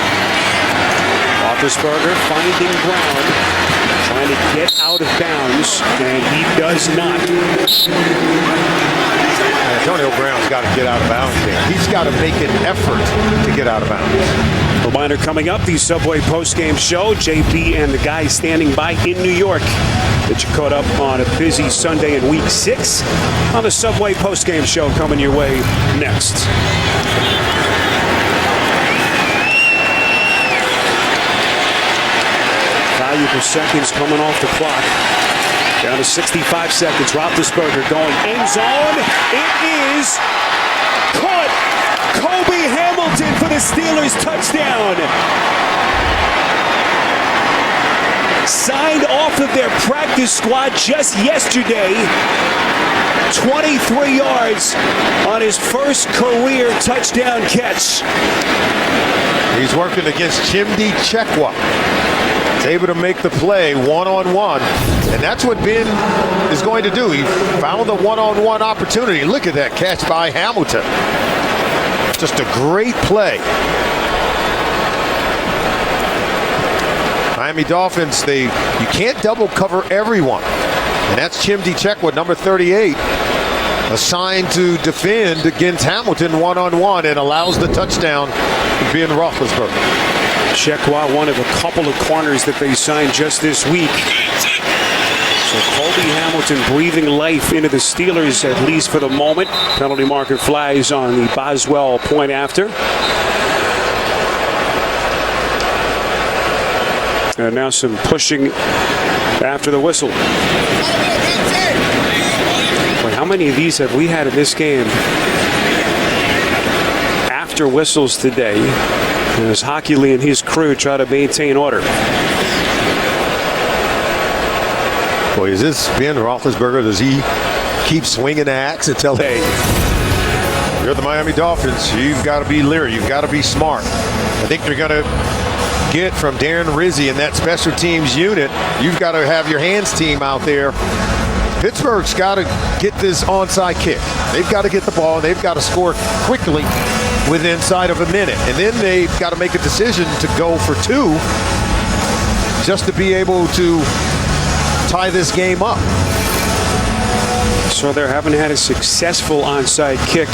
Speaker 1: Roethlisberger finding ground, trying to get out of bounds, and he does not.
Speaker 3: Antonio Brown's got to get out of bounds there. He's got to make an effort to get out of bounds.
Speaker 1: Reminder coming up, the Subway postgame show. JP and the guys standing by in New York. Get you caught up on a busy Sunday in Week 6 on the Subway postgame show coming your way next. Valuable seconds coming off the clock. Down to 65 seconds. Roethlisberger going end zone. It is caught. Kobe Hamilton for the Steelers touchdown. Signed off of their practice squad just yesterday. 23 yards on his first career touchdown catch.
Speaker 3: He's working against Chimdi Chekwa. He's able to make the play one-on-one, and that's what Ben is going to do. He found the one-on-one opportunity. Look at that catch by Hamilton. Just a great play. Miami Dolphins, you can't double cover everyone. And that's Chimdi Chekwa, number 38, assigned to defend against Hamilton one-on-one, and allows the touchdown to Ben Roethlisberger.
Speaker 1: Chekwa, one of a couple of corners that they signed just this week. So Kobe Hamilton breathing life into the Steelers, at least for the moment. Penalty marker flies on the Boswell point after. And now some pushing after the whistle. But how many of these have we had in this game after whistles today, as Hockey Lee and his crew try to maintain order?
Speaker 3: Boy, is this Ben Roethlisberger? Does he keep swinging the axe until you're the Miami Dolphins? You've got to be leery. You've got to be smart. I think you're going to get from Darren Rizzi and that special teams unit. You've got to have your hands team out there. Pittsburgh's got to get this onside kick. They've got to get the ball. They've got to score quickly within inside of a minute. And then they've got to make a decision to go for 2 just to be able to tie this game up.
Speaker 1: So they haven't had a successful onside kick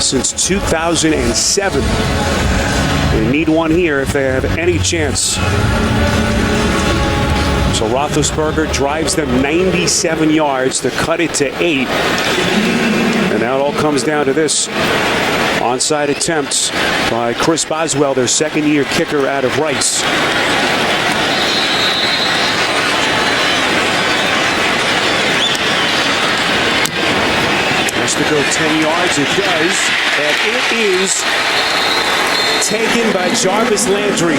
Speaker 1: since 2007. They need one here if they have any chance. So Roethlisberger drives them 97 yards to cut it to 8. And now it all comes down to this. Onside attempts by Chris Boswell, their second-year kicker out of Rice. Has to go 10 yards. It does. And it is taken by Jarvis Landry.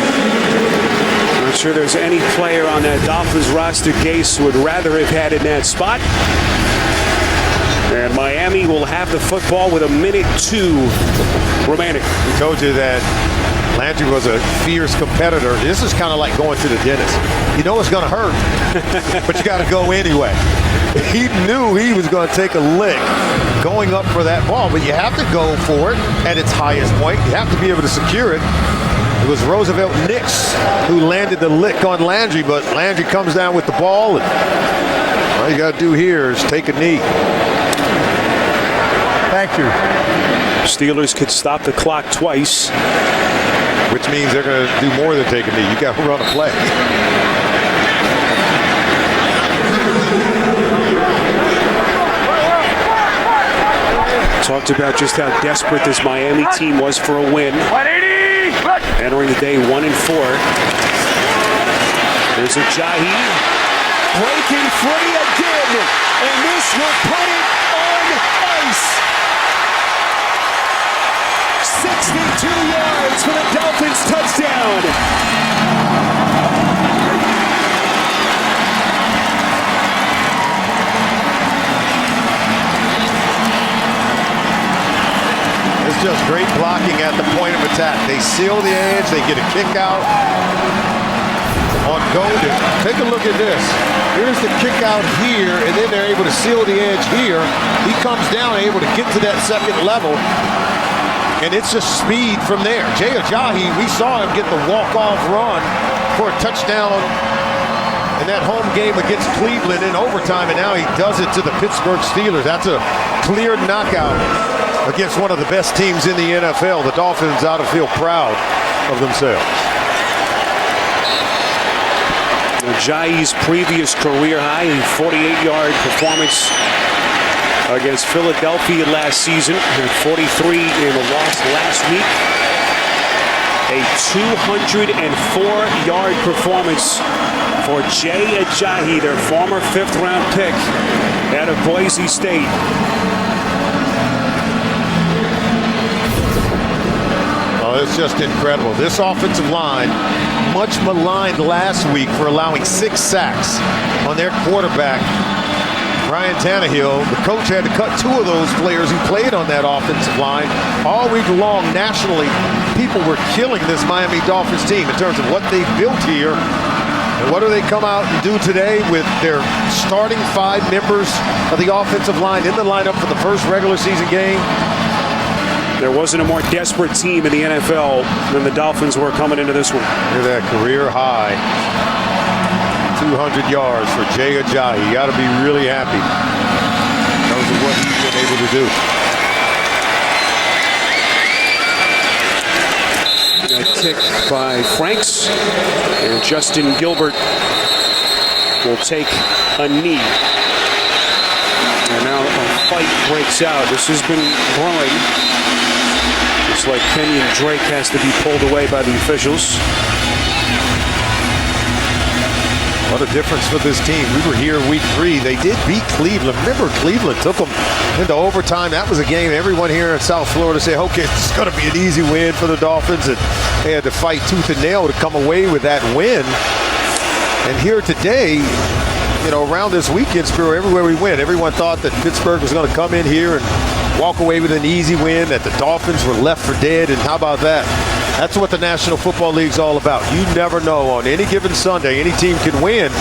Speaker 1: Not sure there's any player on that Dolphins roster Gase would rather have had in that spot. And Miami will have the football with 1:02 remaining.
Speaker 3: We told you that Landry was a fierce competitor. This is kind of like going to the dentist. You know it's going to hurt, but you got to go anyway. He knew he was going to take a lick going up for that ball, but you have to go for it at its highest point. You have to be able to secure it. It was Roosevelt Nix who landed the lick on Landry, but Landry comes down with the ball, and all you got to do here is take a knee.
Speaker 4: Thank you.
Speaker 1: Steelers could stop the clock twice,
Speaker 3: which means they're going to do more than take a knee. You got to run a play.
Speaker 1: Talked about just how desperate this Miami team was for a win. Entering the day 1-4. There's Ajayi breaking free again, and this will put it on ice. 62 yards for the Dolphins touchdown.
Speaker 3: Just great blocking at the point of attack. They seal the edge. They get a kick out on Golden. Take a look at this. Here's the kick out here, and then they're able to seal the edge here. He comes down, able to get to that second level, And it's just speed from there. Jay Ajayi, we saw him get the walk-off run for a touchdown in that home game against Cleveland in overtime, and now he does it to the Pittsburgh Steelers. That's a clear knockout against one of the best teams in the NFL. The Dolphins ought to feel proud of themselves.
Speaker 1: Ajayi's previous career high, a 48-yard performance against Philadelphia last season, and 43 in the loss last week. A 204-yard performance for Jay Ajayi, their former 5th-round pick out of Boise State.
Speaker 3: Oh, it's just incredible. This offensive line, much maligned last week for allowing 6 sacks on their quarterback, Ryan Tannehill. The coach had to cut 2 of those players who played on that offensive line. All week long, nationally, people were killing this Miami Dolphins team in terms of what they built here. And what do they come out and do today with their starting 5 members of the offensive line in the lineup for the first regular season game?
Speaker 1: There wasn't a more desperate team in the NFL than the Dolphins were coming into this one.
Speaker 3: Look at that career high. 200 yards for Jay Ajayi. You got to be really happy because of what he's been able to do.
Speaker 1: A kick by Franks, and Justin Gilbert will take a knee. And now a fight breaks out. This has been brewing. Just like Kenyon Drake has to be pulled away by the officials.
Speaker 3: What a difference for this team. We were here week 3. They did beat Cleveland. Remember, Cleveland took them into overtime. That was a game everyone here in South Florida said, okay, it's going to be an easy win for the Dolphins. And they had to fight tooth and nail to come away with that win. And here today, you know, around this weekend, Spiro, everywhere we went, everyone thought that Pittsburgh was going to come in here and walk away with an easy win, that the Dolphins were left for dead. And how about that? That's what the National Football League's all about. You never know. On any given Sunday, any team can win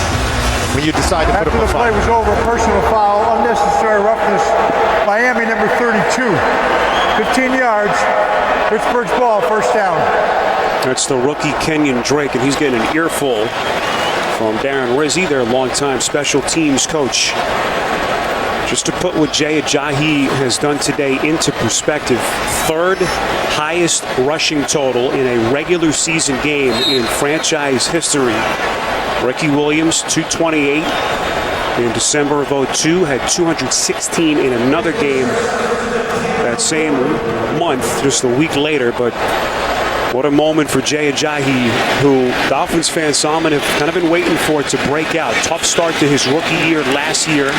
Speaker 3: when you decide to put up a fight.
Speaker 4: After the play was over, personal foul, unnecessary roughness, Miami number 32. 15 yards, Pittsburgh's ball, first down.
Speaker 1: That's the rookie Kenyon Drake, and he's getting an earful from Darren Rizzi, their longtime special teams coach. Just to put what Jay Ajayi has done today into perspective, 3rd highest rushing total in a regular season game in franchise history. Ricky Williams, 228 in December of 2002, had 216 in another game that same month, just a week later. But what a moment for Jay Ajayi, who Dolphins fans saw him and have kind of been waiting for to break out. Tough start to his rookie year last year.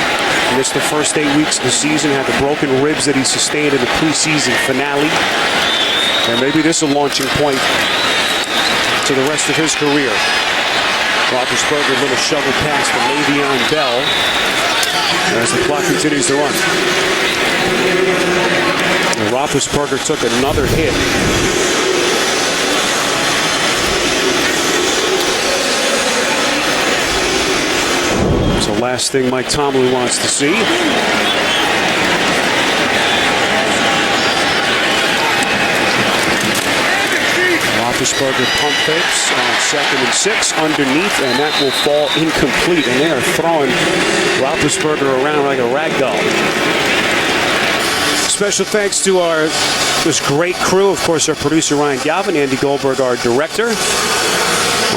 Speaker 1: Missed the first 8 weeks of the season, had the broken ribs that he sustained in the preseason finale. And maybe this is a launching point to the rest of his career. Roethlisberger, little shovel pass to Le'Veon Bell as the clock continues to run. And Roethlisberger took another hit. It's the last thing Mike Tomlin wants to see. Roethlisberger pump fakes on 2nd and 6 underneath, and that will fall incomplete. And they are throwing Roethlisberger around like a rag doll. Special thanks to this great crew. Of course, our producer Ryan Galvin, Andy Goldberg, our director.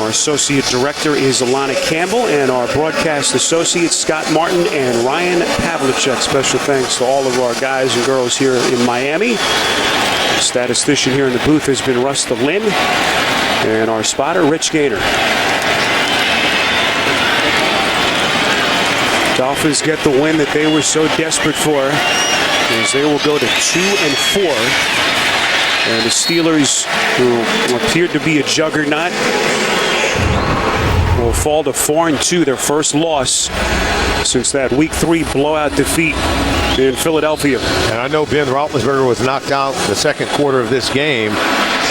Speaker 1: Our associate director is Alana Campbell, and our broadcast associates Scott Martin and Ryan Pavlicek. Special thanks to all of our guys and girls here in Miami. Statistician here in the booth has been Rusta Lynn, and our spotter Rich Gaynor. Dolphins get the win that they were so desperate for, as they will go to 2-4. And the Steelers, who appeared to be a juggernaut, will fall to 4-2, their first loss since that Week 3 blowout defeat in Philadelphia.
Speaker 3: And I know Ben Roethlisberger was knocked out the second quarter of this game.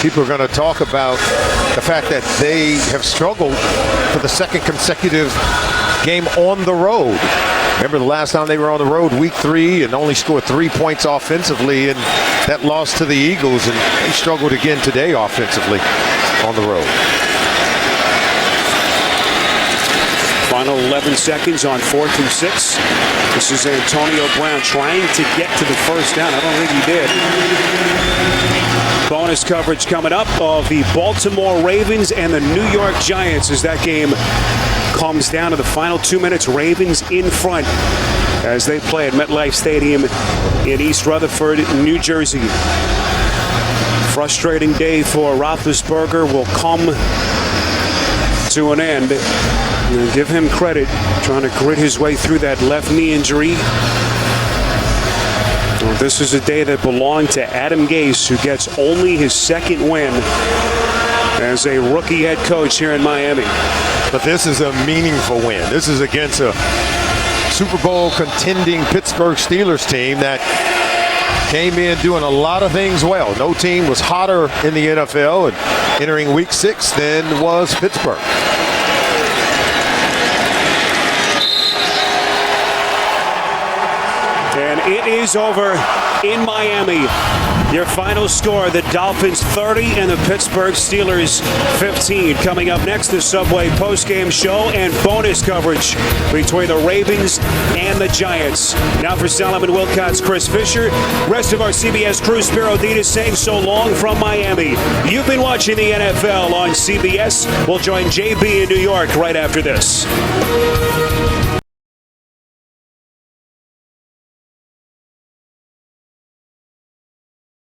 Speaker 3: People are going to talk about the fact that they have struggled for the second consecutive game on the road. Remember the last time they were on the road, week 3, and only scored 3 points offensively, and that loss to the Eagles, and they struggled again today offensively on the road.
Speaker 1: Final 11 seconds on 4th and 6. This is Antonio Brown trying to get to the first down. I don't think he did. Bonus coverage coming up of the Baltimore Ravens and the New York Giants as that game comes down to the final 2 minutes. Ravens in front as they play at MetLife Stadium in East Rutherford, New Jersey. Frustrating day for Roethlisberger will come to an end. And give him credit, trying to grit his way through that left knee injury. Well, this is a day that belonged to Adam Gase, who gets only his second win as a rookie head coach here in Miami.
Speaker 3: But this is a meaningful win. This is against a Super Bowl contending Pittsburgh Steelers team that came in doing a lot of things well. No team was hotter in the NFL and entering week 6 than was Pittsburgh.
Speaker 1: And it is over in Miami. Your final score, the Dolphins 30 and the Pittsburgh Steelers 15. Coming up next, the Subway postgame show and bonus coverage between the Ravens and the Giants. Now for Solomon Wilcott's Chris Fisher. Rest of our CBS crew, Spiro Ditas saying so long from Miami. You've been watching the NFL on CBS. We'll join JB in New York right after this.